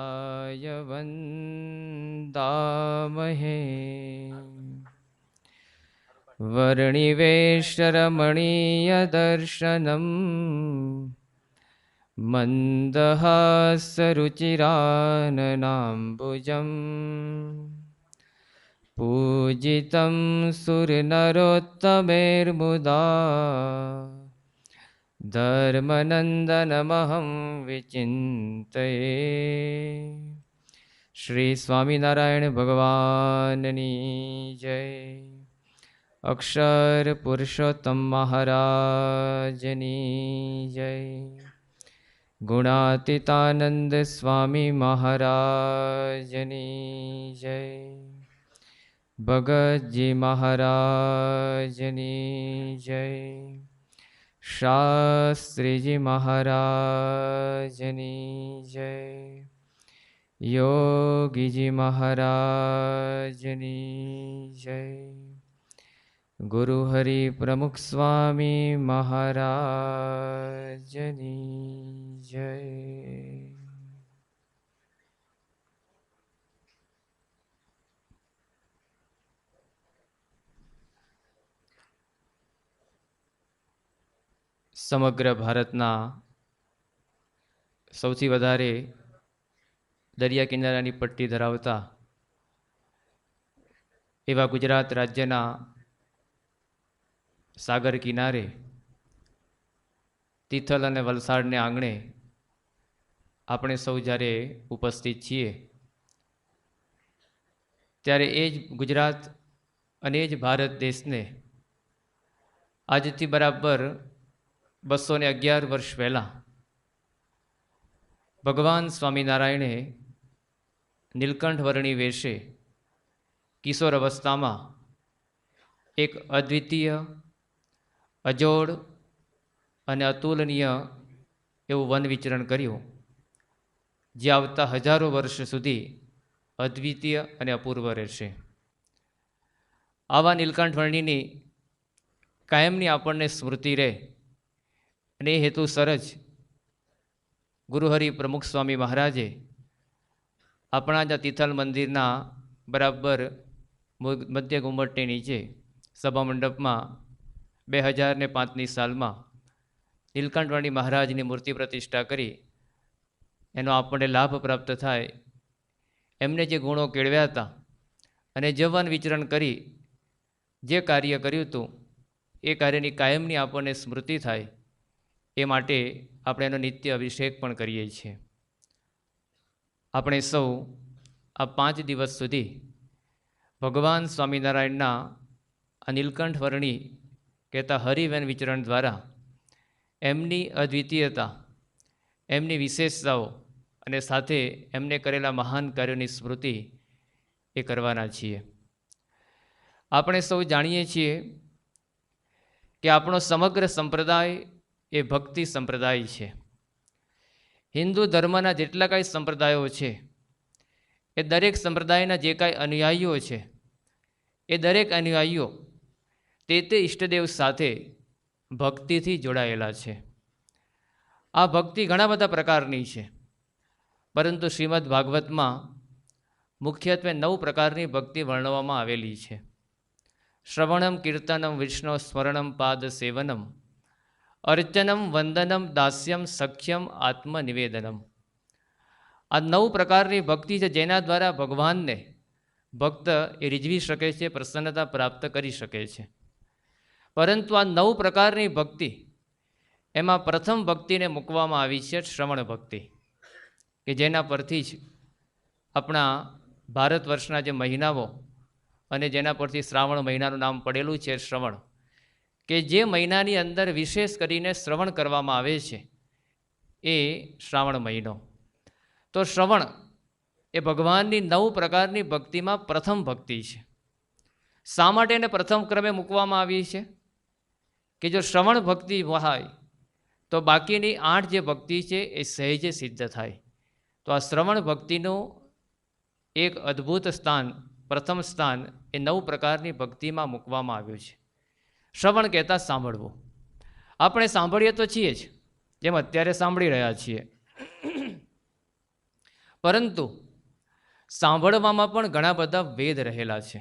शिवाय वन्दामहे वर्णिवेशरमणीयदर्शनम् मन्दहासरुचिराननाम्बुजम् पूजितं सुरनरोत्तमैर्मुदा धर्मनन्दनमहं विचिन्तये। श्री स्वामिनारायण भगवाननी जय। अक्षर पुरुषोत्तम महाराजनी जय। गुणातीतानंद स्वामी महाराजनी जय। भगत जी महाराजनी जय। शास्त्री जी महाराजनी जय। योगी जी महाराजनी जय। गुरु हरि प्रमुख स्वामी महाराजनी जय। સમગ્ર ભારતના સૌથી વધારે દરિયા કિનારાની પટ્ટી ધરાવતા એવા ગુજરાત રાજ્યના સાગર કિનારે તિથલ અને વલસાડને આંગણે આપણે સૌ જ્યારે ઉપસ્થિત છીએ ત્યારે એ જ ગુજરાત અને એ જ ભારત દેશને આજથી બરાબર 211 વર્ષ પહેલાં ભગવાન સ્વામિનારાયણે નીલકંઠ વર્ણી વેશે કિશોર અવસ્થામાં એક અદ્વિતીય અજોડ અને અતુલનીય એવું વન વિચરણ કર્યું, જે આવતા હજારો વર્ષ સુધી અદ્વિતીય અને અપૂર્વ રહેશે. આવા નીલકંઠ વર્ણીની કાયમની આપણને સ્મૃતિ રહે અને એ હેતુસર જ ગુરુહરિ પ્રમુખ સ્વામી મહારાજે આપણા જ તિથલ મંદિરના બરાબર મધ્ય ઘુમ્મટની નીચે સભા મંડપમાં 2005ની સાલમાં નીલકંઠવર્ણી મહારાજની મૂર્તિ પ્રતિષ્ઠા કરી એનો આપણને લાભ પ્રાપ્ત થાય, એમને જે ગુણો કેળવ્યા હતા અને જે વન વિચરણ કરી જે કાર્ય કર્યું હતું એ કાર્યની કાયમની આપણને સ્મૃતિ થાય એ માટે આપણે એનો નિત્ય અભિષેક પણ કરીએ છીએ. આપણે સૌ આ 5 દિવસ સુધી ભગવાન સ્વામિનારાયણના આ નીલકંઠ વર્ણી કહેતા હરિવન વિચરણ દ્વારા એમની અદ્વિતીયતા, એમની વિશેષતાઓ અને સાથે એમને કરેલા મહાન કાર્યોની સ્મૃતિ એ કરવાના છીએ. આપણે સૌ જાણીએ છીએ કે આપણો સમગ્ર સંપ્રદાય એ ભક્તિ સંપ્રદાય છે. હિન્દુ ધર્મના જેટલા કાંઈ સંપ્રદાયો છે એ દરેક સંપ્રદાયના જે કાંઈ અનુયાયીઓ છે એ દરેક અનુયાયીઓ તે ઈષ્ટદેવ સાથે ભક્તિથી જોડાયેલા છે. આ ભક્તિ ઘણા બધા પ્રકારની છે, પરંતુ શ્રીમદ ભાગવતમાં મુખ્યત્વે 9 પ્રકારની ભક્તિ વર્ણવવામાં આવેલી છે. શ્રવણમ કીર્તનમ વિષ્ણુ સ્મરણમ પાદ સેવનમ અર્ચનમ વંદનમ દાસ્યમ સખ્યમ આત્મનિવેદનમ. આ 9 પ્રકારની ભક્તિ છે જેના દ્વારા ભગવાનને ભક્ત એ રીઝવી શકે છે, પ્રસન્નતા પ્રાપ્ત કરી શકે છે. પરંતુ આ 9 પ્રકારની ભક્તિ એમાં પ્રથમ ભક્તિને મૂકવામાં આવી છે શ્રવણ ભક્તિ, કે જેના પરથી જ આપણા ભારત વર્ષના જે મહિનાઓ અને જેના પરથી શ્રાવણ મહિનાનું નામ પડેલું છે શ્રવણ, કે જે મહિનાની અંદર વિશેષ કરીને શ્રવણ કરવામાં આવે છે એ શ્રાવણ મહિનો. તો શ્રવણ એ ભગવાનની 9 પ્રકારની ભક્તિમાં પ્રથમ ભક્તિ છે. શા માટે એને પ્રથમ ક્રમે મૂકવામાં આવી છે? કે જો શ્રવણ ભક્તિ હોય તો બાકીની 8 જે ભક્તિ છે એ સહેજે સિદ્ધ થાય. તો આ શ્રવણ ભક્તિનું એક અદ્ભુત સ્થાન, પ્રથમ સ્થાન એ 9 પ્રકારની ભક્તિમાં મૂકવામાં આવ્યું છે. શ્રવણ કહેતા સાંભળવું. આપણે સાંભળીએ તો છીએ જ, જેમ અત્યારે સાંભળી રહ્યા છીએ, પરંતુ સાંભળવામાં પણ ઘણા બધા વેદ રહેલા છે.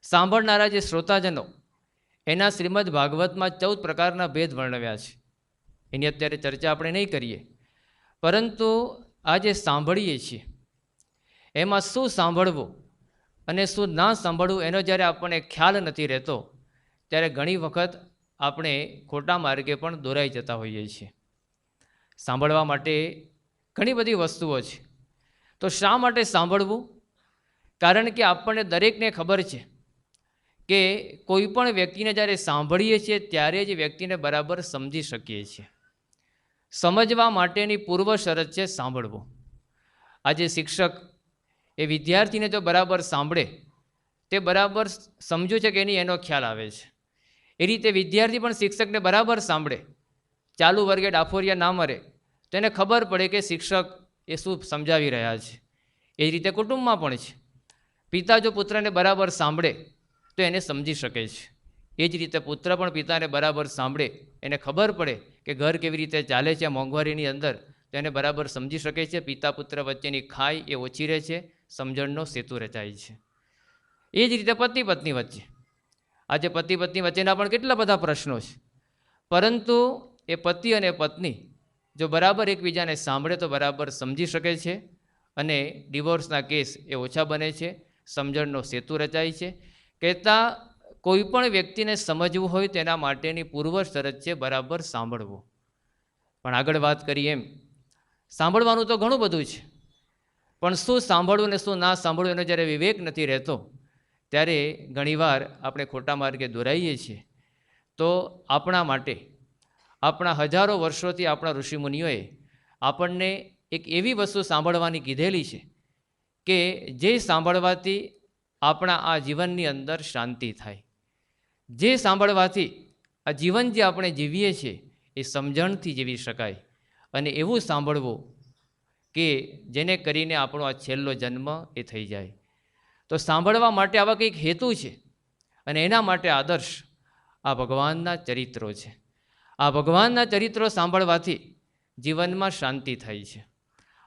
સાંભળનારા જે શ્રોતાજનો એના શ્રીમદ ભાગવતમાં 14 પ્રકારના ભેદ વર્ણવ્યા છે. એની અત્યારે ચર્ચા આપણે નહીં કરીએ, પરંતુ આ જે સાંભળીએ છીએ એમાં શું સાંભળવું અને શું ના સાંભળવું એનો જ્યારે આપણને ખ્યાલ નથી રહેતો, ત્યારે ઘણી વખત આપણે ખોટા માર્ગે પણ દોરાઈ જતા હોઈએ છીએ. સાંભળવા માટે ઘણી બધી વસ્તુઓ છે. તો શા માટે સાંભળવું? કારણ કે આપણને દરેકને ખબર છે કે કોઈ પણ વ્યક્તિને જ્યારે સાંભળીએ છીએ ત્યારે જ વ્યક્તિને બરાબર સમજી શકીએ છીએ. સમજવા માટેની પૂર્વ શરત છે સાંભળવું. આજે શિક્ષક એ વિદ્યાર્થીને જો બરાબર સાંભળે, તે બરાબર સમજ્યું છે કે નહીં એનો ખ્યાલ આવે છે. એ રીતે વિદ્યાર્થી પણ શિક્ષકને બરાબર સાંભળે, ચાલુ વર્ગે ડાફોરિયા ના મરે, તો એને ખબર પડે કે શિક્ષક એ શું સમજાવી રહ્યા છે. એ જ રીતે કુટુંબમાં પણ છે. પિતા જો પુત્રને બરાબર સાંભળે તો એને સમજી શકે છે. એ જ રીતે પુત્ર પણ પિતાને બરાબર સાંભળે, એને ખબર પડે કે ઘર કેવી રીતે ચાલે છે મોંઘવારીની અંદર, તો એને બરાબર સમજી શકે છે. પિતા પુત્ર વચ્ચેની ખાઈ એ ઓછી રહે છે, સમજણનો સેતુ રચાય છે. એ જ રીતે પતિ પત્ની વચ્ચે, આજે પતિ પત્ની વચ્ચેના પણ કેટલા બધા પ્રશ્નો છે, પરંતુ એ પતિ અને પત્ની જો બરાબર એકબીજાને સાંભળે તો બરાબર સમજી શકે છે અને ડિવોર્સના કેસ એ ઓછા બને છે, સમજણનો સેતુ રચાય છે. કહેતા કોઈ પણ વ્યક્તિને સમજવું હોય તેના માટેની પૂર્વ શરત છે બરાબર સાંભળવું. પણ આગળ વાત કરીએ એમ, સાંભળવાનું તો ઘણું બધું છે, પણ શું સાંભળવું ને શું ના સાંભળવું એનો જ્યારે વિવેક નથી રહેતો, ત્યારે ઘણીવાર આપણે ખોટા માર્ગે દોરાઈએ છીએ. તો આપણા માટે આપણા હજારો વર્ષોથી આપણા ઋષિમુનિઓએ આપણને એક એવી વસ્તુ સાંભળવાની કીધેલી છે કે જે સાંભળવાથી આપણા આ જીવનની અંદર શાંતિ થાય. જે સાંભળવાથી આ જીવન જે આપણે જીવીએ છીએ એ સમજણથી જીવી શકાય. અને એવું સાંભળવું કે જેને કરીને આપણો આ છેલ્લો જન્મ એ થઈ જાય. તો સાંભળવા માટે આવા કંઈક હેતુ છે, અને એના માટે આદર્શ આ ભગવાનના ચરિત્રો છે. આ ભગવાનના ચરિત્રો સાંભળવાથી જીવનમાં શાંતિ થાય છે.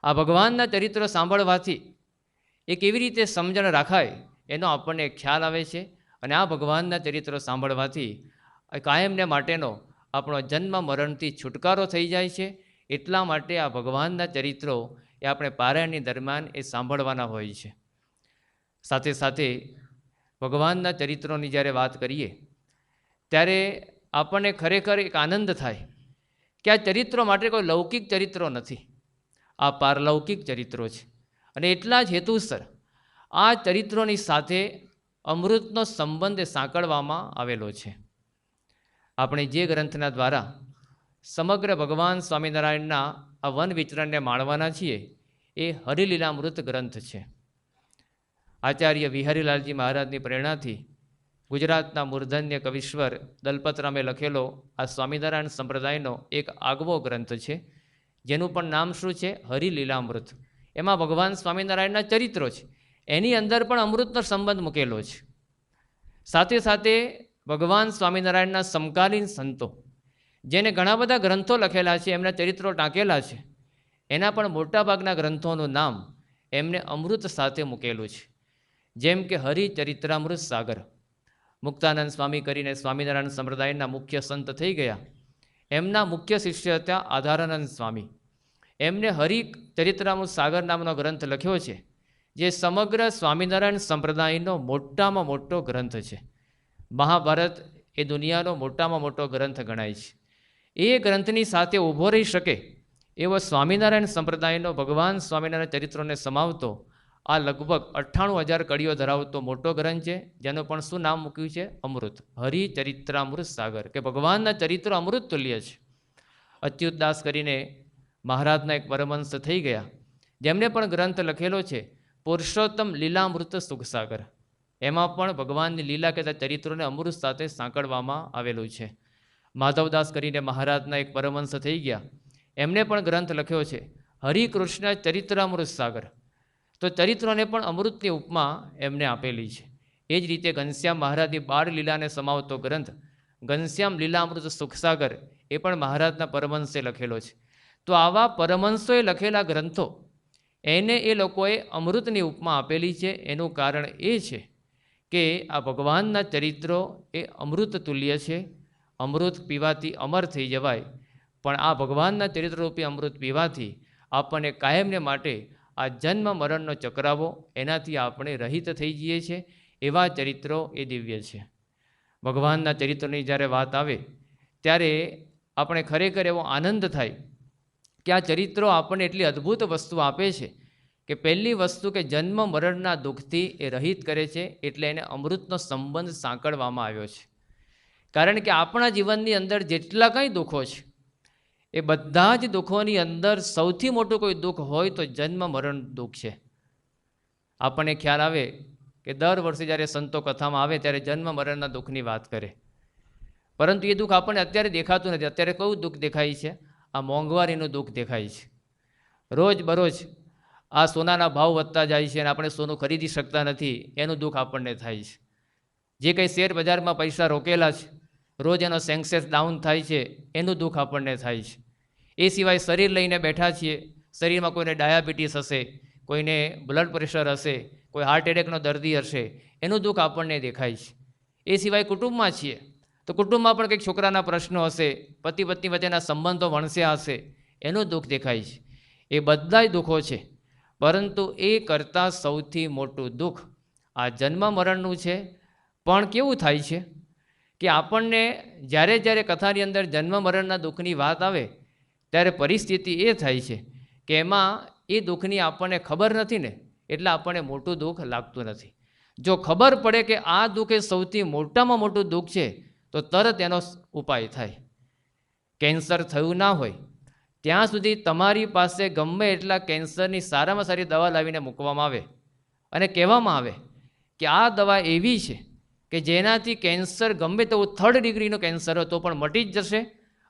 આ ભગવાનના ચરિત્રો સાંભળવાથી એ કેવી રીતે સમજણ રાખાય એનો આપણને ખ્યાલ આવે છે. અને આ ભગવાનના ચરિત્રો સાંભળવાથી કાયમને માટેનો આપણો જન્મ મરણથી છુટકારો થઈ જાય છે. એટલા માટે આ ભગવાનના ચરિત્રો એ આપણે પારાયણની દરમિયાન એ સાંભળવાના હોય છે. સાથે સાથે ભગવાનના ચરિત્રોની જ્યારે વાત કરીએ ત્યારે આપણને ખરેખર એક આનંદ થાય કે આ ચરિત્રો માટે કોઈ લૌકિક ચરિત્રો નથી, આ પારલૌકિક ચરિત્રો છે. અને એટલા જ હેતુસર આ ચરિત્રોની સાથે અમૃતનો સંબંધ સાંકળવામાં આવેલો છે. આપણે જે ગ્રંથના દ્વારા સમગ્ર ભગવાન સ્વામિનારાયણના આ વન વિચરણને માણવાના છીએ એ હરિલીલામૃત ગ્રંથ છે. આચાર્ય વિહારીલાલજી મહારાજની પ્રેરણાથી ગુજરાતના મૂર્ધન્ય કવિશ્વર દલપતરામે લખેલો આ સ્વામિનારાયણ સંપ્રદાયનો એક આગવો ગ્રંથ છે, જેનું પણ નામ શું છે? હરિલીલામૃત. એમાં ભગવાન સ્વામિનારાયણના ચરિત્રો છે, એની અંદર પણ અમૃતનો સંબંધ મૂકેલો છે. સાથે સાથે ભગવાન સ્વામિનારાયણના સમકાલીન સંતો જેને ઘણા બધા ગ્રંથો લખેલા છે, એમના ચરિત્રો ટાંકેલા છે, એના પણ મોટાભાગના ગ્રંથોનું નામ એમને અમૃત સાથે મૂકેલું છે. જેમ કે હરિચરિત્રામૃત સાગર, મુક્તાનંદ સ્વામી કરીને સ્વામિનારાયણ સંપ્રદાયના મુખ્ય સંત થઈ ગયા, એમના મુખ્ય શિષ્ય હતા આધારાનંદ સ્વામી. એમને હરિચરિત્રામૃત સાગર નામનો ગ્રંથ લખ્યો છે, જે સમગ્ર સ્વામિનારાયણ સંપ્રદાયનો મોટામાં મોટો ગ્રંથ છે. મહાભારત એ દુનિયાનો મોટામાં મોટો ગ્રંથ ગણાય છે. એ ગ્રંથની સાથે ઊભો રહી શકે એવો સ્વામિનારાયણ સંપ્રદાયનો ભગવાન સ્વામિનારાયણ ચરિત્રોને સમાવતો આ લગભગ 98,000 કડીઓ ધરાવતો મોટો ગ્રંથ છે, જેનું પણ શું નામ મૂક્યું છે? અમૃત. હરિચરિત્રામૃત સાગર, કે ભગવાનના ચરિત્રો અમૃત તુલ્ય છે. અચ્યુતદાસ કરીને મહારાજના એક પરમહંસ થઈ ગયા, જેમને પણ ગ્રંથ લખેલો છે પુરુષોત્તમ લીલામૃત સુખસાગર. એમાં પણ ભગવાનની લીલા કહેતા ચરિત્રોને અમૃત સાથે સાંકળવામાં આવેલું છે. માધવદાસ કરીને મહારાજના એક પરમહંસ થઈ ગયા, એમને પણ ગ્રંથ લખ્યો છે હરિકૃષ્ણ ચરિત્રામૃત સાગર. તો ચરિત્રોને પણ અમૃતની ઉપમા એમને આપેલી છે. એ જ રીતે ઘનશ્યામ મહારાજની બાળ લીલાને સમાવતો ગ્રંથ ઘનશ્યામ લીલામૃત સુખસાગર એ પણ મહારાજના પરમહંસે લખેલો છે. તો આવા પરમહંસોએ લખેલા ગ્રંથો એને એ લોકોએ અમૃતની ઉપમા આપેલી છે. એનું કારણ એ છે કે આ ભગવાનના ચરિત્રો એ અમૃત તુલ્ય છે. અમૃત પીવાથી અમર થઈ જવાય, પણ આ ભગવાનના ચરિત્રરૂપી અમૃત પીવાથી આપણને કાયમને માટે આ જન્મ મરણનો ચક્રાવો એનાથી આપણે રહિત થઈ જઈએ છીએ. એવા ચરિત્રો એ દિવ્ય છે. ભગવાનના ચરિત્રની જ્યારે વાત આવે ત્યારે આપણે ખરેખર એવો આનંદ થાય કે આ ચરિત્રો આપણને એટલી અદ્ભુત વસ્તુ આપે છે કે પહેલી વસ્તુ કે જન્મ મરણના દુઃખથી એ રહિત કરે છે, એટલે એને અમૃતનો સંબંધ સાંકળવામાં આવ્યો છે. કારણ કે આપણા જીવનની અંદર જેટલા કંઈ દુઃખો છે એ બધા જ દુઃખોની અંદર સૌથી મોટું કોઈ દુઃખ હોય તો જન્મ મરણ દુઃખ છે. આપણને ખ્યાલ આવે કે દર વર્ષે જ્યારે સંતો કથામાં આવે ત્યારે જન્મ મરણના દુઃખની વાત કરે, પરંતુ એ દુઃખ આપણને અત્યારે દેખાતું નથી. અત્યારે કયું દુઃખ દેખાય છે? આ મોંઘવારીનું દુઃખ દેખાય છે. રોજ બરોજ આ સોનાના ભાવ વધતા જાય છે અને આપણે સોનું ખરીદી શકતા નથી, એનું દુઃખ આપણને થાય છે. જે કંઈ શેર બજારમાં પૈસા રોકેલા છે, રોજ એનો સેન્સેક્સ ડાઉન થાય છે, એનું દુઃખ આપણને થાય છે. એ સિવાય શરીર લઈને બેઠા છીએ, શરીરમાં કોઈને ડાયાબિટીસ હશે, કોઈને બ્લડ પ્રેશર હશે, કોઈ હાર્ટ એટેકનો દર્દી હશે, એનું દુઃખ આપણને દેખાય છે. એ સિવાય કુટુંબમાં છીએ તો કુટુંબમાં પણ કંઈક છોકરાના પ્રશ્નો હશે, પતિ પત્ની વચ્ચેના સંબંધો વણસ્યા હશે, એનું દુઃખ દેખાય છે. એ બધા જ દુઃખો છે, પરંતુ એ કરતાં સૌથી મોટું દુઃખ આ જન્મ મરણનું છે. પણ કેવું થાય છે કે આપણને જ્યારે જ્યારે કથાની અંદર જન્મ મરણના દુઃખની વાત આવે ત્યારે પરિસ્થિતિ એ થાય છે કે એમાં એ દુઃખની આપણને ખબર નથી ને, એટલે આપણને મોટું દુઃખ લાગતું નથી. જો ખબર પડે કે આ દુઃખ એ સૌથી મોટામાં મોટું દુઃખ છે તો તરત એનો ઉપાય થાય. કેન્સર થયું ના હોય ત્યાં સુધી તમારી પાસે ગમે એટલા કેન્સરની સારામાં સારી દવા લાવીને મૂકવામાં આવે અને કહેવામાં આવે કે આ દવા એવી છે કે જેનાથી કેન્સર ગમે તેવું 3rd ડિગ્રીનું કેન્સર હોય તો પણ મટી જ જશે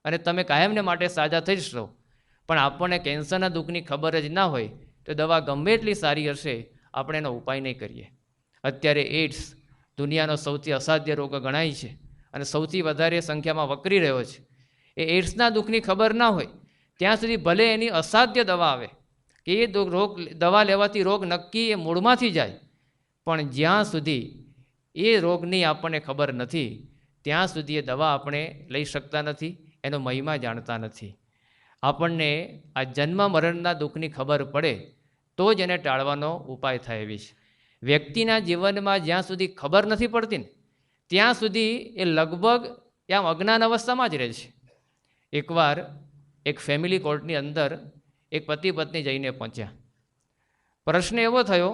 અને તમે કાયમને માટે સાજા થઈ જશો. પણ આપણને કેન્સરના દુઃખની ખબર જ ના હોય તો દવા ગમે એટલી સારી હશે, આપણે એનો ઉપાય નહીં કરીએ. અત્યારે એડ્સ દુનિયાનો સૌથી અસાધ્ય રોગ ગણાય છે અને સૌથી વધારે સંખ્યામાં વકરી રહ્યો છે. એ એડ્સના દુઃખની ખબર ના હોય ત્યાં સુધી ભલે એની અસાધ્ય દવા આવે કે એ રોગ દવા લેવાથી રોગ નક્કી એ મૂળમાંથી જાય, પણ જ્યાં સુધી એ રોગની આપણને ખબર નથી ત્યાં સુધી એ દવા આપણે લઈ શકતા નથી, એનો મહિમા જાણતા નથી. આપણને આ જન્મ મરણના દુઃખની ખબર પડે તો જ એને ટાળવાનો ઉપાય થાય એવી છે. વ્યક્તિના જીવનમાં જ્યાં સુધી ખબર નથી પડતી ને ત્યાં સુધી એ લગભગ આમ અજ્ઞાન અવસ્થામાં જ રહે છે. એકવાર એક ફેમિલી કોર્ટની અંદર એક પતિ પત્ની જઈને પહોંચ્યા. પ્રશ્ન એવો થયો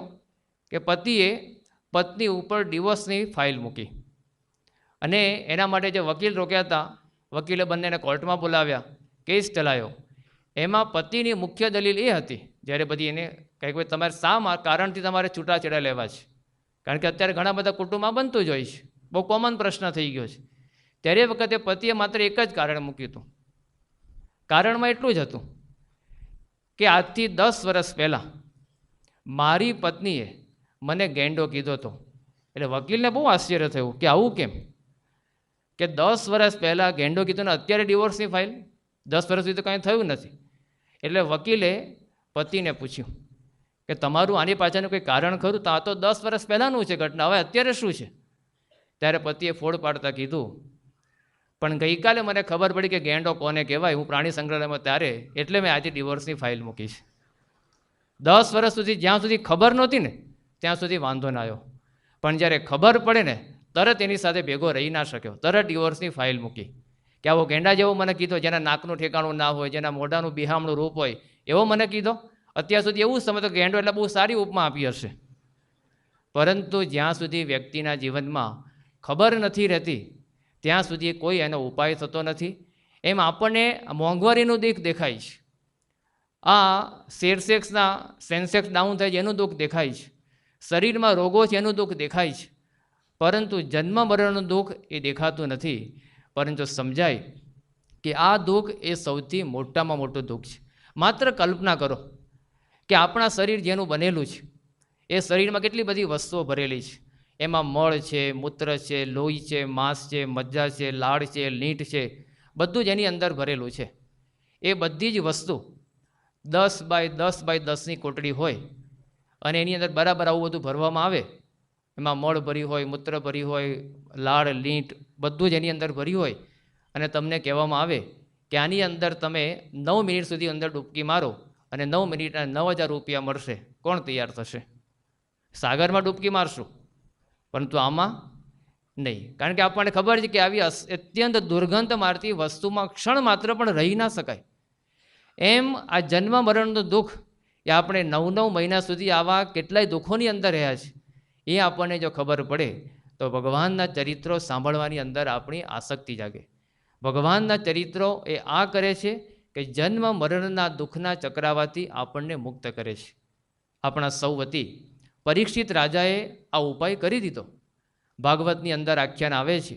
કે પતિએ પત્ની ઉપર ડિવોર્સની ફાઇલ મૂકી અને એના માટે જે વકીલ રોક્યા હતા, વકીલે બંનેને કોર્ટમાં બોલાવ્યા, કેસ ચલાવ્યો. એમાં પતિની મુખ્ય દલીલ એ હતી, જ્યારે બધી એને કંઈક ભાઈ તમારે શા કારણથી તમારે છૂટાછેડા લેવા છે, કારણ કે અત્યારે ઘણા બધા કુટુંબમાં બનતું જ હોય છે, બહુ કોમન પ્રશ્ન થઈ ગયો છે. ત્યારે એ વખતે પતિએ માત્ર એક જ કારણ મૂક્યું હતું. કારણમાં એટલું જ હતું કે આજથી 10 વર્ષ પહેલાં મારી પત્નીએ મને ગેંડો કીધો હતો. એટલે વકીલને બહુ આશ્ચર્ય થયું કે આવું કેમ, કે 10 વર્ષ પહેલાં ગેંડો કીધો ને અત્યારે ડિવોર્સની ફાઇલ, 10 વર્ષ સુધી તો કાંઈ થયું નથી. એટલે વકીલે પતિને પૂછ્યું કે તમારું આની પાછળનું કોઈ કારણ ખરું? તો આ તો 10 વર્ષ પહેલાંનું છે ઘટના, હવે અત્યારે શું છે? ત્યારે પતિએ ફોડ પાડતા કીધું, પણ ગઈકાલે મને ખબર પડી કે ગેંડો કોને કહેવાય, હું પ્રાણી સંગ્રહાલયમાં ત્યારે, એટલે મેં આજે ડિવોર્સની ફાઇલ મૂકી છે. 10 વર્ષ સુધી જ્યાં સુધી ખબર નહોતી ને ત્યાં સુધી વાંધો ના આવ્યો, પણ જ્યારે ખબર પડે ને તરત એની સાથે ભેગો રહી ના શક્યો, તરત ડિવોર્સની ફાઇલ મૂકી. કે આવો ગેંડા જેવો મને કીધો, જેના નાકનું ઠેકાણું ના હોય, જેના મોઢાનું બિહામણું રૂપ હોય, એવો મને કીધો. અત્યાર સુધી એવું સમજતો ગેંડો એટલે બહુ સારી ઉપમા આપી હશે, પરંતુ જ્યાં સુધી વ્યક્તિના જીવનમાં ખબર નથી રહેતી ત્યાં સુધી કોઈ એનો ઉપાય થતો નથી. એમ આપણને મોંઘવારીનું દુઃખ દેખાય છે, આ સેન્સેક્સ ડાઉન થાય છે એનું દુઃખ દેખાય છે, શરીરમાં રોગો છે એનું દુઃખ દેખાય છે, પરંતુ જન્મ મરણનું દુઃખ એ દેખાતું નથી. પરંતુ સમજાય કે આ દુઃખ એ સૌથી મોટામાં મોટું દુઃખ છે. માત્ર કલ્પના કરો કે આપણા શરીર જેનું બનેલું છે એ શરીરમાં કેટલી બધી વસ્તુઓ ભરેલી છે. એમાં મળ છે, મૂત્ર છે, લોહી છે, માંસ છે, મજ્જા છે, લાળ છે, લીંટ છે, બધું જ એની અંદર ભરેલું છે. એ બધી જ વસ્તુ 10x10x10ની કોટડી હોય અને એની અંદર બરાબર આવું બધું ભરવામાં આવે, એમાં મળ ભરી હોય, મૂત્ર ભરી હોય, લાળ લીંટ બધું જ એની અંદર ભર્યું હોય અને તમને કહેવામાં આવે કે આની અંદર તમે 9 મિનિટ સુધી અંદર ડૂબકી મારો અને 9 મિનિટના 9,000 રૂપિયા મળશે, કોણ તૈયાર થશે? સાગરમાં ડૂબકી મારશું, પરંતુ આમાં નહીં. કારણ કે આપણને ખબર છે કે આવી અત્યંત દુર્ગંધ મારતી વસ્તુમાં ક્ષણ માત્ર પણ રહી ના શકાય. એમ આ જન્મ મરણનું દુઃખ એ આપણે 9 મહિના સુધી આવા કેટલાય દુઃખોની અંદર રહ્યા છે. એ આપણને જો ખબર પડે તો ભગવાનના ચરિત્રો સાંભળવાની અંદર આપણી આસક્તિ જાગે. ભગવાનના ચરિત્રો એ આ કરે છે કે જન્મ મરણના દુઃખના ચક્રાવાથી આપણને મુક્ત કરે છે. આપણા સૌ વતી પરીક્ષિત રાજાએ આ ઉપાય કરી દીધો. ભાગવતની અંદર આખ્યાન આવે છે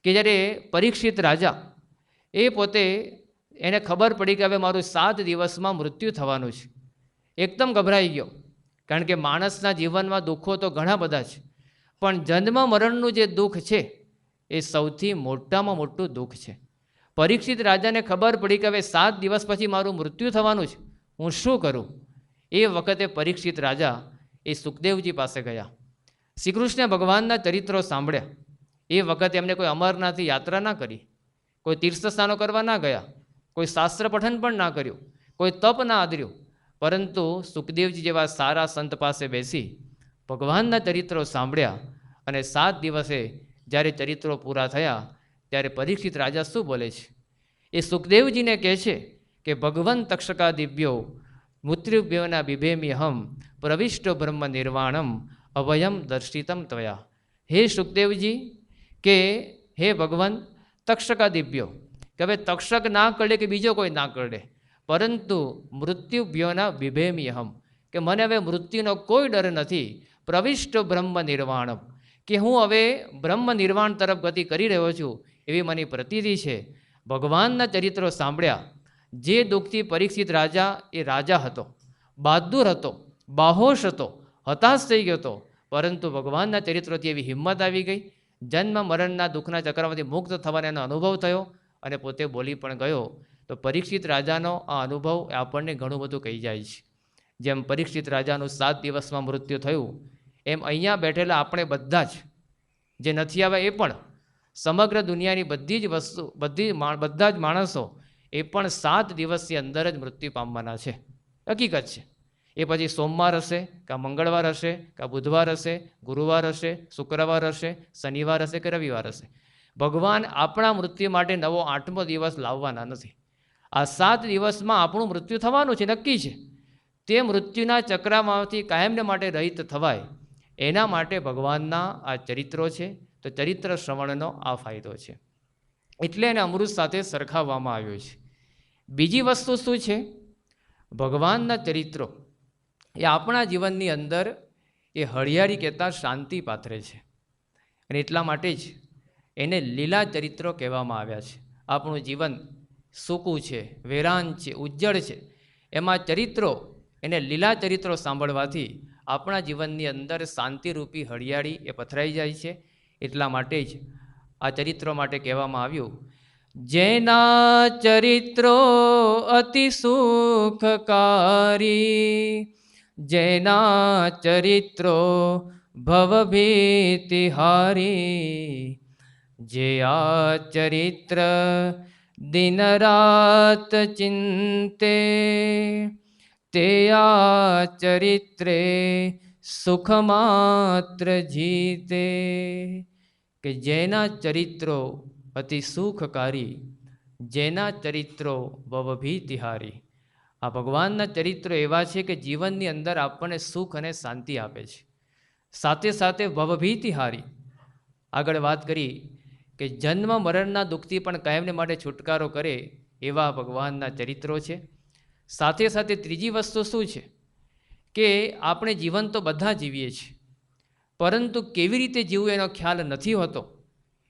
કે જ્યારે પરીક્ષિત રાજા એ પોતે એને ખબર પડી કે હવે મારું 7 દિવસમાં મૃત્યુ થવાનું છે, એકદમ ગભરાઈ ગયો. કારણ કે માણસના જીવનમાં દુઃખો તો ઘણા બધા છે, પણ જન્મ મરણનું જે દુઃખ છે એ સૌથી મોટામાં મોટું દુઃખ છે. પરીક્ષિત રાજાને ખબર પડી કે હવે 7 દિવસ પછી મારું મૃત્યુ થવાનું છે, હું શું કરું? એ વખતે પરીક્ષિત રાજા એ સુખદેવજી પાસે ગયા. શ્રી કૃષ્ણ ભગવાનના ચરિત્રો સાંભળ્યા. એ વખતે એમને કોઈ અમરનાથની યાત્રા ના કરી, કોઈ તીર્થસ્થાનો કરવા ના ગયા, કોઈ શાસ્ત્ર પઠન પણ ના કર્યું, કોઈ તપ ના આદર્યું, પરંતુ સુખદેવજી જેવા સારા સંત પાસે બેસી ભગવાનના ચરિત્રો સાંભળ્યા. અને 7 દિવસે જ્યારે ચરિત્રો પૂરા થયા ત્યારે પરીક્ષિત રાજા શું બોલે છે? એ સુખદેવજીને કહે છે કે ભગવન તક્ષકા દિવ્યો મૃત્યુભ્યોના બિભેમી હમ પ્રવિષ્ટો બ્રહ્મ નિર્વાણમ અભયમ દર્શિતમ ત્વયા. હે સુખદેવજી, કે હે ભગવાન તક્ષકા દિવ્યો, કે હવે તક્ષક ના કરડે કે બીજો કોઈ ના કરડે, પરંતુ મૃત્યુભ્યોના બિભેમી હમ, કે મને હવે મૃત્યુનો કોઈ ડર નથી. પ્રવિષ્ટ બ્રહ્મ નિર્વાણમ, કે હું હવે બ્રહ્મ નિર્વાણ તરફ ગતિ કરી રહ્યો છું એવી મને પ્રતીતિ છે. ભગવાનના ચરિત્રો સાંભળ્યા. જે દુઃખથી પરીક્ષિત રાજા એ રાજા હતો, બહાદુર હતો, બાહોશ હતો, હતાશ થઈ ગયો હતો, પરંતુ ભગવાનના ચરિત્રોથી એવી હિંમત આવી ગઈ, જન્મ મરણના દુઃખના ચક્રમાંથી મુક્ત થવાનો એનો અનુભવ થયો અને પોતે બોલી પણ ગયો. તો પરીક્ષિત રાજાનો આ અનુભવ આપણને ઘણું બધું કહી જાય છે. જેમ પરીક્ષિત રાજાનું 7 દિવસમાં મૃત્યુ થયું, એમ અહીંયા બેઠેલા આપણે બધા જ જે નથી આવ્યા એ પણ સમગ્ર દુનિયાની બધી જ વસ્તુ બધા જ માણસો એ પણ 7 દિવસની અંદર જ મૃત્યુ પામવાના છે. હકીકત છે. એ પછી સોમવાર હશે, કાં મંગળવાર હશે, કાં બુધવાર હશે, ગુરુવાર હશે, શુક્રવાર હશે, શનિવાર હશે કે રવિવાર હશે. ભગવાન આપણા મૃત્યુ માટે નવો 8મો દિવસ લાવવાના નથી. આ 7 દિવસમાં આપણું મૃત્યુ થવાનું છે, નક્કી છે. તે મૃત્યુના ચક્રમાંથી કાયમને માટે રહિત થવાય એના માટે ભગવાનના આ ચરિત્રો છે. તો ચરિત્ર શ્રવણનો આ ફાયદો છે, એટલે એને અમૃત સાથે સરખાવવામાં આવ્યો છે. બીજી વસ્તુ શું છે? ભગવાનના ચરિત્રો એ આપણા જીવનની અંદર એ હળિયાળી કહેતા શાંતિ પાથરે છે, અને એટલા માટે જ એને લીલા ચરિત્રો કહેવામાં આવ્યા છે. આપણું જીવન સૂકું છે, વેરાન છે, ઉજ્જડ છે, એમાં ચરિત્રો, એને લીલા ચરિત્રો સાંભળવાથી આપણા જીવનની અંદર શાંતિરૂપી હળિયાળી એ પથરાઈ જાય છે. એટલા માટે જ આ ચરિત્રો માટે કહેવામાં આવ્યું, જેના ચરિત્રો અતિ સુખકારી, જેના ચરિત્રો ભવભીતિહારી, જે આ ચરિત્ર દિન રાત ચિંતે, તે આ ચરિત્રે સુખ માત્ર જીતે. કે જેના ચરિત્રો અતિ સુખકારી, જેના ચરિત્રો ભવભીતિહારી. આ ભગવાનના ચરિત્રો એવા છે કે જીવનની અંદર આપણને સુખ અને શાંતિ આપે છે, સાથે સાથે ભવભીતિહારી. આગળ વાત કરી કે જન્મ મરણના દુઃખથી પણ કાયમને માટે છુટકારો કરે એવા ભગવાનના ચરિત્રો છે. સાથે સાથે ત્રીજી વસ્તુ શું છે કે આપણે જીવન તો બધા જીવીએ છીએ, પરંતુ કેવી રીતે જીવવું એનો ખ્યાલ નથી હોતો.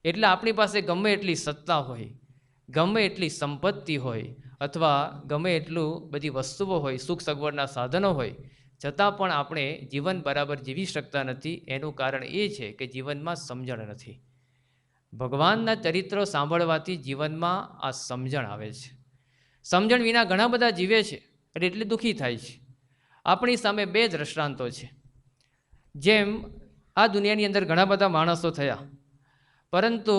એટલે આપણી પાસે ગમે એટલી સત્તા હોય, ગમે એટલી સંપત્તિ હોય, અથવા ગમે એટલું બધી વસ્તુઓ હોય, સુખ સગવડના સાધનો હોય, છતાં પણ આપણે જીવન બરાબર જીવી શકતા નથી. એનું કારણ એ છે કે જીવનમાં સમજણ નથી. ભગવાનના ચરિત્રો સાંભળવાથી જીવનમાં આ સમજણ આવે છે. સમજણ વિના ઘણા બધા જીવે છે, એટલે એટલી દુઃખી થાય છે. આપણી સામે બે દ્રષ્ટાંતો છે. જેમ આ દુનિયાની અંદર ઘણા બધા માણસો થયા, પરંતુ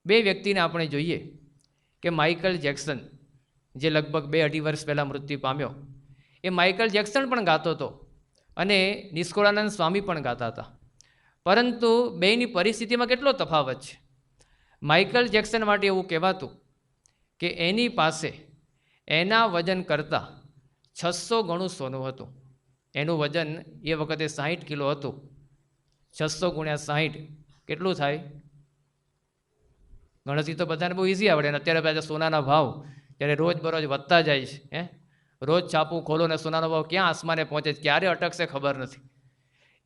બે વ્યક્તિને આપણે જોઈએ કે માઇકલ જેક્સન, જે લગભગ 2-2.5 વર્ષ પહેલાં મૃત્યુ પામ્યો, એ માઇકલ જેક્સન પણ ગાતો હતો અને નિષ્કુળાનંદ સ્વામી પણ ગાતા હતા. પરંતુ બેની પરિસ્થિતિમાં કેટલો તફાવત છે. માઇકલ જેક્સન માટે એવું કહેવાતું કે એની પાસે એના વજન કરતાં 600 ગણું સોનું હતું. એનું વજન એ વખતે 60 કિલો હતું. 600 × 60 કેટલું થાય? ગણતરી તો બધાને બહુ ઇઝી આવડે. અને અત્યારે બધા સોનાના ભાવ ત્યારે રોજબરોજ વધતા જાય છે. રોજ છાપું ખોલો ને સોનાનો ભાવ ક્યાં આસમાને પહોંચે છે, ક્યારે અટકશે ખબર નથી.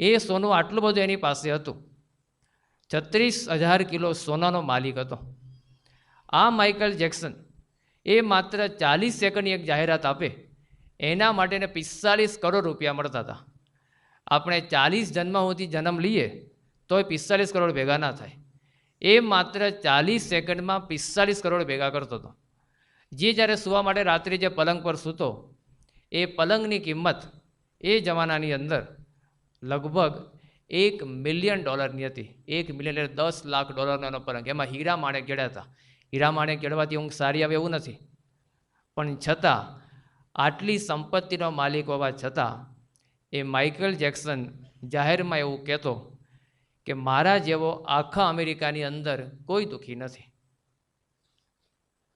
એ સોનું આટલું બધું એની પાસે હતું. 36,000 કિલો સોનાનો માલિક હતો. આ માઇકલ જેક્સન એ માત્ર 40 સેકન્ડની એક જાહેરાત આપે એના માટે 45 કરોડ રૂપિયા મળતા હતા. આપણે 40 જન્મ સુધી જન્મ લઈએ તોય 45 કરોડ ભેગા ના થાય. એ માત્ર 40 સેકન્ડમાં 45 કરોડ ભેગા કરતો હતો. જે જ્યારે સૂવા માટે રાત્રે જે પલંગ પર સૂતો, એ પલંગની કિંમત એ જમાનાની અંદર લગભગ $1 મિલિયન હતી. $1 મિલિયન એટલે $10 લાખ એનો પલંગ. એમાં હીરા માણેક જડ્યા હતા. હીરા માણેક જડવાથી ઊંઘ સારી આવે એવું નથી, પણ છતાં આટલી સંપત્તિનો માલિક હોવા છતાં એ માઇકલ જેક્સન જાહેરમાં એવું કહેતો કે મારા જેવો આખા અમેરિકાની અંદર કોઈ દુઃખી નથી.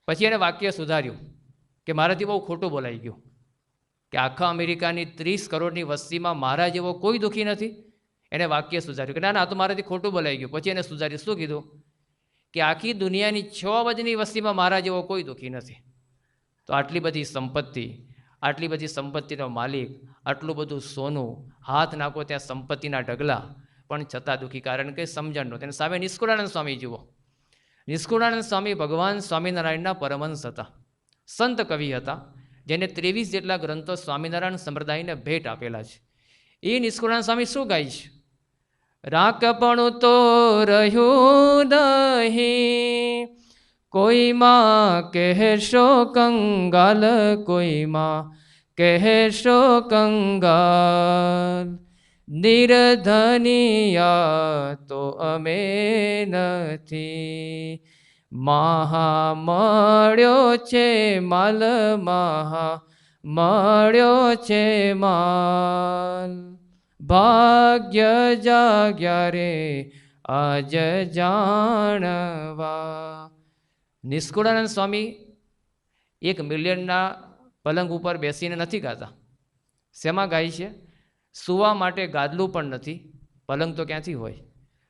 પછી એને વાક્ય સુધાર્યું કે મારાથી બહુ ખોટું બોલાઈ ગયું કે આખા અમેરિકાની 30 કરોડની વસ્તીમાં મારા જેવો કોઈ દુઃખી નથી. એને વાક્ય સુધાર્યું કે ના ના, તો મારાથી ખોટું બોલાઈ ગયું. પછી એને સુધાર્યું, શું કીધું કે આખી દુનિયાની 6 અબજની વસ્તીમાં મારા જેવો કોઈ દુઃખી નથી. તો આટલી બધી સંપત્તિ, આટલી બધી સંપત્તિનો માલિક, આટલું બધું સોનું, હાથ નાખો ત્યાં સંપત્તિના ઢગલા, પણ છતાં દુઃખી. કારણ કે સમજણનો. તેની સામે નિષ્કુળાનંદ સ્વામી જુઓ. નિષ્કુળાનંદ સ્વામી ભગવાન સ્વામિનારાયણના પરમહંસ હતા, સંત કવિ હતા, જેને 23 જેટલા ગ્રંથો સ્વામિનારાયણ સંપ્રદાયને ભેટ આપેલા છે. એ નિષ્કુળાનંદ સ્વામી શું ગાય છે? રાખપણું તો રહ્યું નહીં, કોઈમાં કહેશો કંગાલ, કોઈમાં કહેશો કંગાલ. નિર્ધનિયા તો અમે નથી, મહા મળ્યો છે માલ, મહા મળ્યો છે માલ. ભાગ્ય જાગ્યા રે આજ જાણવા. નિષ્કુળાનંદ સ્વામી $1 મિલિયનના પલંગ ઉપર બેસીને નથી ગાતા. શેમાં ગાય છે? સૂવા માટે ગાદલું પણ નથી, પલંગ તો ક્યાંથી હોય.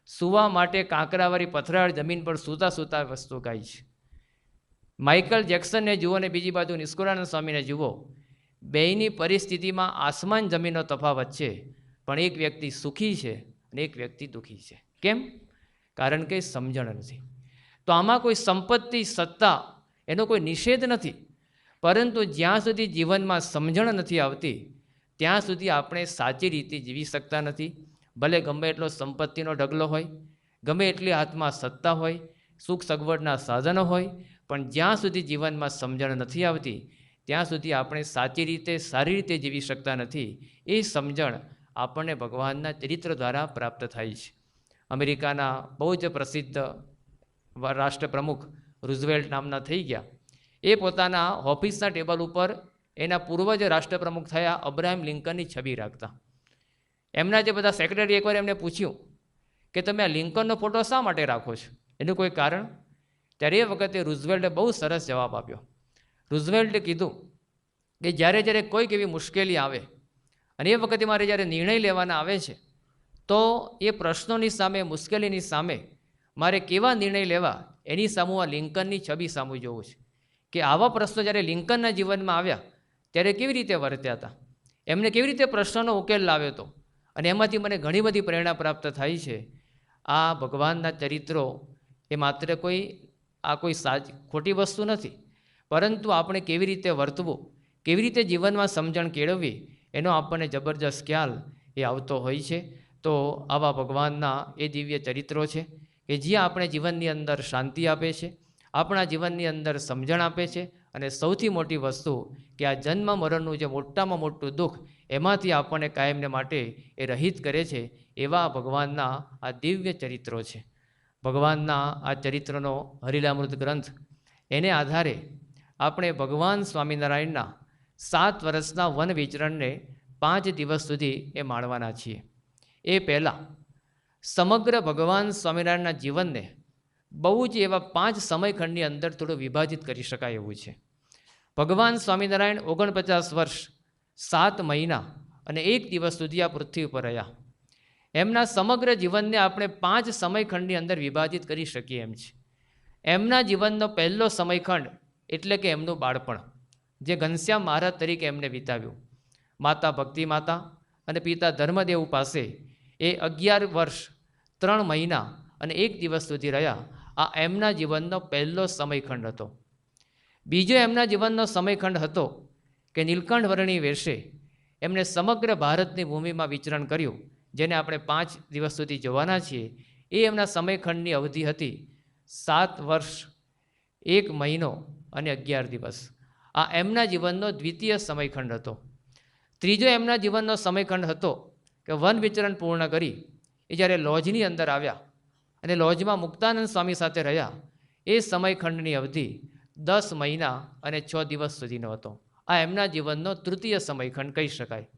સૂવા માટે કાંકરાવાળી પથરાળ જમીન પર સૂતા સૂતા વસ્તુ ગાય છે. માઇકલ જેક્સનને જુઓ ને બીજી બાજુ નિષ્કુળાનંદ સ્વામીને જુઓ. બેયની પરિસ્થિતિમાં આસમાન જમીનનો તફાવત છે, પણ એક વ્યક્તિ સુખી છે અને એક વ્યક્તિ દુઃખી છે. કેમ? કારણ કે સમજણ નથી. તો આમાં કોઈ સંપત્તિ, સત્તા એનો કોઈ નિષેધ નથી, પરંતુ જ્યાં સુધી જીવનમાં સમજણ નથી આવતી ત્યાં સુધી આપણે સાચી રીતે જીવી શકતા નથી. ભલે ગમે એટલો સંપત્તિનો ઢગલો હોય, ગમે એટલી હાથમાં સત્તા હોય, સુખ સગવડના સાધનો હોય, પણ જ્યાં સુધી જીવનમાં સમજણ નથી આવતી ત્યાં સુધી આપણે સાચી રીતે, સારી રીતે જીવી શકતા નથી. એ સમજણ આપણને ભગવાનના ચરિત્ર દ્વારા પ્રાપ્ત થાય છે. અમેરિકાના બહુ જ પ્રસિદ્ધ રાષ્ટ્રપ્રમુખ રૂઝવેલ્ટ નામના થઈ ગયા. એ પોતાના ઓફિસના ટેબલ ઉપર એના પૂર્વજ રાષ્ટ્રપ્રમુખ થયા અબ્રાહમ લિંકનની છબી રાખતા. એમના જે બધા સેક્રેટરી એકવાર એમને પૂછ્યું કે તમે આ લિંકનનો ફોટો શા માટે રાખો છો, એનું કોઈ કારણ? ત્યારે એ વખતે રૂઝવેલ્ટે બહુ સરસ જવાબ આપ્યો. રૂઝવેલ્ટે કીધું કે જ્યારે જ્યારે કોઈક એવી મુશ્કેલી આવે અને એ વખતે મારે જ્યારે નિર્ણય લેવાના આવે છે, તો એ પ્રશ્નોની સામે, મુશ્કેલીની સામે મારે કેવા નિર્ણય લેવા, એની સામું આ લિંકનની છબી સામું જોવું છે કે આવા પ્રશ્નો જ્યારે લિંકનના જીવનમાં આવ્યા ત્યારે કેવી રીતે વર્ત્યા હતા, એમને કેવી રીતે પ્રશ્નનો ઉકેલ લાવ્યો હતો. અને એમાંથી મને ઘણી બધી પ્રેરણા પ્રાપ્ત થાય છે. આ ભગવાનના ચરિત્રો એ માત્ર કોઈ ખોટી વસ્તુ નથી, પરંતુ આપણે કેવી રીતે વર્તવું, કેવી રીતે જીવનમાં સમજણ કેળવવી, એનો આપણને જબરજસ્ત ખ્યાલ એ આવતો હોય છે. તો આવા ભગવાનના એ દિવ્ય ચરિત્રો છે કે જે આપણે જીવનની અંદર શાંતિ આપે છે, આપણા જીવનની અંદર સમજણ આપે છે અને સૌથી મોટી વસ્તુ કે આ જન્મ મરણનું જે મોટામાં મોટું દુઃખ એમાંથી આપણને કાયમને માટે એ રહિત કરે છે. એવા ભગવાનના આ દિવ્ય ચરિત્રો છે. ભગવાનના આ ચરિત્રનો હરિલામૃત ગ્રંથ એને આધારે આપણે ભગવાન સ્વામિનારાયણના 7 વર્ષના વન વિચરણને 5 દિવસ સુધી એ માણવાના છીએ. એ પહેલાં સમગ્ર ભગવાન સ્વામિનારાયણના જીવનને બહુ જ એવા 5 સમયખંડની અંદર થોડું વિભાજિત કરી શકાય એવું છે. ભગવાન સ્વામિનારાયણ 49 વર્ષ 7 મહિના અને 1 દિવસ સુધી આ પૃથ્વી ઉપર રહ્યા. એમના સમગ્ર જીવનને આપણે 5 સમયખંડની અંદર વિભાજિત કરી શકીએ એમ છે. એમના જીવનનો પહેલો સમયખંડ એટલે કે એમનું બાળપણ, જે ઘનશ્યામ મહારાજ તરીકે એમને વિતાવ્યું. માતા ભક્તિ માતા અને પિતા ધર્મદેવ પાસે એ 11 વર્ષ 3 મહિના અને 1 દિવસ સુધી રહ્યા. આ એમના જીવનનો પહેલો સમયખંડ હતો. બીજો એમના જીવનનો સમયખંડ હતો કે નીલકંઠ વર્ણી વેશે એમણે સમગ્ર ભારતની ભૂમિમાં વિચરણ કર્યું, જેને આપણે 5 દિવસ સુધી જોવાના છીએ. એ એમના સમયખંડની અવધિ હતી 7 વર્ષ 1 મહિનો અને 11 દિવસ. આ એમના જીવનનો દ્વિતીય સમયખંડ હતો. ત્રીજો એમના જીવનનો સમયખંડ હતો કે વન વિચરણ પૂર્ણ કરી એ જ્યારે લોજની અંદર આવ્યા અને લોજમાં મુક્તાનંદ સ્વામી સાથે રહ્યા. એ સમયખંડની અવધિ 10 મહિના અને 6 દિવસ સુધીનો હતો. આ એમના જીવનનો તૃતીય સમયખંડ કહી શકાય.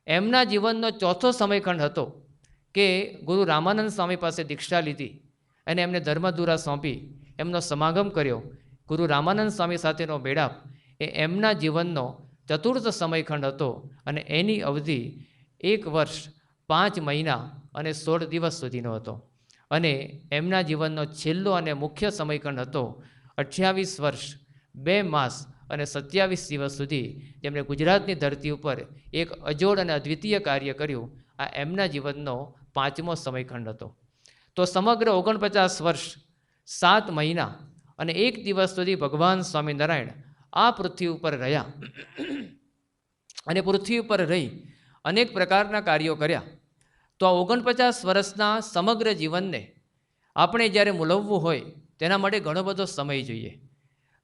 એમના જીવનનો ચોથો સમયખંડ હતો કે ગુરુ રામાનંદ સ્વામી પાસે દીક્ષા લીધી અને એમને ધર્મધુરા સોંપી એમનો સમાગમ કર્યો. ગુરુ રામાનંદ સ્વામી સાથેનો મેળાપ એ એમના જીવનનો ચતુર્થ સમયખંડ હતો અને એની અવધિ 1 વર્ષ 5 મહિના અને 16 દિવસ સુધીનો હતો. અને એમના જીવનનો છેલ્લો અને મુખ્ય સમયખંડ હતો 28 વર્ષ 2 માસ અને 27 દિવસ સુધી, જેમણે ગુજરાતની ધરતી ઉપર એક અજોડ અને અદ્વિતીય કાર્ય કર્યું. આ એમના જીવનનો 5મો સમયખંડ હતો. તો સમગ્ર 49 વર્ષ 7 મહિના અને 1 દિવસ સુધી ભગવાન સ્વામિનારાયણ આ પૃથ્વી ઉપર રહ્યા અને પૃથ્વી ઉપર રહી અનેક પ્રકારના કાર્યો કર્યા. તો આ 49 વર્ષના સમગ્ર જીવનને આપણે જ્યારે મૂલવવું હોય તેના માટે ઘણો બધો સમય જોઈએ.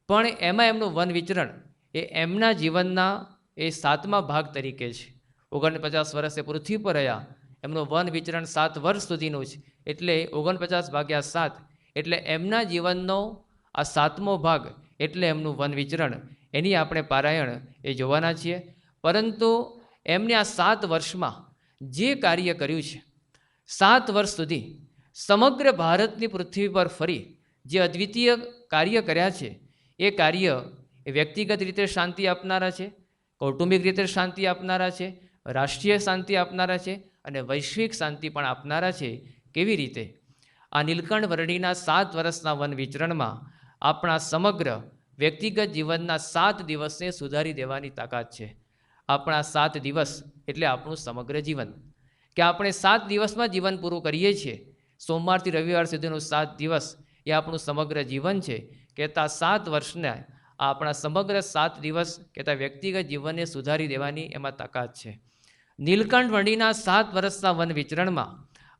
પણ એમાં એમનું વન વિચરણ એ એમના જીવનના એ 7મા ભાગ તરીકે છે. 49 વર્ષે પૃથ્વી પર રહ્યા, એમનું વન વિચરણ 7 વર્ષ સુધીનું છે. એટલે 49 ભાગ્યા 7 એટલે એમના જીવનનો આ 7મો ભાગ એટલે એમનું વન વિચરણ. એની આપણે પારાયણ એ જોવાના છીએ. પરંતુ એમને આ 7 વર્ષમાં જે કાર્ય કર્યું છે, 7 વર્ષ સુધી સમગ્ર ભારતની પૃથ્વી પર ફરી જે અદ્વિતીય કાર્ય કર્યા છે, એ કાર્ય એ વ્યક્તિગત રીતે શાંતિ આપનારા છે, કૌટુંબિક રીતે શાંતિ આપનારા છે, રાષ્ટ્રીય શાંતિ આપનારા છે અને વૈશ્વિક શાંતિ પણ આપનારા છે. કેવી રીતે? આ નીલકંઠ વર્ણીના 7 વર્ષના વન વિચરણમાં આપણા સમગ્ર વ્યક્તિગત જીવનના 7 દિવસને સુધારી દેવાની તાકાત છે. આપણા 7 દિવસ એટલે આપણું સમગ્ર જીવન, કે આપણે 7 દિવસમાં જીવન પૂરું કરીએ છીએ. સોમવારથી રવિવાર સુધીનું 7 દિવસ એ આપણું સમગ્ર જીવન છે. કહેતા 7 વર્ષના આપણા સમગ્ર 7 દિવસ કહેતા વ્યક્તિગત જીવનને સુધારી દેવાની એમાં તાકાત છે. નીલકંઠ વર્ણીના 7 વર્ષના વન વિચરણમાં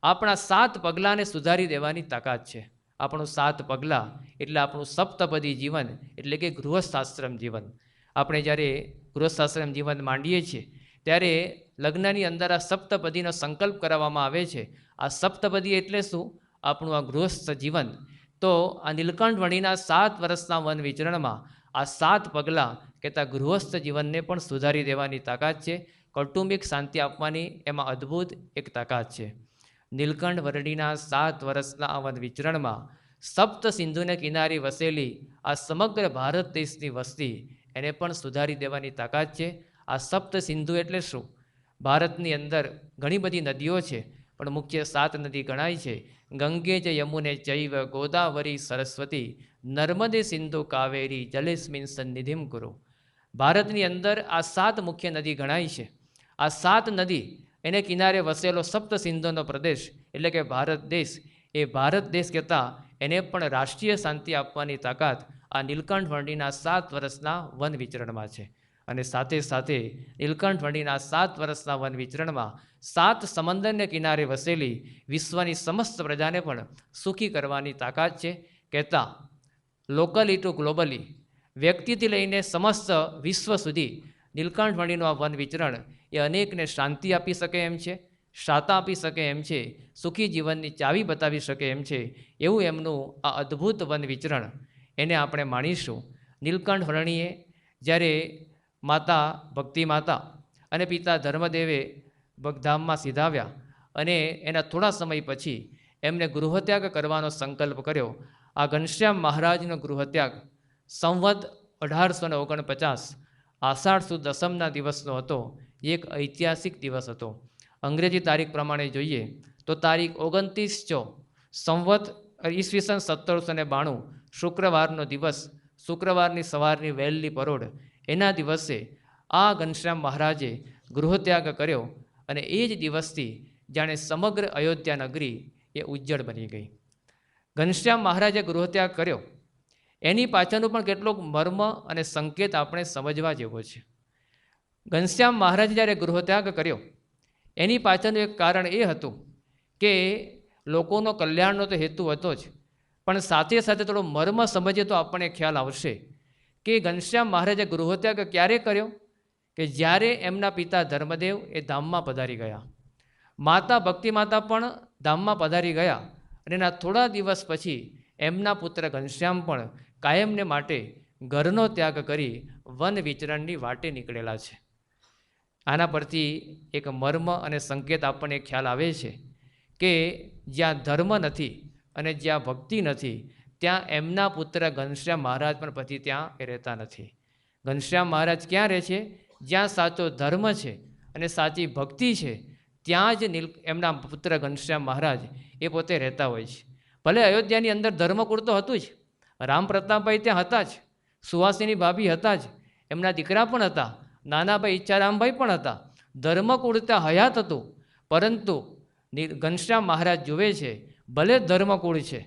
આપણા 7 પગલાંને સુધારી દેવાની તાકાત છે. આપણું 7 પગલાં એટલે આપણું સપ્તપદી જીવન, એટલે કે ગૃહસ્થાશ્રમ જીવન. આપણે જ્યારે ગૃહસ્થાશ્રમ જીવન માંડીએ છીએ ત્યારે લગ્નની અંદર આ સપ્તપદીનો સંકલ્પ કરાવવામાં આવે છે. આ સપ્તપદી એટલે શું? આપણું આ ગૃહસ્થ જીવન. તો આ નીલકંઠ વર્ણીના 7 વર્ષના વન વિચરણમાં આ 7 પગલાં કહેતા ગૃહસ્થ જીવનને પણ સુધારી દેવાની તાકાત છે. કૌટુંબિક શાંતિ આપવાની એમાં અદ્ભુત એક તાકાત છે. નીલકંઠ વર્ણીના 7 વર્ષના આ વન વિચરણમાં સપ્ત સિંધુને કિનારે વસેલી આ સમગ્ર ભારત દેશની વસ્તી એને પણ સુધારી દેવાની તાકાત છે. આ સપ્ત સિંધુ એટલે શું? ભારતની અંદર ઘણી બધી નદીઓ છે, પણ મુખ્ય 7 નદી ગણાય છે. ગંગે જ યમુને ચૈવ ગોદાવરી સરસ્વતી નર્મદે સિંધુ કાવેરી જલેસ્મિન સન્નિધિમ કુરુ. ભારતની અંદર આ 7 મુખ્ય નદી ગણાય છે. આ 7 નદી એને કિનારે વસેલો સપ્ત સિંધુનો પ્રદેશ એટલે કે ભારત દેશ, એ ભારત દેશ કહેતા એને પણ રાષ્ટ્રીય શાંતિ આપવાની તાકાત આ નીલકંઠ વર્ણીના 7 વર્ષના વન વિચરણમાં છે. અને સાથે સાથે નીલકંઠ વર્ણીના 7 વર્ષના વન વિચરણમાં 7 સમંદરને કિનારે વસેલી વિશ્વની સમસ્ત પ્રજાને પણ સુખી કરવાની તાકાત છે. કહેતા લોકલી ટુ ગ્લોબલી વ્યક્તિથી લઈને સમસ્ત વિશ્વ સુધી નીલકંઠ વર્ણિનું આ વન વિચરણ એ અનેકને શાંતિ આપી શકે એમ છે, શાતા આપી શકે એમ છે, સુખી જીવનની ચાવી બતાવી શકે એમ છે. એવું એમનું આ અદ્ભુત વન વિચરણ એને આપણે માણીશું. નીલકંઠ વર્ણીએ જ્યારે માતા ભક્તિ માતા અને પિતા ધર્મદેવે બગધામમાં સીધાવ્યા અને એના થોડા સમય પછી એમને ગૃહત્યાગ કરવાનો સંકલ્પ કર્યો. આ ઘનશ્યામ મહારાજનો ગૃહત્યાગ સંવત 1849 આષાઢ સુદ દસમના દિવસનો હતો. એક ઐતિહાસિક દિવસ હતો. અંગ્રેજી તારીખ પ્રમાણે જોઈએ તો તારીખ 29/4 સંવત ઈસવીસન 1792 શુક્રવારનો દિવસ, શુક્રવારની સવારની વહેલી પરોઢ એના દિવસે આ ઘનશ્યામ મહારાજે ગૃહત્યાગ કર્યો અને એ જ દિવસથી જાણે સમગ્ર અયોધ્યા નગરી એ ઉજ્જડ બની ગઈ. ઘનશ્યામ મહારાજે ગૃહત્યાગ કર્યો એની પાછળનું પણ કેટલોક મર્મ અને સંકેત આપણે સમજવા જેવો છે. ઘનશ્યામ મહારાજે જ્યારે ગૃહત્યાગ કર્યો એની પાછળનું એક કારણ એ હતું કે લોકોનો કલ્યાણનો તો હેતુ હતો જ, પણ સાથે સાથે થોડો મર્મ સમજીએ તો આપણને ખ્યાલ આવશે કે ઘનશ્યામ મહારાજે ગૃહત્યાગ ક્યારે કર્યો કે જ્યારે એમના પિતા ધર્મદેવ એ ધામમાં પધારી ગયા, માતા ભક્તિ માતા પણ ધામમાં પધારી ગયા અને એના થોડા દિવસ પછી એમના પુત્ર ઘનશ્યામ પણ કાયમને માટે ઘરનો ત્યાગ કરી વન વિચરણની વાટે નીકળેલા છે. આના પરથી એક મર્મ અને સંકેત આપણને ખ્યાલ આવે છે કે જ્યાં ધર્મ નથી અને જ્યાં ભક્તિ નથી ત્યાં એમના પુત્ર ઘનશ્યામ મહારાજ પણ પછી ત્યાં એ રહેતા નથી. ઘનશ્યામ મહારાજ ક્યાં રહે છે? જ્યાં સાચો ધર્મ છે અને સાચી ભક્તિ છે ત્યાં જ એમના પુત્ર ઘનશ્યામ મહારાજ એ પોતે રહેતા હોય છે. ભલે અયોધ્યાની અંદર ધર્મકુળ તો હતું જ, રામ પ્રતાપભાઈ ત્યાં હતા જ, સુહાસિની ભાભી હતા જ, એમના દીકરા પણ હતા, નાનાભાઈ ઈચ્છારામભાઈ પણ હતા, ધર્મકુળ ત્યાં હયાત હતું. પરંતુ ઘનશ્યામ મહારાજ જુએ છે ભલે ધર્મકુળ છે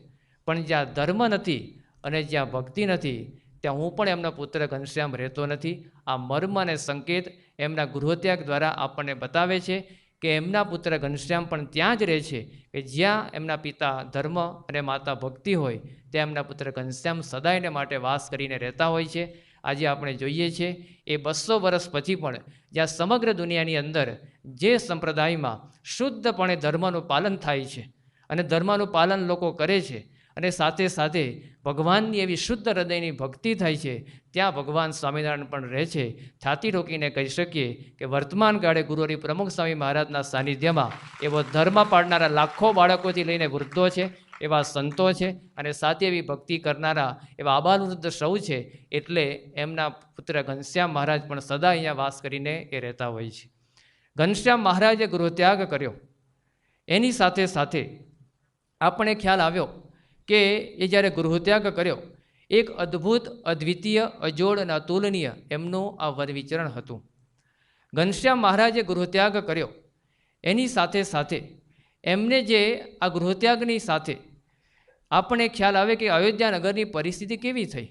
પણ જ્યાં ધર્મ નથી અને જ્યાં ભક્તિ નથી ત્યાં હું પણ એમનો પુત્ર ઘનશ્યામ રહેતો નથી. આ મર્મ અને સંકેત એમના ગૃહત્યાગ દ્વારા આપણને બતાવે છે કે એમના પુત્ર ઘનશ્યામ પણ ત્યાં જ રહે છે કે જ્યાં એમના પિતા ધર્મ અને માતા ભક્તિ હોય ત્યાં એમના પુત્ર ઘનશ્યામ સદાયને માટે વાસ કરીને રહેતા હોય છે. આજે આપણે જોઈએ છીએ એ 200 વર્ષ પછી પણ જ્યાં સમગ્ર દુનિયાની અંદર જે સંપ્રદાયમાં શુદ્ધપણે ધર્મનું પાલન થાય છે અને ધર્મનું પાલન લોકો કરે છે અને સાથે સાથે ભગવાનની એવી શુદ્ધ હૃદયની ભક્તિ થાય છે ત્યાં ભગવાન સ્વામિનારાયણ પણ રહે છે. છાતી ઠોકીને કહી શકીએ કે વર્તમાન કાળે ગુરુહરિ પ્રમુખ સ્વામી મહારાજના સાનિધ્યમાં એવો ધર્મ પાળનારા લાખો બાળકોથી લઈને વૃદ્ધો છે, એવા સંતો છે અને સાથે એવી ભક્તિ કરનારા એવા આબાલવૃદ્ધ સૌ છે. એટલે એમના પુત્ર ઘનશ્યામ મહારાજ પણ સદા અહીંયા વાસ કરીને એ રહેતા હોય છે. ઘનશ્યામ મહારાજે ગૃહત્યાગ કર્યો એની સાથે સાથે આપણે ખ્યાલ આવ્યો કે એ જ્યારે ગૃહત્યાગ કર્યો એક અદ્ભુત, અદ્વિતીય, અજોડ અને અતુલનીય એમનું આ વન વિચરણ હતું. ઘનશ્યામ મહારાજે ગૃહત્યાગ કર્યો એની સાથે સાથે એમને જે આ ગૃહત્યાગની સાથે આપણે ખ્યાલ આવે કે અયોધ્યા નગરની પરિસ્થિતિ કેવી થઈ.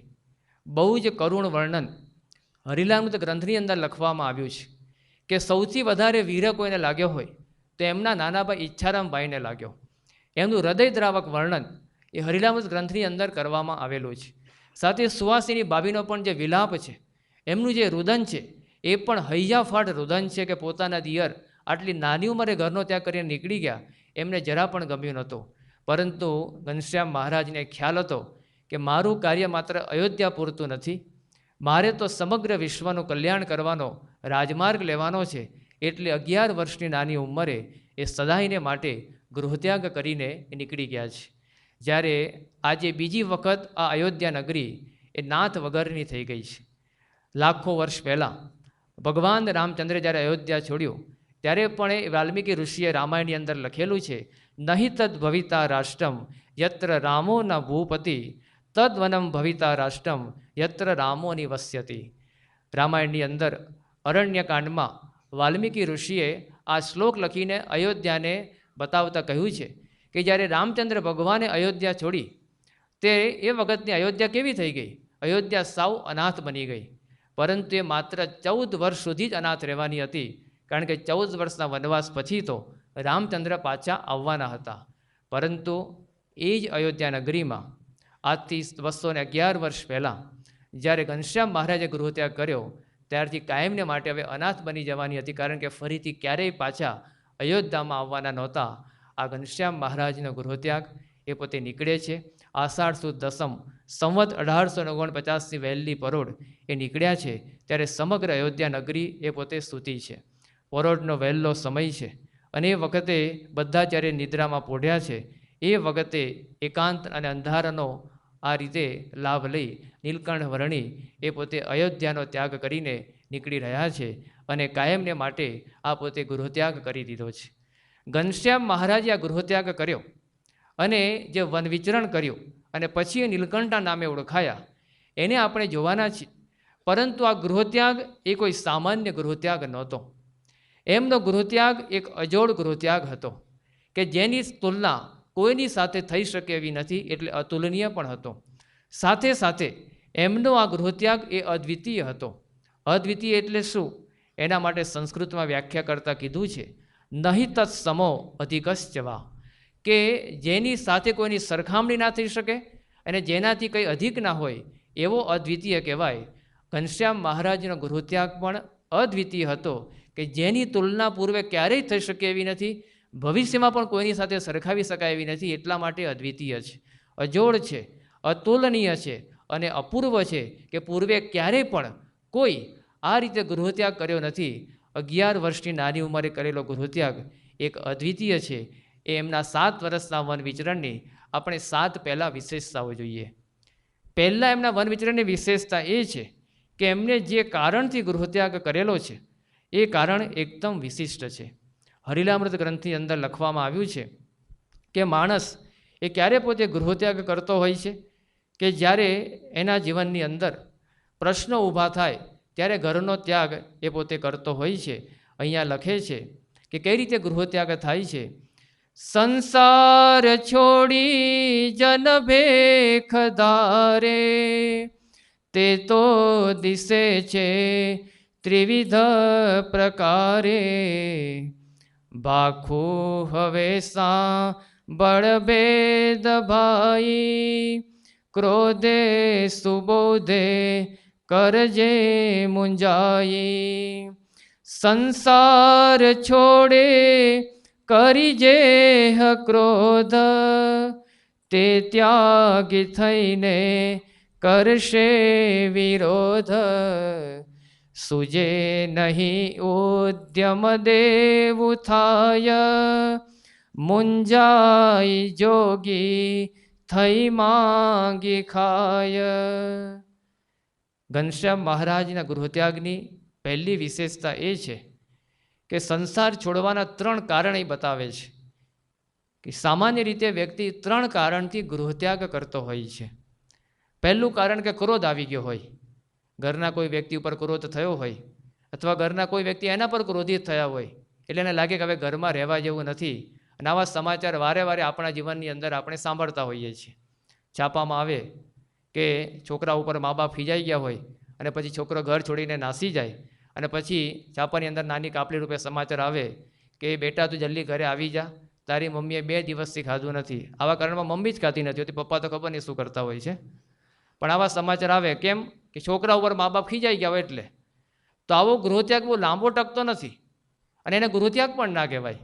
બહુ જ કરુણ વર્ણન હરિલામૃત ગ્રંથની અંદર લખવામાં આવ્યું છે કે સૌથી વધારે વીર કોઈને લાગ્યો હોય તો એમના નાનાભાઈ ઈચ્છારામભાઈને લાગ્યો. એમનું હૃદયદ્રાવક વર્ણન એ હરિલામૃત ગ્રંથની અંદર કરવામાં આવેલું છે. સાથે સુહાસિની ભાભીનો પણ જે વિલાપ છે, એમનું જે રુદન છે એ પણ હૈયાફાટ રુદન છે કે પોતાના દિયર આટલી નાની ઉંમરે ઘરનો ત્યાગ કરીને નીકળી ગયા એમને જરા પણ ગમ્યું નહોતું. પરંતુ ઘનશ્યામ મહારાજને ખ્યાલ હતો કે મારું કાર્ય માત્ર અયોધ્યા પૂરતું નથી, મારે તો સમગ્ર વિશ્વનું કલ્યાણ કરવાનો રાજમાર્ગ લેવાનો છે. એટલે 11 વર્ષની નાની ઉંમરે એ સદાયને માટે ગૃહત્યાગ કરીને એ નીકળી ગયા છે. જ્યારે આજે બીજી વખત આ અયોધ્યા નગરી એ નાથ વગરની થઈ ગઈ છે. લાખો વર્ષ પહેલાં ભગવાન રામચંદ્રે જ્યારે અયોધ્યા છોડ્યું ત્યારે પણ એ વાલ્મીકી ઋષિએ રામાયણની અંદર લખેલું છે, નહીં તદ ભવિતા રાષ્ટ્રમ યત્ર રામો ન ભૂપતિ તદ્વનમ ભવિતા રાષ્ટ્રમ યત્ર રામો નિવસ્યતિ. રામાયણની અંદર અરણ્યકાંડમાં વાલ્મીકી ઋષિએ આ શ્લોક લખીને અયોધ્યાને બતાવતા કહ્યું છે કે જ્યારે રામચંદ્ર ભગવાને અયોધ્યા છોડી તે એ વખતની અયોધ્યા કેવી થઈ ગઈ? અયોધ્યા સાવ અનાથ બની ગઈ. પરંતુ એ માત્ર 14 વર્ષ સુધી જ અનાથ રહેવાની હતી, કારણ કે 14 વર્ષના વનવાસ પછી તો રામચંદ્ર પાછા આવવાના હતા. પરંતુ એ જ અયોધ્યા નગરીમાં આજથી 211 વર્ષ પહેલાં જ્યારે ઘનશ્યામ મહારાજે ગૃહત્યાગ કર્યો ત્યારથી કાયમને માટે હવે અનાથ બની જવાની હતી, કારણ કે ફરીથી ક્યારેય પાછા અયોધ્યામાં આવવાના નહોતા. આ ઘનશ્યામ મહારાજનો ગૃહત્યાગ એ પોતે નીકળે છે. આષાઢ સુદ દસમ સંવત 1849ની વહેલી પરોઢ એ નીકળ્યા છે. ત્યારે સમગ્ર અયોધ્યા નગરી એ પોતે સૂતી છે. પરોઢનો વહેલો સમય છે અને એ વખતે બધા જ્યારે નિદ્રામાં પોઢ્યા છે એ વખતે એકાંત અને અંધારાનો આ રીતે લાભ લઈ નીલકંઠ વર્ણી એ પોતે અયોધ્યાનો ત્યાગ કરીને નીકળી રહ્યા છે અને કાયમને માટે આ પોતે ગૃહત્યાગ કરી દીધો છે. ઘનશ્યામ મહારાજે આ ગૃહત્યાગ કર્યો અને જે વન વિચરણ કર્યું અને પછી એ નીલકંઠના નામે ઓળખાયા એને આપણે જોવાના છીએ. પરંતુ આ ગૃહત્યાગ એ કોઈ સામાન્ય ગૃહત્યાગ નહોતો. એમનો ગૃહત્યાગ એક અજોડ ગૃહત્યાગ હતો કે જેની તુલના કોઈની સાથે થઈ શકે એવી નથી, એટલે અતુલનીય પણ હતો. સાથે સાથે એમનો આ ગૃહત્યાગ એ અદ્વિતીય હતો. અદ્વિતીય એટલે શું? એના માટે સંસ્કૃતમાં વ્યાખ્યા કરતાં કીધું છે નહીં તત્ સમો અધિકશ્ચવા, કે જેની સાથે કોઈની સરખામણી ના થઈ શકે અને જેનાથી કંઈ અધિક ના હોય એવો અદ્વિતીય કહેવાય. ઘનશ્યામ મહારાજનો ગૃહત્યાગ પણ અદ્વિતીય હતો કે જેની તુલના પૂર્વે ક્યારેય થઈ શકે એવી નથી, ભવિષ્યમાં પણ કોઈની સાથે સરખાવી શકાય એવી નથી. એટલા માટે અદ્વિતીય છે, અજોડ છે, અતુલનીય છે અને અપૂર્વ છે કે પૂર્વે ક્યારેય પણ કોઈ આ રીતે ગૃહત્યાગ કર્યો નથી. 11 વર્ષની નાની ઉંમરે કરેલો ગૃહત્યાગ એક અદ્વિતીય છે. એ એમના 7 વર્ષના વન વિચરણની આપણે 7 પહેલાં વિશેષતાઓ જોઈએ. પહેલાં એમના વન વિચરણની વિશેષતા એ છે કે એમને જે કારણથી ગૃહત્યાગ કરેલો છે એ કારણ એકદમ વિશિષ્ટ છે. હરિલામૃત ગ્રંથની અંદર લખવામાં આવ્યું છે કે માણસ એ ક્યારે પોતે ગૃહત્યાગ કરતો હોય છે કે જ્યારે એના જીવનની અંદર પ્રશ્નો ઊભા થાય ત્યારે ઘરનો ત્યાગ એ પોતે કરતો હોય છે. અહીંયા લખે છે કે કઈ રીતે ગૃહત્યાગ થાય છે. સંસાર છોડી જન ભેખ ધારે, તે તો દિશે છે ત્રિવિધ પ્રકારે, ભાખું હવે સાંભળ ભેદ ભાઈ, ક્રોધે સુબોધે કરજે મુંજાઈ. સંસાર છોડે કરી જે ક્રોધ, તે ત્યાગી થઈને કરશે વિરોધ, સુજે નહીં ઉદ્યમ દેવું થાય, મુંજાઈ જોગી થઈ માંગી ખાય. ઘનશ્યામ મહારાજના ગૃહત્યાગની પહેલી વિશેષતા એ છે કે સંસાર છોડવાના 3 કારણ એ બતાવે છે કે સામાન્ય રીતે વ્યક્તિ 3 કારણથી ગૃહત્યાગ કરતો હોય છે. પહેલું કારણ કે ક્રોધ આવી ગયો હોય, ઘરના કોઈ વ્યક્તિ ઉપર ક્રોધ થયો હોય અથવા ઘરના કોઈ વ્યક્તિ એના પર ક્રોધિત થયા હોય એટલે એને લાગે કે હવે ઘરમાં રહેવા જેવું નથી. અને આવા સમાચાર વારે વારે આપણા જીવનની અંદર આપણે સાંભળતા હોઈએ છીએ. છાપામાં આવે કે છોકરા ઉપર મા બાપ ખીજાઈ ગયા હોય અને પછી છોકરો ઘર છોડીને નાસી જાય અને પછી છાપાની અંદર નાની કાપલી રૂપે સમાચાર આવે કે બેટા તું જલ્દી ઘરે આવી જા, તારી મમ્મીએ 2 દિવસથી ખાધું નથી. આવા કારણમાં મમ્મી જ ખાતી નથી હોતી, પપ્પા તો ખબર નહીં શું કરતા હોય છે. પણ આવા સમાચાર આવે કેમ કે છોકરા ઉપર મા બાપ ખીજાઈ ગયા હોય એટલે. તો આવો ગૃહત્યાગ બહુ લાંબો ટકતો નથી અને એને ગૃહત્યાગ પણ ના કહેવાય.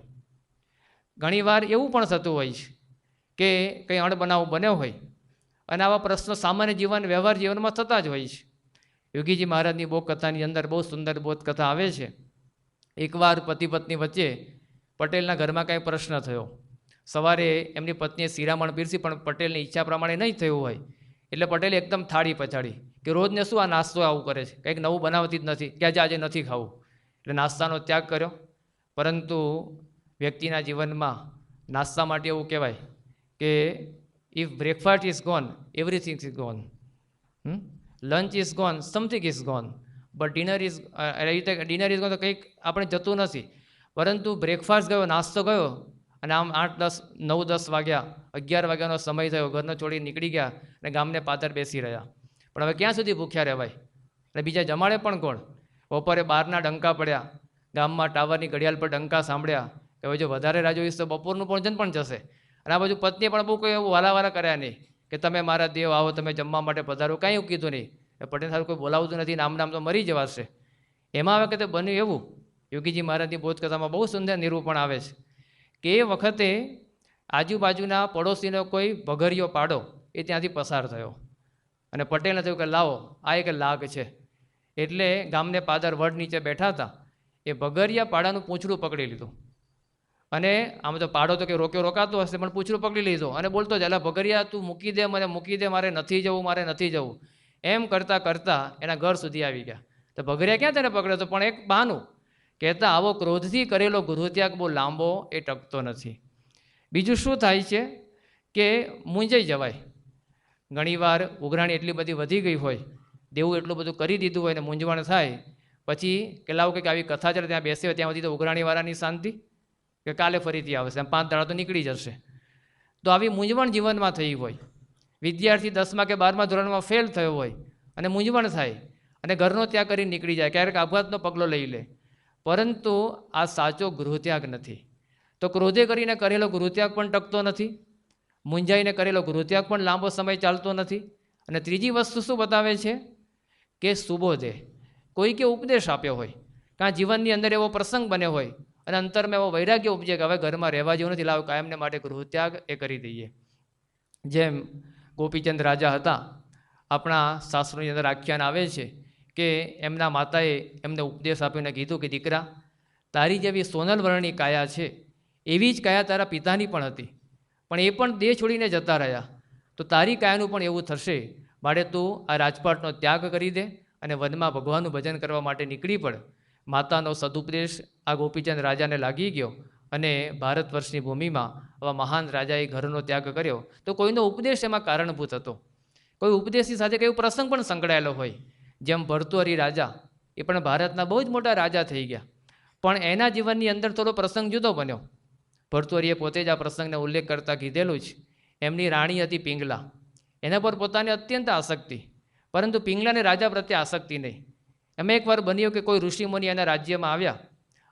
ઘણીવાર એવું પણ થતું હોય છે કે કંઈ અણબનાવ બન્યો હોય અને આવા પ્રશ્નો સામાન્ય જીવન વ્યવહાર જીવનમાં થતા જ હોય છે. યોગીજી મહારાજની બોધ કથાની અંદર બહુ સુંદર બોધ કથા આવે છે. એકવાર પતિ પત્ની વચ્ચે પટેલના ઘરમાં કાંઈ પ્રશ્ન થયો. સવારે એમની પત્નીએ શિરામણ પીરસી પણ પટેલની ઈચ્છા પ્રમાણે નહીં થયું હોય એટલે પટેલે એકદમ થાળી પછાડી કે રોજને શું આ નાસ્તો આવું કરે છે, કંઈક નવું બનાવતી જ નથી, કે આજે નથી ખાવું. એટલે નાસ્તાનો ત્યાગ કર્યો. પરંતુ વ્યક્તિના જીવનમાં નાસ્તા માટે એવું કહેવાય કે if breakfast is gone everything is gone, lunch is gone something is gone, but dinner is gone તો કંઈક આપણે જતું નથી. પરંતુ બ્રેકફાસ્ટ ગયો, નાસ્તો ગયો અને આમ 8, 10, 9, 10 વાગ્યા, 11 વાગ્યાનો સમય થયો, ઘરનો છોડી નીકળી ગયા અને ગામને પાદર બેસી રહ્યા. પણ હવે ક્યાં સુધી ભૂખ્યા રહેવાય અને બીજા જમાડે પણ કોણ? બપોરે 12ના ડંકા પડ્યા, ગામમાં ટાવરની ઘડિયાળ પર ડંકા સાંભળ્યા કે હવે જો વધારે રાહ જોઈશ તો બપોરનું ભોજન પણ જશે. અને આ બાજુ પત્નીએ પણ બહુ કોઈ એવું વાલાવાલા કર્યા નહીં કે તમે મારા દેવ આવો, તમે જમવા માટે પધારો, કાંઈ એવું કીધું નહીં. એ પટેલ સાહેબ કોઈ બોલાવતું નથી, નામ તો મરી જવાશે. એમાં આવે કે તે બન્યું એવું, યોગીજી મહારાજની બોધકથામાં બહુ સુંદર નિરૂપણ આવે છે કે એ વખતે આજુબાજુના પડોશીનો કોઈ ભગરિયો પાડો એ ત્યાંથી પસાર થયો અને પટેલને થયું કે લાવો આ એક લાગ છે. એટલે ગામને પાદર વડ નીચે બેઠા હતા, એ ભગરિયા પાડાનું પૂંછડું પકડી લીધું અને આમ તો પાડો તો કે રોકાતો હશે પણ પૂંછડું પકડી લીધો અને બોલતો જ, અલા ભગરિયા તું મૂકી દે, મને મૂકી દે, મારે નથી જવું, મારે નથી જવું. એમ કરતાં કરતાં એના ઘર સુધી આવી ગયા. તો ભગરિયા ક્યાં તેને પકડ્યો હતો, પણ એક બહાનું કહેતા આવો ક્રોધથી કરેલો ગૃહત્યાગ બહુ લાંબો એ ટકતો નથી. બીજું શું થાય છે કે મૂંઝાઈ જવાય. ઘણીવાર ઉઘરાણી એટલી બધી વધી ગઈ હોય, દેવું એટલું બધું કરી દીધું હોય ને મૂંઝવણ થાય, પછી કે લાવો કે આવી કથા ચાલે ત્યાં બેસે ત્યાં સુધી તો ઉઘરાણીવાળાની શાંતિ કે કાલે ફરીથી આવશે, એમ 5 દાડા તો નીકળી જશે. તો આવી મૂંઝવણ જીવનમાં થઈ હોય, વિદ્યાર્થી 10મા કે 12મા ધોરણમાં ફેલ થયો હોય અને મૂંઝવણ થાય અને ઘરનો ત્યાગ કરીને નીકળી જાય, ક્યારેક આપઘાતનો પગલો લઈ લે, પરંતુ આ સાચો ગૃહત્યાગ નથી. તો ક્રોધે કરીને કરેલો ગૃહત્યાગ પણ ટકતો નથી, મૂંઝાઈને કરેલો ગૃહત્યાગ પણ લાંબો સમય ચાલતો નથી. અને ત્રીજી વસ્તુ શું બતાવે છે કે સુબોધે કોઈકે ઉપદેશ આપ્યો હોય, કાં જીવનની અંદર એવો પ્રસંગ બન્યો હોય અને અંતરમાં એવો વૈરાગ્ય ઉપજે કે હવે ઘરમાં રહેવા જેવું નથી, લાવો કાયમને માટે ગૃહત્યાગ એ કરી દઈએ. જેમ ગોપીચંદ રાજા હતા, આપણા શાસ્ત્રોની અંદર આખ્યાન આવે છે કે એમના માતાએ એમને ઉપદેશ આપીને કીધું કે દીકરા, તારી જેવી સોનલ વર્ણની કાયા છે એવી જ કાયા તારા પિતાની પણ હતી, પણ એ પણ દેહ છોડીને જતા રહ્યા, તો તારી કાયાનું પણ એવું થશે. માટે તું આ રાજપાટનો ત્યાગ કરી દે અને વનમાં ભગવાનનું ભજન કરવા માટે નીકળી પડ. માતાનો સદુપદેશ આ ગોપીચંદ રાજાને લાગી ગયો અને ભારત વર્ષની ભૂમિમાં આવા મહાન રાજાએ ઘરનો ત્યાગ કર્યો. તો કોઈનો ઉપદેશ એમાં કારણભૂત હતો, કોઈ ઉપદેશની સાથે કોઈ પ્રસંગ પણ સંકળાયેલો હોય. જેમ ભર્તુહરિ રાજા, એ પણ ભારતના બહુ જ મોટા રાજા થઈ ગયા, પણ એના જીવનની અંદર થોડો પ્રસંગ જુદો બન્યો. ભર્તુહરિએ પોતે જ આ પ્રસંગને ઉલ્લેખ કરતાં કીધેલું જ. એમની રાણી હતી પિંગલા, એના પર પોતાની અત્યંત આસક્તિ, પરંતુ પિંગલાને રાજા પ્રત્યે આસક્તિ નહીં. એમાં એકવાર બન્યું કે કોઈ ઋષિમુનિ એના રાજ્યમાં આવ્યા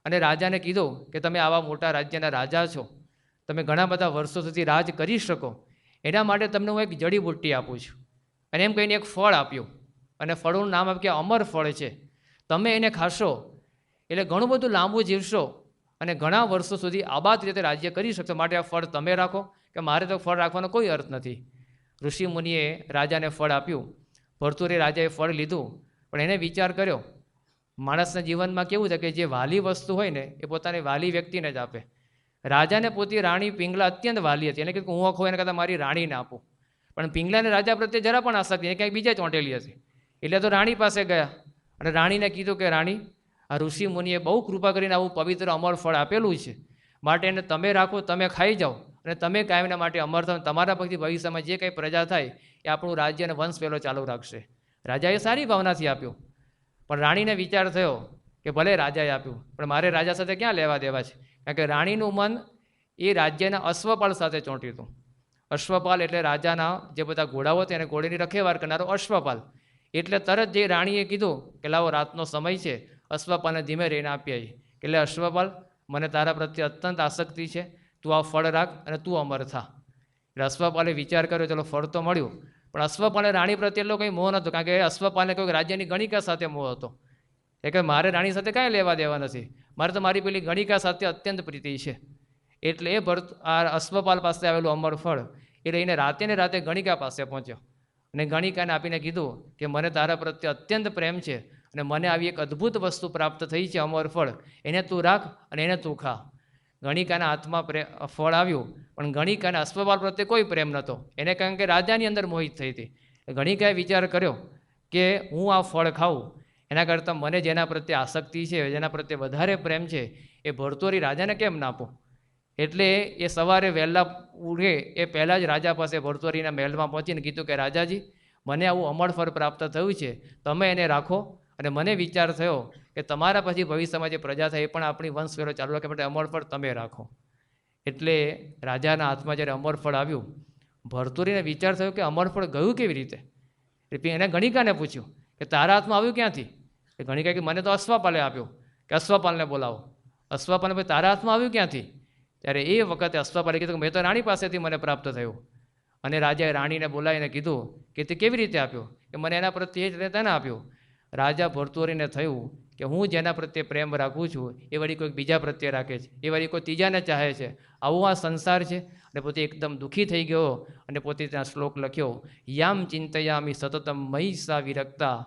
અને રાજાને કીધું કે તમે આવા મોટા રાજ્યના રાજા છો, તમે ઘણા બધા વર્ષો સુધી રાજ કરી શકો, એના માટે તમને હું એક જડીબુટ્ટી આપું છું. અને એમ કહીને એક ફળ આપ્યું અને ફળનું નામ આપ્યું કે અમર ફળ છે, તમે એને ખાશો એટલે ઘણું બધું લાંબુ જીવશો અને ઘણા વર્ષો સુધી આબાદ રીતે રાજ્ય કરી શકશો, માટે આ ફળ તમે રાખો, કે મારે તો ફળ રાખવાનો કોઈ અર્થ નથી. ઋષિમુનિએ રાજાને ફળ આપ્યું. ભર્તુહરિ રાજાએ ફળ લીધું, પણ એને વિચાર કર્યો, માણસના જીવનમાં કેવું છે કે જે વાલી વસ્તુ હોય ને એ પોતાની વાલી વ્યક્તિને જ આપે. રાજાને પોતી રાણી પિંગલા અત્યંત વાલી હતી, એને કીધું હું આખો એને કરતાં મારી રાણીને આપું, પણ પિંગલાને રાજા પ્રત્યે જરા પણ આસક્તિ નહીં, ક્યાંક બીજે ચોંટેલી હતી. એટલે તો રાણી પાસે ગયા અને રાણીને કીધું કે રાણી, આ ઋષિ મુનિએ બહુ કૃપા કરીને આવું પવિત્ર અમર ફળ આપેલું છે, માટે એને તમે રાખો, તમે ખાઈ જાઓ અને તમે કાયમના માટે અમર થાવ, તમારા પછી ભવિષ્યમાં જે કંઈ પ્રજા થાય એ આપણું રાજ્ય અને વંશ પહેલો ચાલુ રાખશે. રાજાએ સારી ભાવનાથી આપ્યું, પણ રાણીને વિચાર થયો કે ભલે રાજાએ આપ્યું, પણ મારે રાજા સાથે ક્યાં લેવા દેવા છે, કારણ કે રાણીનું મન એ રાજ્યના અશ્વપાલ સાથે ચોંટ્યું હતું. અશ્વપાલ એટલે રાજાના જે બધા ઘોડાઓ હતા એને ઘોડીની રખેવાર કરનારો અશ્વપાલ. એટલે તરત જે રાણીએ કીધું કે લાવો રાતનો સમય છે, અશ્વપાલને ધીમે રહીને આપી આવી. એટલે અશ્વપાલ, મને તારા પ્રત્યે અત્યંત આસક્તિ છે, તું આ ફળ રાખ અને તું અમર થા. એટલે અશ્વપાલે વિચાર કર્યો, ચલો ફળ તો મળ્યું, પણ અશ્વપાલે રાણી પ્રત્યે એટલો કંઈ મોહ નહોતો, કારણ કે અશ્વપાલને કોઈ રાજ્યની ગણિકા સાથે મોહ હતો. એ કે મારે રાણી સાથે કાંઈ લેવા દેવા નથી, મારે તો મારી પેલી ગણિકા સાથે અત્યંત પ્રીતિ છે. એટલે એ આ અશ્વપાલ પાસે આવેલું અમર ફળ એ લઈને રાતે ને રાતે ગણિકા પાસે પહોંચ્યો અને ગણિકાને આપીને કીધું કે મને તારા પ્રત્યે અત્યંત પ્રેમ છે અને મને આવી એક અદ્ભુત વસ્તુ પ્રાપ્ત થઈ છે, અમર ફળ, એને તું રાખ અને એને તું ખા. ગણિકાના હાથમાં ફળ આવ્યું, પણ ગણિકાને અશ્વપાલ પ્રત્યે કોઈ પ્રેમ નહોતો, એને કારણ કે રાજાની અંદર મોહિત થઈ હતી. ગણિકાએ વિચાર કર્યો કે હું આ ફળ ખાઉં એના કરતાં મને જેના પ્રત્યે આસક્તિ છે, જેના પ્રત્યે વધારે પ્રેમ છે, એ ભર્તુહરિ રાજાને કેમ ના આપું. એટલે એ સવારે વહેલા ઉઠે એ પહેલાં જ રાજા પાસે ભર્તુહરિના મહેલમાં પહોંચીને કીધું કે રાજાજી, મને આવું અમર ફળ પ્રાપ્ત થયું છે, તમે એને રાખો અને મને વિચાર થયો કે તમારા પછી ભવિષ્યમાં જે પ્રજા થાય એ પણ આપણી વંશ વેલો ચાલુ રાખે, માટે અમર ફળ તમે રાખો. એટલે રાજાના હાથમાં જ્યારે અમર ફળ આવ્યું, ભર્તુહરિને વિચાર થયો કે અમર ફળ ગયું કેવી રીતે. એટલે એને ગણિકાને પૂછ્યું કે તારા હાથમાં આવ્યું ક્યાંથી. એ ગણિકા કે મને તો અશ્વપાલે આપ્યું, કે અશ્વપાલને બોલાવો. અશ્વપાલને ભાઈ તારા હાથમાં આવ્યું ક્યાંથી. ત્યારે એ વખતે અશ્વપાલે કીધું કે મેં તો રાણી પાસેથી મને પ્રાપ્ત થયું. અને રાજાએ રાણીને બોલાવીને કીધું કે તે કેવી રીતે આપ્યો, કે મને એના પ્રત્યે જ રીતે ને આપ્યો. રાજા ભરતુહરીને થયું કે હું જેના પ્રત્યે પ્રેમ રાખું છું એ વળી કોઈક બીજા પ્રત્યે રાખે છે, એ વળી કોઈ ત્રીજાને ચાહે છે. આવું આ સંસાર છે. અને પોતે એકદમ દુઃખી થઈ ગયો અને પોતે ત્યાં શ્લોક લખ્યો, યામ ચિંતયામી સતતમ મયી સા વિરક્તા,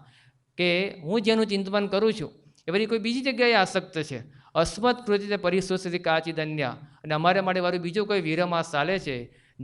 કે હું જેનું ચિંતન કરું છું એ વળી કોઈ બીજી જગ્યાએ આસક્ત છે. અસ્મત કૃતિ પરિશોષિત કાચિદન્યા, અને અમારે માટે વાળું બીજું કોઈ વીરમાસ ચાલે છે.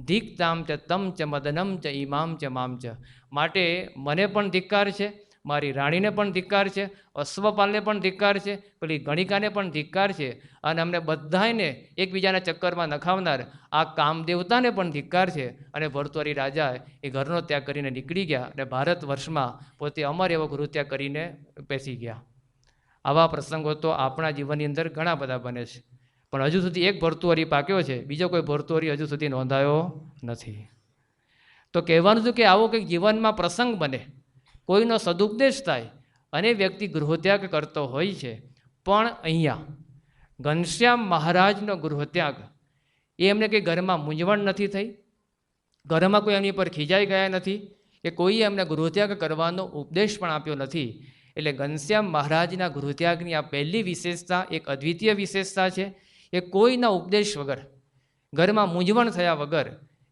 ધિક્તામ ચ તમ ચ મદનમ ચ ઈમામ ચ મામ ચ, માટે મને પણ ધિક્કાર છે, મારી રાણીને પણ ધિક્કાર છે, અશ્વપાલને પણ ધિક્કાર છે, પેલી ગણિકાને પણ ધિક્કાર છે, અને અમને બધાને એકબીજાના ચક્કરમાં નખાવનાર આ કામદેવતાને પણ ધિક્કાર છે. અને ભરતુહરી રાજા એ ઘરનો ત્યાગ કરીને નીકળી ગયા અને ભારત વર્ષમાં પોતે અમર એવો ગૃહત્યાગ કરીને બેસી ગયા. આવા પ્રસંગો તો આપણા જીવનની અંદર ઘણા બધા બને છે, પણ હજુ સુધી એક ભરતુહરી પાક્યો છે, બીજો કોઈ ભરતુહરી હજુ સુધી નોંધાયો નથી. તો કહેવાનું હતું કે આવો કંઈક જીવનમાં પ્રસંગ બને, કોઈનો સદુપદેશ થાય અને વ્યક્તિ ગૃહત્યાગ કરતો હોય છે. પણ અહીંયા ઘનશ્યામ મહારાજનો ગૃહત્યાગ એ એમને કંઈ ઘરમાં મૂંઝવણ નથી થઈ, ઘરમાં કોઈ એમની પર ખીજાઈ ગયા નથી, કે કોઈએ એમને ગૃહત્યાગ કરવાનો ઉપદેશ પણ આપ્યો નથી. એટલે ઘનશ્યામ મહારાજના ગૃહત્યાગની આ પહેલી વિશેષતા, એક અદ્વિતીય વિશેષતા છે. એ કોઈના ઉપદેશ વગર, ઘરમાં મૂંઝવણ થયા વગર,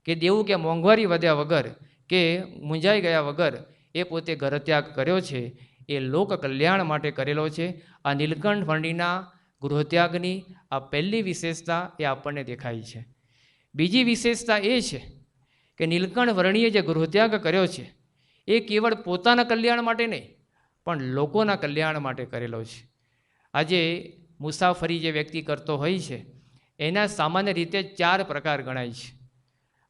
કે દેવું કે મોંઘવારી વધ્યા વગર, કે મૂંઝાઈ ગયા વગર એ પોતે ગૃહત્યાગ કર્યો છે. એ લોક કલ્યાણ માટે કરેલો છે. આ નીલકંઠ વર્ણિના ગૃહત્યાગની આ પહેલી વિશેષતા એ આપણને દેખાય છે. બીજી વિશેષતા એ છે કે નીલકંઠ વર્ણીએ જે ગૃહત્યાગ કર્યો છે એ કેવળ પોતાના કલ્યાણ માટે નહીં, પણ લોકોના કલ્યાણ માટે કરેલો છે. આજે મુસાફરી જે વ્યક્તિ કરતો હોય છે એના સામાન્ય રીતે 4 પ્રકાર ગણાય છે.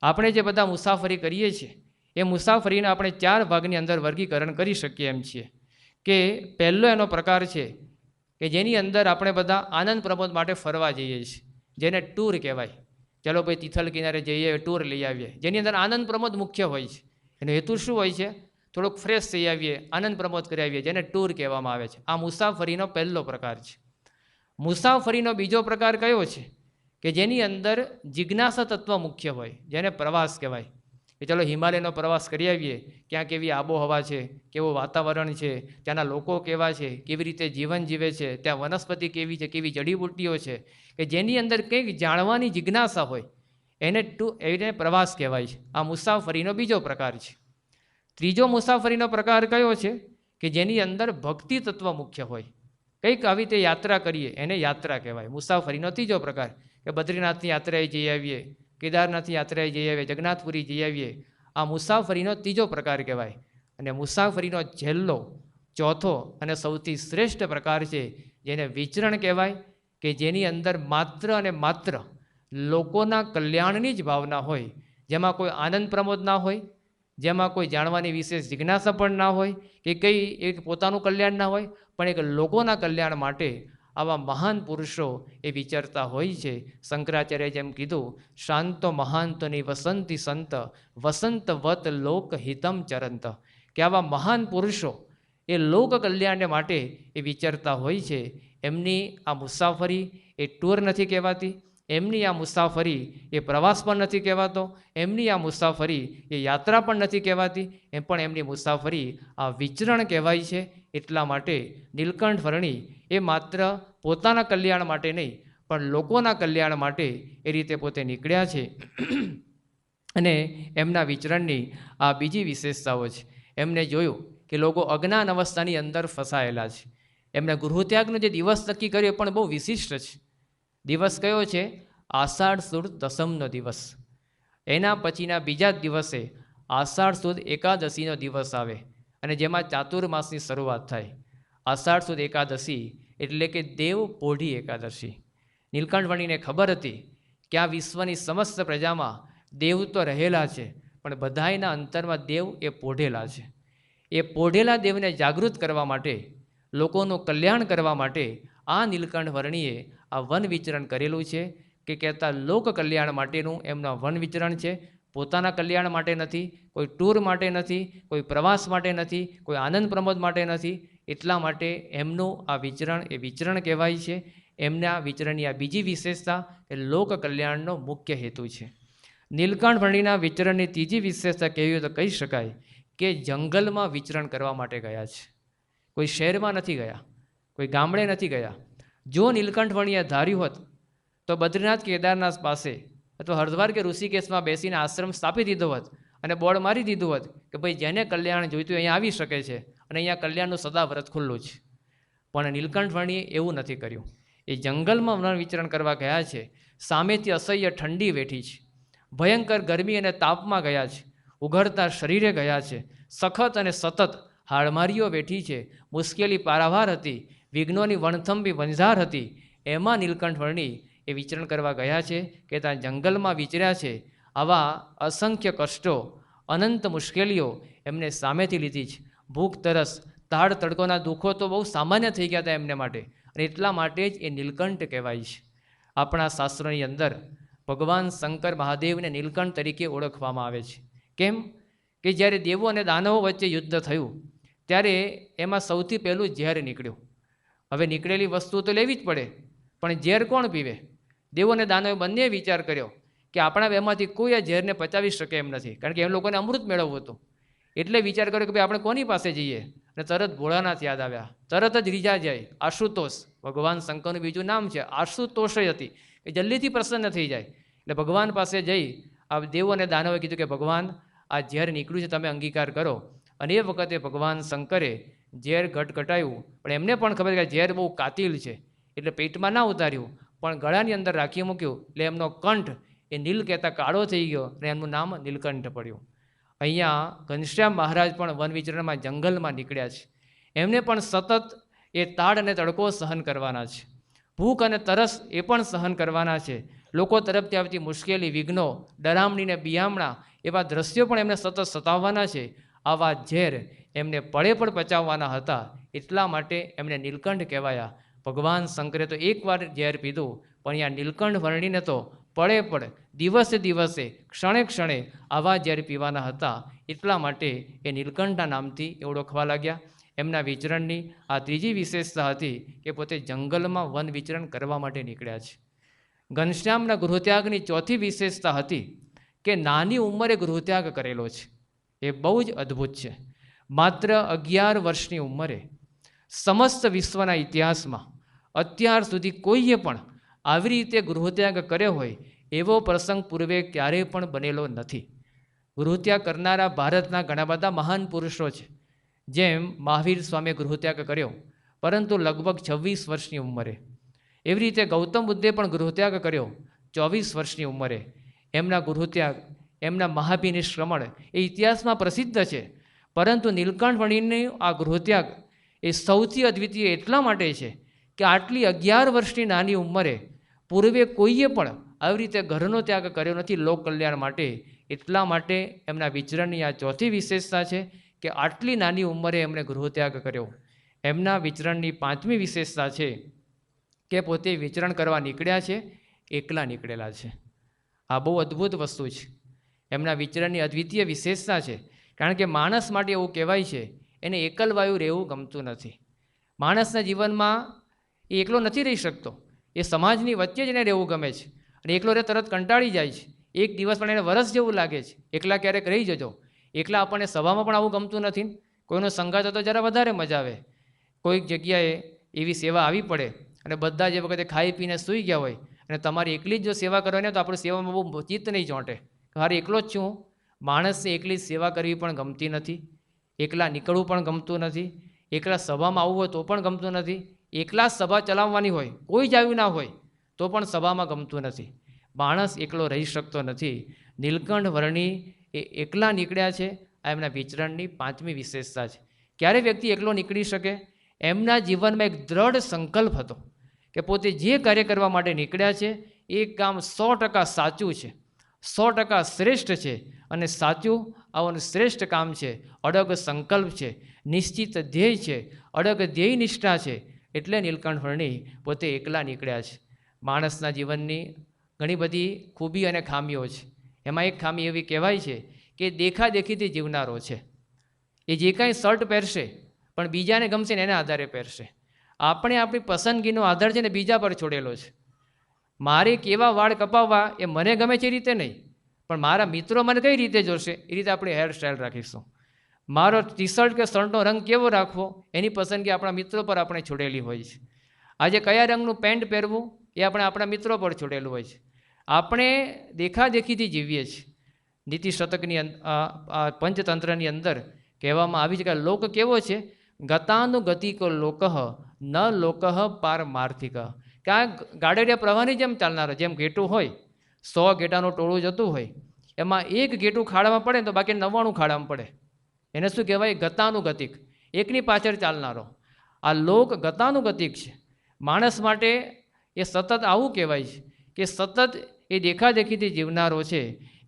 આપણે જે બધા મુસાફરી કરીએ છીએ એ મુસાફરીને આપણે 4 ભાગની અંદર વર્ગીકરણ કરી શકીએ એમ છીએ. કે પહેલો એનો પ્રકાર છે કે જેની અંદર આપણે બધા આનંદ પ્રમોદ માટે ફરવા જઈએ છીએ, જેને ટૂર કહેવાય. ચાલો ભાઈ તિથલ કિનારે જઈએ, ટૂર લઈ આવીએ, જેની અંદર આનંદ પ્રમોદ મુખ્ય હોય છે. એનો હેતુ શું હોય છે? થોડોક ફ્રેશ થઈ આવીએ, આનંદ પ્રમોદ કરી આવીએ, જેને ટૂર કહેવામાં આવે છે. આ મુસાફરીનો પહેલો પ્રકાર છે. મુસાફરીનો બીજો પ્રકાર કયો છે? કે જેની અંદર જિજ્ઞાસા તત્વ મુખ્ય હોય, જેને પ્રવાસ કહેવાય. કે ચલો હિમાલયનો પ્રવાસ કરી આવીએ, ક્યાં કેવી આબોહવા છે, કેવું વાતાવરણ છે, ત્યાંના લોકો કેવા છે, કેવી રીતે જીવન જીવે છે, ત્યાં વનસ્પતિ કેવી છે, કેવી જડીબુટ્ટીઓ છે, કે જેની અંદર કંઈક જાણવાની જિજ્ઞાસા હોય એને પ્રવાસ કહેવાય છે. આ મુસાફરીનો બીજો પ્રકાર છે. ત્રીજો મુસાફરીનો પ્રકાર કયો છે? કે જેની અંદર ભક્તિ તત્વ મુખ્ય હોય, કંઈક આવી રીતે યાત્રા કરીએ એને યાત્રા કહેવાય. મુસાફરીનો ત્રીજો પ્રકાર, કે બદ્રીનાથની યાત્રાએ જઈ આવીએ, કેદારનાથની યાત્રાએ જઈ આવીએ, જગન્નાથપુરી જઈ આવીએ. આ મુસાફરીનો ત્રીજો પ્રકાર કહેવાય. અને મુસાફરીનો છેલ્લો, ચોથો અને સૌથી શ્રેષ્ઠ પ્રકાર છે જેને વિચરણ કહેવાય, કે જેની અંદર માત્ર અને માત્ર લોકોના કલ્યાણની જ ભાવના હોય, જેમાં કોઈ આનંદ પ્રમોદ ના હોય, જેમાં કોઈ જાણવાની વિશેષ જિજ્ઞાસા પણ ના હોય, કે કંઈ એક પોતાનું કલ્યાણ ના હોય, પણ એક લોકોના કલ્યાણ માટે આવા મહાન પુરુષો એ વિચારતા હોય છે. શંકરાચાર્ય જેમ કીધું, શાંતો મહાંતની વસંતી સંત વસંતવત લોક હિતમ ચરંત, કે આવા મહાન પુરુષો એ લોક કલ્યાણ માટે એ વિચારતા હોય છે. એમની આ મુસાફરી એ ટૂર નથી કહેવાતી, એમની આ મુસાફરી એ પ્રવાસ પણ નથી કહેવાતો, એમની આ મુસાફરી એ યાત્રા પણ નથી કહેવાતી, એમ પણ એમની મુસાફરી આ વિચરણ કહેવાય છે. એટલા માટે નીલકંઠ વર્ણી એ માત્ર પોતાના કલ્યાણ માટે નહીં, પણ લોકોના કલ્યાણ માટે એ રીતે પોતે નીકળ્યા છે. અને એમના વિચરણની આ બીજી વિશેષતાઓ છે. એમને જોયું કે લોકો અજ્ઞાન અવસ્થાની અંદર ફસાયેલા છે. એમને ગૃહત્યાગનો જે દિવસ નક્કી કર્યો એ પણ બહુ વિશિષ્ટ છે. દિવસ કયો છે? આષાઢ સુદ દસમનો દિવસ. એના પછીના બીજા જ દિવસે આષાઢ સુદ એકાદશીનો દિવસ આવે, અને જેમાં ચાતુર્માસની શરૂઆત થાય. આષાઢ સુદ એકાદશી એટલે કે દેવ પોઢી એકાદશી. નીલકંઠ વર્ણીને ખબર હતી કે આ વિશ્વની સમસ્ત પ્રજામાં દેવ તો રહેલા છે, પણ બધાયના અંતરમાં દેવ એ પોઢેલા છે. એ પોઢેલા દેવને જાગૃત કરવા માટે, લોકોનું કલ્યાણ કરવા માટે આ નીલકંઠ વર્ણીએ આ વન વિચરણ કરેલું છે. કે કહેતા લોક કલ્યાણ માટેનું એમના વન વિચરણ છે. પોતાના કલ્યાણ માટે નથી, કોઈ ટૂર માટે નથી, કોઈ પ્રવાસ માટે નથી, કોઈ આનંદ પ્રમોદ માટે નથી. એટલા માટે એમનું આ વિચરણ એ વિચરણ કહેવાય છે. એમના વિચરણની આ બીજી વિશેષતા એ લોક કલ્યાણનો મુખ્ય હેતુ છે. નીલકંઠ વર્ણિના વિચરણની ત્રીજી વિશેષતા કેવી હોય તો કહી શકાય કે જંગલમાં વિચરણ કરવા માટે ગયા છે. કોઈ શહેરમાં નથી ગયા, કોઈ ગામડે નથી ગયા. જો નીલકંઠ વર્ણિએ ધાર્યું હોત તો બદ્રીનાથ કેદારનાથ પાસે અથવા હરિદ્વાર કે ઋષિકેશમાં બેસીને આશ્રમ સ્થાપી દીધો હોત અને બોર્ડ મારી દીધું હોત કે ભાઈ જેને કલ્યાણ જોઈતું અહીંયા આવી શકે છે અને અહીંયા કલ્યાણનું સદા વ્રત ખુલ્લું છે. પણ નીલકંઠ વર્ણિએ એવું નથી કર્યું. એ જંગલમાં વન વિચરણ કરવા ગયા છે. સામેથી અસહ્ય ઠંડી વેઠી છે, ભયંકર ગરમી અને તાપમાં ગયા છે, ઉઘડતા શરીરે ગયા છે, સખત અને સતત હાડમારીઓ વેઠી છે, મુશ્કેલી પારાવાર હતી, વિઘ્નોની વણથંભી વંઝાર હતી. એમાં નીલકંઠ વર્ણિ એ વિચરણ કરવા ગયા છે કે ત્યાં જંગલમાં વિચર્યા છે. આવા અસંખ્ય કષ્ટો, અનંત મુશ્કેલીઓ એમને સામેથી લીધી છે. ભૂખ, તરસ, તાળ તડકોના દુઃખો તો બહુ સામાન્ય થઈ ગયા હતા એમને માટે, અને એટલા માટે જ એ નીલકંઠ કહેવાય છે. આપણા શાસ્ત્રોની અંદર ભગવાન શંકર મહાદેવને નીલકંઠ તરીકે ઓળખવામાં આવે છે. કેમ કે જ્યારે દેવો અને દાનવો વચ્ચે યુદ્ધ થયું ત્યારે એમાં સૌથી પહેલું ઝેર નીકળ્યું. હવે નીકળેલી વસ્તુ તો લેવી જ પડે, પણ ઝેર કોણ પીવે? દેવો અને દાનવે બંને વિચાર કર્યો કે આપણા બેમાંથી કોઈ આ ઝેરને પચાવી શકે એમ નથી, કારણ કે એમ લોકોને અમૃત મેળવવું હતું. એટલે વિચાર કર્યો કે ભાઈ આપણે કોની પાસે જઈએ? અને તરત ભોળાનાથ યાદ આવ્યા. તરત જ રીઝા જાય. આશુતોષ ભગવાન શંકરનું બીજું નામ છે, આશુતોષ હતી, કે જલ્દીથી પ્રસન્ન થઈ જાય. એટલે ભગવાન પાસે જઈ આ દેવો અને દાનવે કીધું કે ભગવાન આ ઝેર નીકળ્યું છે, તમે અંગીકાર કરો. અને એ વખતે ભગવાન શંકરે ઝેર ઘટઘટાયું, પણ એમને પણ ખબર કે ઝેર બહુ કાતિલ છે એટલે પેટમાં ના ઉતાર્યું, પણ ગળાની અંદર રાખી મૂક્યું. એટલે એમનો કંઠ એ નીલ કહેતા કાળો થઈ ગયો અને એમનું નામ નીલકંઠ પડ્યું. અહીંયા ઘનશ્યામ મહારાજ પણ વન વિચરણમાં જંગલમાં નીકળ્યા છે. એમને પણ સતત એ તાડ અને તડકો સહન કરવાના છે, ભૂખ અને તરસ એ પણ સહન કરવાના છે, લોકો તરફથી આવતી મુશ્કેલી, વિઘ્નો, ડરામણી ને બિયામણા એવા દ્રશ્યો પણ એમને સતત સતાવવાના છે. આવા ઝેર એમને પડે પણ પચાવવાના હતા, એટલા માટે એમને નીલકંઠ કહેવાયા. ભગવાન શંકરે તો એકવાર ઝેર પીધું, પણ અહીંયા નીલકંઠ વર્ણિને તો પડે પડ, દિવસે દિવસે, ક્ષણે ક્ષણે આવા ઝેર પીવાના હતા. એટલા માટે એ નીલકંઠના નામથી ઓળખવા લાગ્યા. એમના વિચરણની આ ત્રીજી વિશેષતા હતી કે પોતે જંગલમાં વન વિચરણ કરવા માટે નીકળ્યા છે. ઘનશ્યામના ગૃહત્યાગની ચોથી વિશેષતા હતી કે નાની ઉંમરે ગૃહત્યાગ કરેલો છે. એ બહુ જ અદ્ભુત છે. માત્ર 11 વર્ષની ઉંમરે સમસ્ત વિશ્વના ઇતિહાસમાં અત્યાર સુધી કોઈએ પણ આવી રીતે ગૃહત્યાગ કર્યો હોય એવો પ્રસંગ પૂર્વે ક્યારેય પણ બનેલો નથી. ગૃહત્યાગ કરનારા ભારતના ઘણા બધા મહાન પુરુષો છે. જેમ મહાવીર સ્વામીએ ગૃહત્યાગ કર્યો, પરંતુ લગભગ 26 વર્ષની ઉંમરે. એવી રીતે ગૌતમ બુદ્ધે પણ ગૃહત્યાગ કર્યો 24 વર્ષની ઉંમરે. એમના ગૃહત્યાગ, એમના મહાભિનિષ્ક્રમણ એ ઇતિહાસમાં પ્રસિદ્ધ છે. પરંતુ નીલકંઠ વર્ણિનું આ ગૃહત્યાગ એ સૌથી અદ્વિતીય એટલા માટે છે કે આટલી 11 વર્ષની નાની ઉંમરે પૂર્વે કોઈએ પણ આવી રીતે ઘરનો ત્યાગ કર્યો નથી લોક કલ્યાણ માટે. એટલા માટે એમના વિચરણની આ ચોથી વિશેષતા છે કે આટલી નાની ઉંમરે એમણે ગૃહત્યાગ કર્યો. એમના વિચરણની પાંચમી વિશેષતા છે કે પોતે વિચરણ કરવા નીકળ્યા છે, એકલા નીકળેલા છે. આ બહુ અદ્ભુત વસ્તુ છે. એમના વિચરણની અદ્વિતીય વિશેષતા છે, કારણ કે માણસ માટે એવું કહેવાય છે એને એકલવાયું રહેવું ગમતું નથી. માણસના જીવનમાં એ એકલો નથી રહી શકતો, એ સમાજની વચ્ચે જ એને રહેવું ગમે છે. અને એકલો રહે તરત કંટાળી જાય છે. એક દિવસ પણ એને વરસ જેવું લાગે છે. એકલા ક્યારેક રહી જજો. એકલા આપણને સભામાં પણ આવું ગમતું નથી. કોઈનો સંગાત તો જરા વધારે મજા આવે. કોઈક જગ્યાએ એવી સેવા આવી પડે અને બધા જે વખતે ખાઈ પીને સૂઈ ગયા હોય અને તમારી એકલી જ જો સેવા કરવાની તો આપણી સેવામાં બહુ ચિત્ત નહીં ચોંટે. હારે એકલો જ છું. માણસને એકલી જ સેવા કરવી પણ ગમતી નથી, એકલા નીકળવું પણ ગમતું નથી, એકલા સભામાં આવવું હોય તો પણ ગમતું નથી, એકલા સભા ચલાવવાની હોય, કોઈ જ આવ્યું ના હોય તો પણ સભામાં ગમતું નથી. માણસ એકલો રહી શકતો નથી. નીલકંઠ વર્ણિ એ એકલા નીકળ્યા છે. આ એમના વિચરણની પાંચમી વિશેષતા છે. ક્યારે વ્યક્તિ એકલો નીકળી શકે? એમના જીવનમાં એક દ્રઢ સંકલ્પ હતો કે પોતે જે કાર્ય કરવા માટે નીકળ્યા છે એ કામ 100% સાચું છે, 100% શ્રેષ્ઠ છે અને સાચું આવું શ્રેષ્ઠ કામ છે. અડગ સંકલ્પ છે, નિશ્ચિત ધ્યેય છે, અડગ ધ્યેય નિષ્ઠા છે. એટલે નીલકંઠ વર્ણિ પોતે એકલા નીકળ્યા છે. માણસના જીવનની ઘણી બધી ખૂબી અને ખામીઓ છે. એમાં એક ખામી એવી કહેવાય છે કે દેખાદેખીથી જીવનારો છે. એ જે કાંઈ શર્ટ પહેરશે પણ બીજાને ગમશે ને એના આધારે પહેરશે. આપણે આપણી પસંદગીનો આધાર છે ને બીજા પર છોડેલો છે. મારે કેવા વાળ કપાવવા એ મને ગમે છે રીતે નહીં, પણ મારા મિત્રો મને કઈ રીતે જોશે એ રીતે આપણે હેરસ્ટાઈલ રાખીશું. મારો ટી શર્ટ કે શર્ટનો રંગ કેવો રાખવો એની પસંદગી આપણા મિત્રો પર આપણે છોડેલી હોય છે. આજે કયા રંગનું પેન્ટ પહેરવું એ આપણે આપણા મિત્રો પર છોડેલું હોય છે. આપણે દેખાદેખીથી જીવીએ છીએ. નીતિ શતકની પંચતંત્રની અંદર કહેવામાં આવી છે કે લોક કેવો છે, ગતાનુગતિકો લોક ન લોક પારમાર્થિક, કે આ ગાડરિયા પ્રવાહની જેમ ચાલનારો, જેમ ઘેટું હોય 100 ઘેટાનું ટોળું જતું હોય, એમાં એક ઘેટું ખાડામાં પડે તો બાકી 99 ખાડામાં પડે. એને શું કહેવાય? ગતાનુગતિક, એકની પાછળ ચાલનારો. આ લોક ગતાનુગતિક છે. માણસ માટે એ સતત આવું કહેવાય છે કે સતત એ દેખાદેખીથી જીવનારો છે,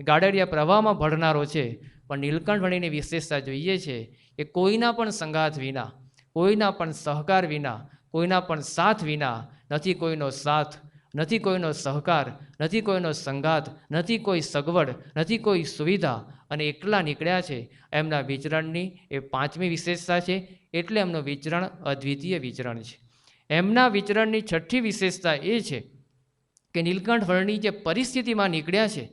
ગાડરિયા પ્રવાહમાં ભળનારો છે. પણ નીલકંઠવર્ણીની વિશેષતા જોઈએ છે કે કોઈના પણ સંગાથ વિના, કોઈના પણ સહકાર વિના, કોઈના પણ સાથ વિના, નથી કોઈનો સાથ, નથી કોઈનો સહકાર, નથી કોઈનો સંગાત, નથી કોઈ સગવડ, નથી કોઈ સુવિધા, અને એકલા નીકળ્યા છે. એમના વિચરણની એ 5મી વિશેષતા છે. એટલે એમનું વિચરણ અદ્વિતીય વિચરણ છે. એમના વિચરણની 6ઠ્ઠી વિશેષતા એ છે કે નીલકંઠવર્ણી જે પરિસ્થિતિમાં નીકળ્યા છે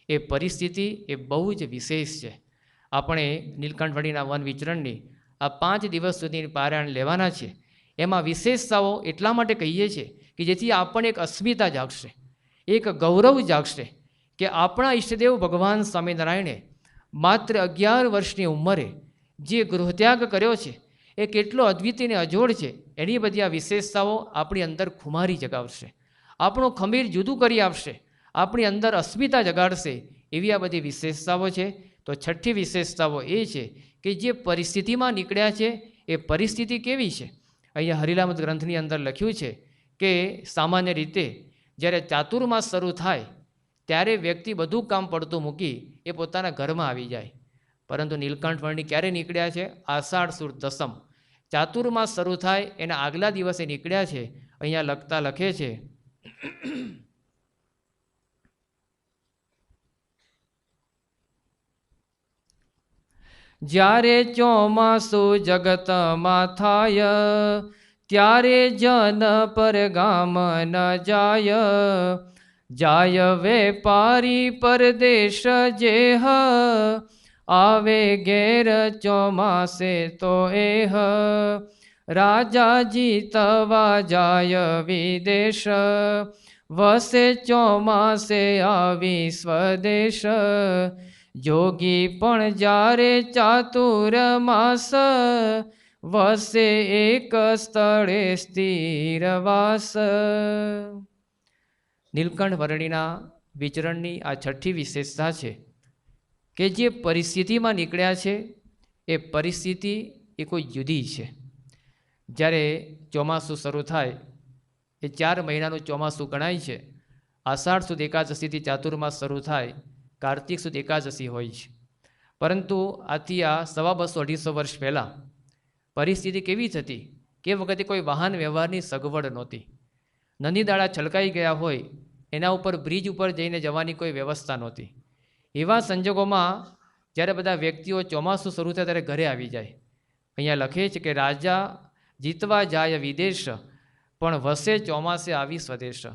એ પરિસ્થિતિ એ બહુ જ વિશેષ છે. આપણે નીલકંઠવર્ણીના વન વિચરણની આ 5 દિવસ સુધીની પારાયણ લેવાના છે. એમાં વિશેષતાઓ એટલા માટે કહીએ છીએ કે જેથી આપણને એક અસ્મિતા જાગશે, એક ગૌરવ જાગશે કે આપણા ઈષ્ટદેવ ભગવાન સ્વામિનારાયણે માત્ર 11 વર્ષની ઉંમરે જે ગૃહત્યાગ કર્યો છે એ કેટલો અદ્વિતીય અને અજોડ છે. એની બધી આ વિશેષતાઓ આપણી અંદર ખુમારી જગાવશે, આપણું ખમીર જુદું કરી આપશે, આપણી અંદર અસ્મિતા જગાડશે. એવી આ બધી વિશેષતાઓ છે. તો 6ઠ્ઠી વિશેષતાઓ એ છે કે જે પરિસ્થિતિમાં નીકળ્યા છે એ પરિસ્થિતિ કેવી છે. અહીંયા હરિલામત ગ્રંથની અંદર લખ્યું છે કે સામાન્ય રીતે જ્યારે ચાતુર્માસ શરૂ થાય ત્યારે વ્યક્તિ બધું કામ પડતું મૂકી એ પોતાના ઘરમાં આવી જાય. પરંતુ નીલકંઠવર્ણી ક્યારે નીકળ્યા છે? આષાઢ સુદ દસમ, ચાતુર્માસ શરૂ થાય એના આગલા દિવસે નીકળ્યા છે. અહીંયા લખે છે જ્યારે ચોમાસું જગતમાં થાય, ત્યારે જન પર ગામ ન જાય. જાય વેપારી પરદેશ જેહ, આવે ઘેર ચોમાસે તો એહ. રાજા જીતવા જાય વિદેશ, વસે ચોમાસે આવી સ્વદેશ. જોગી પણ જ્યારે ચાતુર્માસ, વસે એક સ્થળે સ્થિરવાસ. નીલકંઠવર્ણીના વિચરણની આ 6ઠ્ઠી વિશેષતા છે કે જે પરિસ્થિતિમાં નીકળ્યા છે એ પરિસ્થિતિ એ કોઈ જુદી છે. જ્યારે ચોમાસું શરૂ થાય એ 4 મહિનાનું ચોમાસું ગણાય છે. આષાઢ સુદ એકાદશીથી ચાતુર્માસ શરૂ થાય, કાર્તિક સુદ એકાદશી હોય છે. પરંતુ આથી આ 250-250 વર્ષ પહેલાં પરિસ્થિતિ કેવી થતી કે વખતે કોઈ વાહન વ્યવહારની સગવડ નહોતી. નદી દાળા છલકાઈ ગયા હોય, એના ઉપર બ્રિજ ઉપર જઈને જવાની કોઈ વ્યવસ્થા નહોતી. એવા સંજોગોમાં જ્યારે બધા વ્યક્તિઓ ચોમાસું શરૂ થાય ત્યારે ઘરે આવી જાય. અહીંયા લખે છે કે રાજા જીતવા જાય વિદેશ, પણ વસે ચોમાસે આવી સ્વદેશ.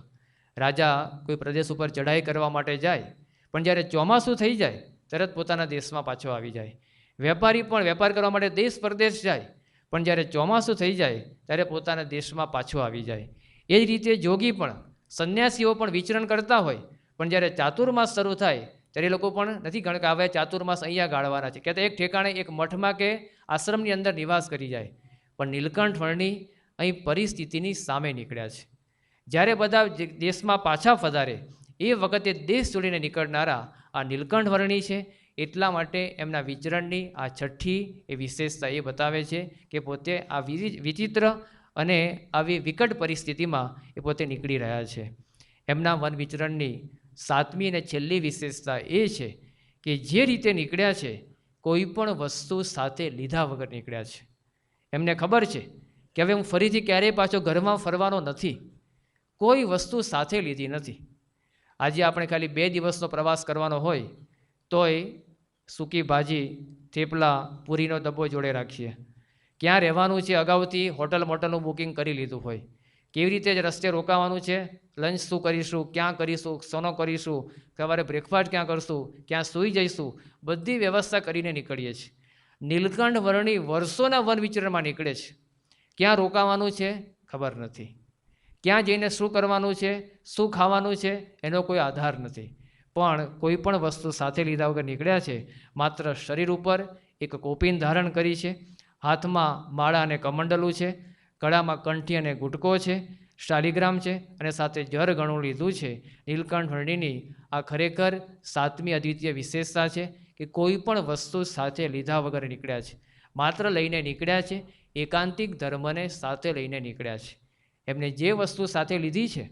રાજા કોઈ પ્રદેશ ઉપર ચઢાઈ કરવા માટે જાય, પણ જ્યારે ચોમાસું થઈ જાય તરત પોતાના દેશમાં પાછો આવી જાય. વેપારી પણ વેપાર કરવા માટે દેશ પરદેશ જાય, પણ જ્યારે ચોમાસું થઈ જાય ત્યારે પોતાના દેશમાં પાછો આવી જાય. એ જ રીતે જોગી પણ, સંન્યાસીઓ પણ વિચરણ કરતા હોય, પણ જ્યારે ચાતુર્માસ શરૂ થાય ત્યારે એ લોકો પણ નથી ગણકા હવે ચાતુર્માસ અહીંયા ગાળવાના છે, કહેતા એક ઠેકાણે એક મઠમાં કે આશ્રમની અંદર નિવાસ કરી જાય. પણ નીલકંઠવર્ણી અહીં પરિસ્થિતિની સામે નીકળ્યા છે. જ્યારે બધા દેશમાં પાછા ફધારે એ વખતે દેશ છોડીને નીકળનારા આ નીલકંઠવર્ણી છે. એટલા માટે એમના વિચરણની આ 6ઠ્ઠી એ વિશેષતા એ બતાવે છે કે પોતે આ વિચિત્ર અને આવી વિકટ પરિસ્થિતિમાં એ પોતે નીકળી રહ્યા છે. એમના વન વિચરણની 7મી અને છેલ્લી વિશેષતા એ છે કે જે રીતે નીકળ્યા છે કોઈ પણ વસ્તુ સાથે લીધા વગર નીકળ્યા છે. એમને ખબર છે કે હવે હું ફરીથી ક્યારેય પાછો ઘરમાં ફરવાનો નથી, કોઈ વસ્તુ સાથે લીધી નથી. આજે આપણે ખાલી 2 દિવસનો પ્રવાસ કરવાનો હોય તોય સૂકી ભાજી, થેપલા, પૂરીનો ડબ્બો જોડે રાખીએ. ક્યાં રહેવાનું છે અગાઉથી હોટલ મોટલનું બુકિંગ કરી લીધું હોય. કેવી રીતે જ રસ્તે રોકાવાનું છે, લંચ શું કરીશું, ક્યાં કરીશું, શોનો કરીશું, સવારે બ્રેકફાસ્ટ ક્યાં કરશું, ક્યાં સૂઈ જઈશું, બધી વ્યવસ્થા કરીને નીકળીએ છીએ. નીલકંઠ વર્ણી વર્ષોના વન વિચરણમાં નીકળે છે. ક્યાં રોકાવાનું છે ખબર નથી, ક્યાં જઈને શું કરવાનું છે, શું ખાવાનું છે એનો કોઈ આધાર નથી. પણ કોઈ પણ વસ્તુ સાથે લીધા વગર નીકળ્યા છે. માત્ર શરીર ઉપર એક કોપીન ધારણ કરી છે, હાથમાં માળા અને કમંડલું છે, ગળામાં કંઠી અને ગુટકો છે, શાલિગ્રામ છે અને સાથે જર ગણું લીધું છે. નીલકંઠ વર્ણીની આ ખરેખર સાતમી અદ્વિતીય વિશેષતા છે કે કોઈ પણ વસ્તુ સાથે લીધા વગર નીકળ્યા છે, માત્ર લઈને નીકળ્યા છે. એકાંતિક ધર્મને સાથે લઈને નીકળ્યા છે. એમને જે વસ્તુ સાથે લીધી છે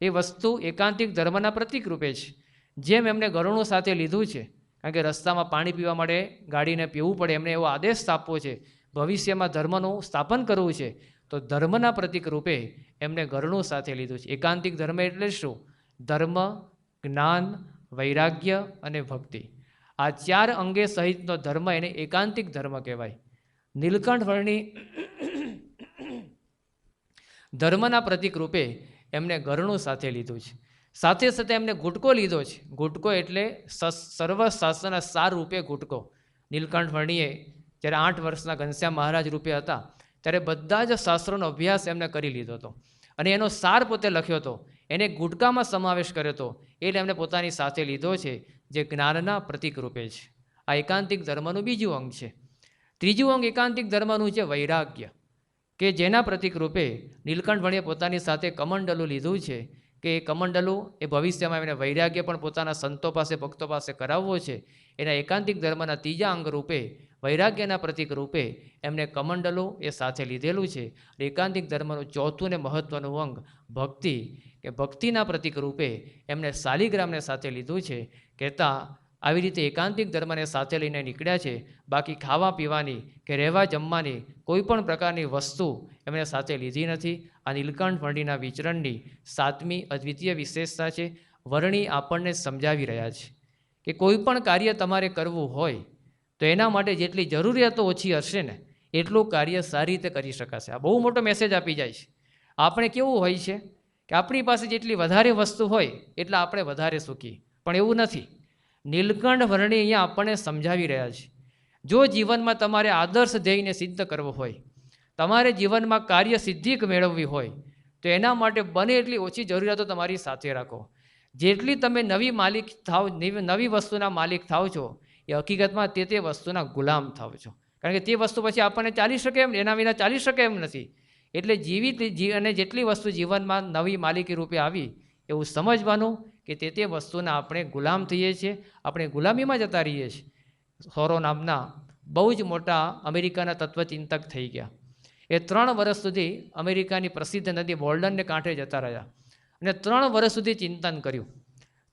એ વસ્તુ એકાંતિક ધર્મના પ્રતીક રૂપે છે. જેમ એમને ગરુણું સાથે લીધું છે, કારણ કે રસ્તામાં પાણી પીવા માટે ગાડીને પીવું પડે, એમને એવો આદેશ આપવો છે, ભવિષ્યમાં ધર્મનું સ્થાપન કરવું છે, તો ધર્મના પ્રતીક રૂપે એમને ગરુણું સાથે લીધું છે. એકાંતિક ધર્મ એટલે શું? ધર્મ, જ્ઞાન, વૈરાગ્ય અને ભક્તિ. આ 4 અંગે સહિતનો ધર્મ એને એકાંતિક ધર્મ કહેવાય. નીલકંઠ વર્ણી ધર્મના પ્રતીક રૂપે એમને ગરુણું સાથે લીધું છે. સાથે સાથે એમને ગુટકો લીધો છે. ગુટકો એટલે સર્વશાસ્ત્રના સાર રૂપે ગુટકો. નીલકંઠ વર્ણીએ જ્યારે 8 વર્ષના ઘનશ્યામ મહારાજ રૂપે હતા ત્યારે બધા જ શાસ્ત્રોનો અભ્યાસ એમને કરી લીધો હતો અને એનો સાર પોતે લખ્યો હતો, એને ગુટકામાં સમાવેશ કર્યો હતો. એટલે એમને પોતાની સાથે લીધો છે, જે જ્ઞાનના પ્રતીક રૂપે છે. આ એકાંતિક ધર્મનું બીજું અંગ છે. ત્રીજું અંગ એકાંતિક ધર્મનું છે વૈરાગ્ય, કે જેના પ્રતીક રૂપે નીલકંઠ વર્ણીએ પોતાની સાથે કમંડલું લીધું છે, કે એ કમંડલું એ ભવિષ્યમાં એમને વૈરાગ્ય પણ પોતાના સંતો પાસે, ભક્તો પાસે કરાવવો છે. એના એકાંતિક ધર્મના ત્રીજા અંગ રૂપે, વૈરાગ્યના પ્રતીક રૂપે એમને કમંડલું એ સાથે લીધેલું છે. એકાંતિક ધર્મનું ચોથું ને મહત્ત્વનું અંગ ભક્તિ, કે ભક્તિના પ્રતીક રૂપે એમને શાલિગ્રામને સાથે લીધું છે. કહેતા આવી રીતે એકાંતિક ધર્મને સાથે લઈને નીકળ્યા છે. બાકી ખાવા પીવાની કે રહેવા જમવાની કોઈ પણ પ્રકારની વસ્તુ એમને સાથે લીધી નથી. આ નીલકંઠ વર્ણીના વિચરણની સાતમી અદ્વિતીય વિશેષતા છે. વર્ણી આપણને સમજાવી રહ્યા છે કે કોઈ પણ કાર્ય તમારે કરવું હોય તો એના માટે જેટલી જરૂરિયાતો ઓછી હશે ને એટલું કાર્ય સારી રીતે કરી શકાશે. આ બહુ મોટો મેસેજ આપી જાય છે. આપણે કેવું હોય છે કે આપણી પાસે જેટલી વધારે વસ્તુ હોય એટલા આપણે વધારે સુખી, પણ એવું નથી. નીલકંઠ વર્ણી અહીંયા આપણને સમજાવી રહ્યા છે, જો જીવનમાં તમારે આદર્શ ધ્યેયને સિદ્ધ કરવો હોય, તમારે જીવનમાં કાર્ય સિદ્ધિ મેળવવી હોય, તો એના માટે બને એટલી ઓછી જરૂરિયાતો તમારી સાથે રાખો. જેટલી તમે નવી માલિક થાવ, નવી વસ્તુના માલિક થાવ છો, એ હકીકતમાં તે વસ્તુના ગુલામ થાવ છો. કારણ કે તે વસ્તુ પછી આપણને ચાલી શકે એમ, એના વિના ચાલી શકે એમ નથી. એટલે અને જેટલી વસ્તુ જીવનમાં નવી માલિકી રૂપે આવી એવું સમજવાનું કે તે વસ્તુના આપણે ગુલામ થઈએ છીએ, આપણે ગુલામીમાં જતા રહીએ છીએ. થોરો નામના બહુ જ મોટા અમેરિકાના તત્વચિંતક થઈ ગયા. એ 3 વર્ષ સુધી અમેરિકાની પ્રસિદ્ધ નદી બોલ્ડનને કાંઠે જતા રહ્યા અને 3 વર્ષ સુધી ચિંતન કર્યું.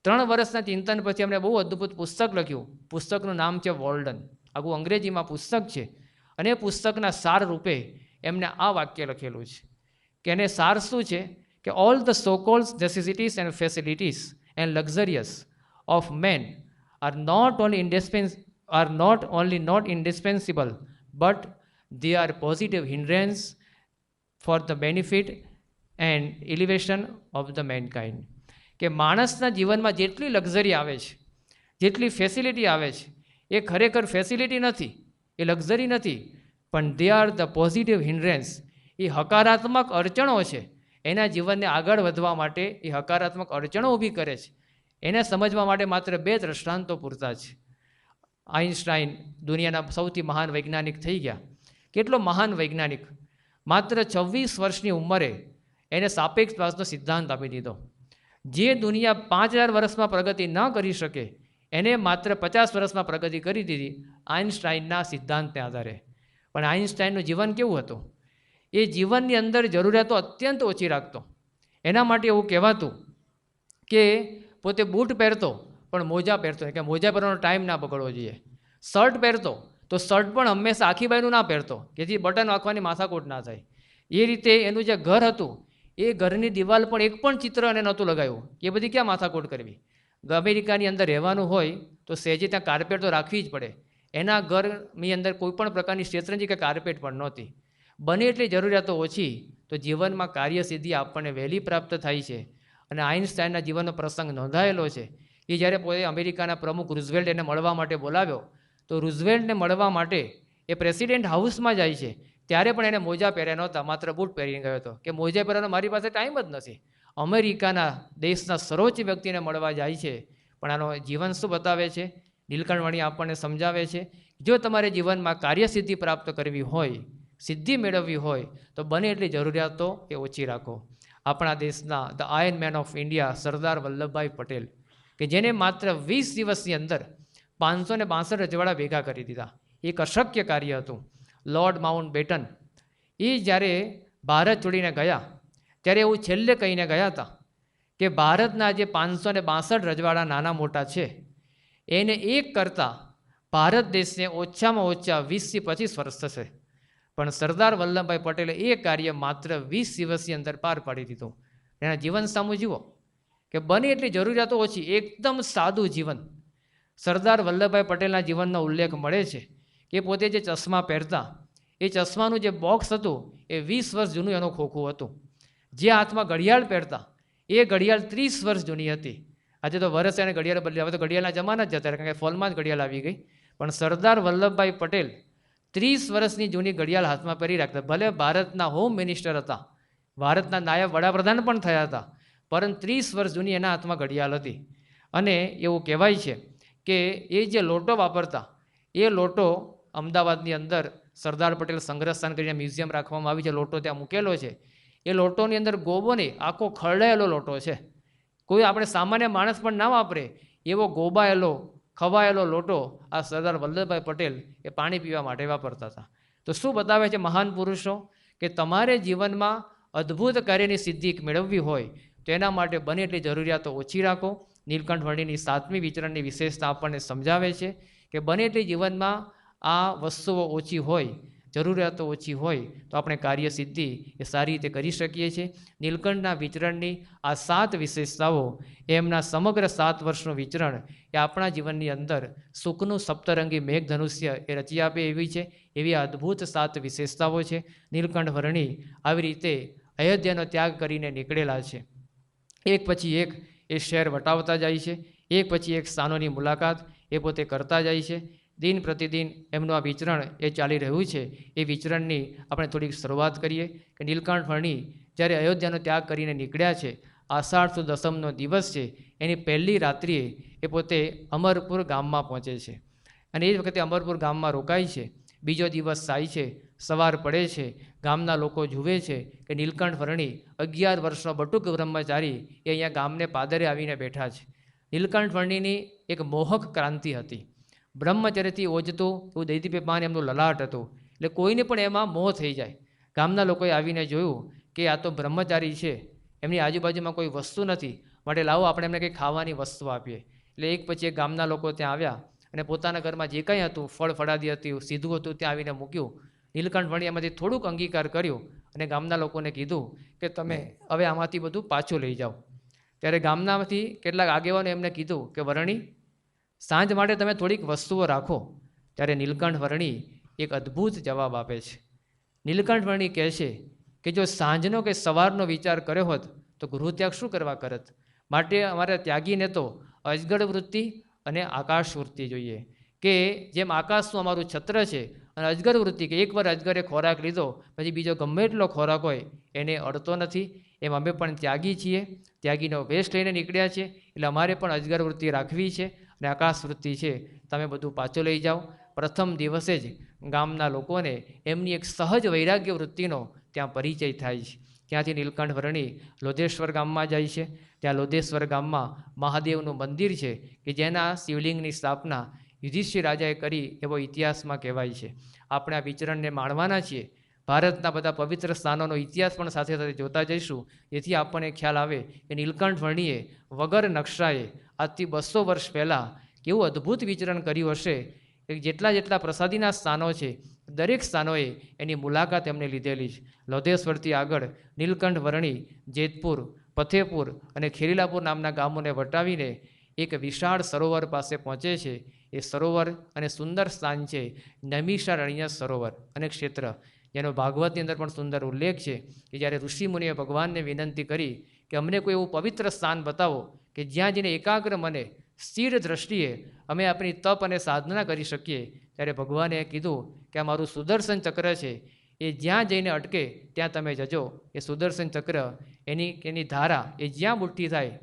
3 વર્ષના ચિંતન પછી એમણે બહુ અદ્ભુત પુસ્તક લખ્યું. પુસ્તકનું નામ છે વોલ્ડન. આખું અંગ્રેજીમાં પુસ્તક છે અને એ પુસ્તકના સાર રૂપે એમને આ વાક્ય લખેલું છે કે એને સાર શું છે કે all the so called necessities and facilities and luxurious of man are not only not indispensable, but they are positive hindrance for the benefit and elevation of the mankind. કે માણસના જીવનમાં જેટલી લક્ઝરી આવે છે, જેટલી ફેસિલિટી આવે છે, એ ખરેખર ફેસિલિટી નથી, એ લક્ઝરી નથી, પણ they are the positive hindrance. એ હકારાત્મક અડચણો છે. એના જીવનને આગળ વધવા માટે એ હકારાત્મક અડચણો ઊભી કરે છે. એને સમજવા માટે માત્ર 2 દ્રષ્ટાંતો પૂરતા છે. આઇન્સ્ટાઈન દુનિયાના સૌથી મહાન વૈજ્ઞાનિક થઈ ગયા. કેટલો મહાન વૈજ્ઞાનિક! માત્ર 26 વર્ષની ઉંમરે એને સાપેક્ષવાદનો સિદ્ધાંત આપી દીધો. જે દુનિયા 5000 વર્ષમાં પ્રગતિ ન કરી શકે એને માત્ર 50 વર્ષમાં પ્રગતિ કરી દીધી આઇન્સ્ટાઈનના સિદ્ધાંતને આધારે. પણ આઇન્સ્ટાઈનનું જીવન કેવું હતું? એ જીવનની અંદર જરૂરિયાતો અત્યંત ઓછી રાખતો. એના માટે એવું કહેવાતું કે પોતે બૂટ પહેરતો પણ મોજા પહેરતો નહીં, કે મોજા પહેરવાનો ટાઈમ ના બગડવો જોઈએ. શર્ટ પહેરતો તો શર્ટ પણ હંમેશા આખી બાજુનું ના પહેરતો, કે જેથી બટન વાંખવાની માથાકૂટ ના થાય. એ રીતે એનું જે ઘર હતું એ ઘરની દિવાલ પણ એક પણ ચિત્ર એને નહોતું લગાવ્યું. એ બધી ક્યાં માથાકૂટ કરવી? અમેરિકાની અંદર રહેવાનું હોય તો સહેજે ત્યાં કાર્પેટ તો રાખવી જ પડે. એના ઘરની અંદર કોઈ પણ પ્રકારની શેતરંજી કે કાર્પેટ પણ નહોતી. બને એટલી જરૂરિયાતો ઓછી, તો તો જીવનમાં કાર્યસિદ્ધિ આપણને વહેલી પ્રાપ્ત થાય છે. અને આઇન્સ્ટાઈનના જીવનનો પ્રસંગ નોંધાયેલો છે. એ જ્યારે પોતે અમેરિકાના પ્રમુખ રૂઝવેલ્ટ એને મળવા માટે બોલાવ્યો, તો રૂઝવેલ્ટને મળવા માટે એ પ્રેસિડેન્ટ હાઉસમાં જાય છે. ત્યારે પણ એને મોજા પહેર્યા નહોતા, માત્ર બૂટ પહેરીને ગયો હતો કે મોજા પહેરવાનો મારી પાસે ટાઈમ જ નથી. અમેરિકાના દેશના સર્વોચ્ચ વ્યક્તિને મળવા જાય છે. પણ આનો જીવન શું બતાવે છે? નીલકંઠ વાણી આપણને સમજાવે છે, જો તમારે જીવનમાં કાર્યસિદ્ધિ પ્રાપ્ત કરવી હોય, સિદ્ધિ મેળવવી હોય, તો બને એટલી જરૂરિયાતો એ ઓછી રાખો. આપણા દેશના the iron man of India Sardar Vallabhbhai Patel, કે જેને માત્ર 20 દિવસની અંદર 562 રજવાડા ભેગા કરી દીધા. એક અશક્ય કાર્ય હતું. લોર્ડ માઉન્ટ બેટન એ જ્યારે ભારત છોડીને ગયા, ત્યારે એવું છેલ્લે કહીને ગયા હતા કે ભારતના જે 562 રજવાડા નાના મોટા છે, એને એક કરતાં ભારત દેશને ઓછામાં ઓછા 20 થી 25 વર્ષ થશે. પણ સરદાર વલ્લભભાઈ પટેલે એ કાર્ય માત્ર 20 દિવસની અંદર પાર પાડી દીધું. એના જીવન સામું જુઓ કે બને એટલી જરૂરિયાતો ઓછી, એકદમ સાદું જીવન. સરદાર વલ્લભભાઈ પટેલના જીવનનો ઉલ્લેખ મળે છે કે પોતે જે ચશ્મા પહેરતા, એ ચશ્માનું જે બોક્સ હતું એ 20 વર્ષ જૂનું એનું ખોખું હતું. જે હાથમાં ઘડિયાળ પહેરતા, એ ઘડિયાળ 30 વર્ષ જૂની હતી. આજે તો વર્ષ એને ઘડિયાળ બદલી, હવે તો ઘડિયાળના જમાના જ જતા, કારણ કે ફોલમાં જ ઘડિયાળ આવી ગઈ. પણ સરદાર વલ્લભભાઈ પટેલ 30 વર્ષની જૂની ઘડિયાળ હાથમાં પહેરી રાખતા. ભલે ભારતના હોમ મિનિસ્ટર હતા, ભારતના નાયબ વડાપ્રધાન પણ થયા હતા, પરંતુ 30 વર્ષ જૂની એના હાથમાં ઘડિયાળ હતી. અને એવું કહેવાય છે કે એ જે લોટો વાપરતા, એ લોટો અમદાવાદની અંદર સરદાર પટેલ સંગ્રહસ્થાન કરીને મ્યુઝિયમ રાખવામાં આવી છે, લોટો ત્યાં મૂકેલો છે. એ લોટોની અંદર ગોબો નહીં, આખો ખરડાયેલો લોટો છે. કોઈ આપણે સામાન્ય માણસ પણ ના વાપરે એવો ગોબાયેલો, ખવાયેલો લોટો આ સરદાર વલ્લભભાઈ પટેલ એ પાણી પીવા માટે વાપરતા હતા. તો શું બતાવે છે મહાન પુરુષો? કે તમારે જીવનમાં અદ્ભુત કાર્યની સિદ્ધિ મેળવવી હોય તો એના માટે બને એટલી જરૂરિયાતો ઓછી રાખો. નીલકંઠ વર્ણિની 7મી વિચરણની વિશેષતા આપણને સમજાવે છે કે બને એટલી જીવનમાં આ વસ્તુઓ ઓછી હોય, જરૂરિયાતો ઓછી હોય, તો આપણે કાર્યસિદ્ધિ એ સારી રીતે કરી શકીએ છીએ. નીલકંઠના વિચરણની આ 7 વિશેષતાઓ, એમના સમગ્ર 7 વર્ષનું વિચરણ એ આપણા જીવનની અંદર સુખનું સપ્તરંગી મેઘધનુષ્ય એ રચી આપે એવી છે. એવી અદ્ભુત 7 વિશેષતાઓ છે. નીલકંઠ વર્ણી આવી રીતે અયોધ્યાનો ત્યાગ કરીને નીકળેલા છે. એક પછી એક એ શહેર વટાવતા જાય છે, એક પછી એક સ્થાનોની મુલાકાત એ પોતે કરતા જાય છે. દિન પ્રતિદિન એમનું આ વિચરણ એ ચાલી રહ્યું છે. એ વિચરણની આપણે થોડીક શરૂઆત કરીએ કે નીલકંઠ વર્ણી જ્યારે અયોધ્યાનો ત્યાગ કરીને નીકળ્યા છે, આષાઢ સુદ દસમનો દિવસ છે, એની પહેલી રાત્રિએ એ પોતે અમરપુર ગામમાં પહોંચે છે. અને એ જ વખતે અમરપુર ગામમાં રોકાય છે. બીજો દિવસ થાય છે, સવાર પડે છે, ગામના લોકો જુએ છે કે નીલકંઠ વર્ણી 11 વર્ષનો બટુક બ્રહ્મચારી એ અહીંયા ગામને પાદરે આવીને બેઠા છે. નીલકંઠ વર્ણીની એક મોહક ક્રાંતિ હતી. બ્રહ્મચર્યથી ઓજતું એવું દૈદીપ્યમાન એમનું લલાટ હતું, એટલે કોઈને પણ એમાં મોહ થઈ જાય. ગામના લોકોએ આવીને જોયું કે આ તો બ્રહ્મચારી છે, એમની આજુબાજુમાં કોઈ વસ્તુ નથી, માટે લાવો આપણે એમને કંઈ ખાવાની વસ્તુ આપીએ. એટલે એક પછી એક ગામના લોકો ત્યાં આવ્યા અને પોતાના ઘરમાં જે કંઈ હતું, ફળ ફળાદી હતી, સીધું હતું, ત્યાં આવીને મૂક્યું. નીલકંઠ વર્ણી એમાંથી થોડુંક અંગીકાર કર્યો અને ગામના લોકોને કીધું કે તમે હવે આમાંથી બધું પાછું લઈ જાઓ. ત્યારે ગામનામાંથી કેટલાક આગેવાનો એમને કીધું કે વર્ણી, સાંજ માટે તમે થોડીક વસ્તુઓ રાખો. ત્યારે નીલકંઠ વર્ણી એક અદ્ભુત જવાબ આપે છે. નીલકંઠ વર્ણી કહે છે કે જો સાંજનો કે સવારનો વિચાર કર્યો હોત તો ગૃહત્યાગ શું કરવા કરત? માટે અમારે ત્યાગીને તો અજગર વૃત્તિ અને આકાશ વૃત્તિ જોઈએ. કે જેમ આકાશનું અમારું છત્ર છે અને અજગર વૃત્તિ, કે એકવાર અજગરે ખોરાક લીધો પછી બીજો ગમે એટલો ખોરાક હોય એને અડતો નથી, એમ અમે પણ ત્યાગી છીએ, ત્યાગીનો વેશ લઈને નીકળ્યા છે, એટલે અમારે પણ અજગર વૃત્તિ રાખવી છે અને આકાશ વૃત્તિ છે, તમે બધું પાછું લઈ જાઓ. પ્રથમ દિવસે જ ગામના લોકોને એમની એક સહજ વૈરાગ્ય વૃત્તિનો ત્યાં પરિચય થાય છે. ત્યાંથી નીલકંઠ વર્ણી લોધેશ્વર ગામમાં જાય છે. ત્યાં લોધેશ્વર ગામમાં મહાદેવનું મંદિર છે કે જેના શિવલિંગની સ્થાપના યુધિષ્ઠિર રાજાએ કરી એવો ઇતિહાસમાં કહેવાય છે. આપણે આ વિચરણને માણવાના છીએ. ભારતના બધા પવિત્ર સ્થાનોનો ઇતિહાસ પણ સાથે સાથે જોતા જઈશું, જેથી આપણને ખ્યાલ આવે કે નીલકંઠ વર્ણીએ વગર નકશાએ આજથી 200 વર્ષ પહેલાં કેવું અદ્ભુત વિચરણ કર્યું હશે કે જેટલા પ્રસાદીના સ્થાનો છે, દરેક સ્થાનોએ એની મુલાકાત એમને લીધેલી છે. લોધેશ્વરથી આગળ નીલકંઠ વર્ણી જેતપુર, ફતેપુર અને ખેરીલાપુર નામના ગામોને વટાવીને એક વિશાળ સરોવર પાસે પહોંચે છે. એ સરોવર અને સુંદર સ્થાન છે નૈમિષારણ્ય સરોવર અને ક્ષેત્ર, જેનો ભાગવતની અંદર પણ સુંદર ઉલ્લેખ છે કે જ્યારે ઋષિમુનિએ ભગવાનને વિનંતી કરી કે અમને કોઈ એવું પવિત્ર સ્થાન બતાવો કે જ્યાં જઈને એકાગ્ર મને સ્થિર દ્રષ્ટિએ અમે આપણી તપ અને સાધના કરી શકીએ, ત્યારે ભગવાને કીધું કે આ મારું સુદર્શન ચક્ર છે, એ જ્યાં જઈને અટકે ત્યાં તમે જજો. એ સુદર્શન ચક્ર એની ધારા એ જ્યાં બુઠ્ઠી થાય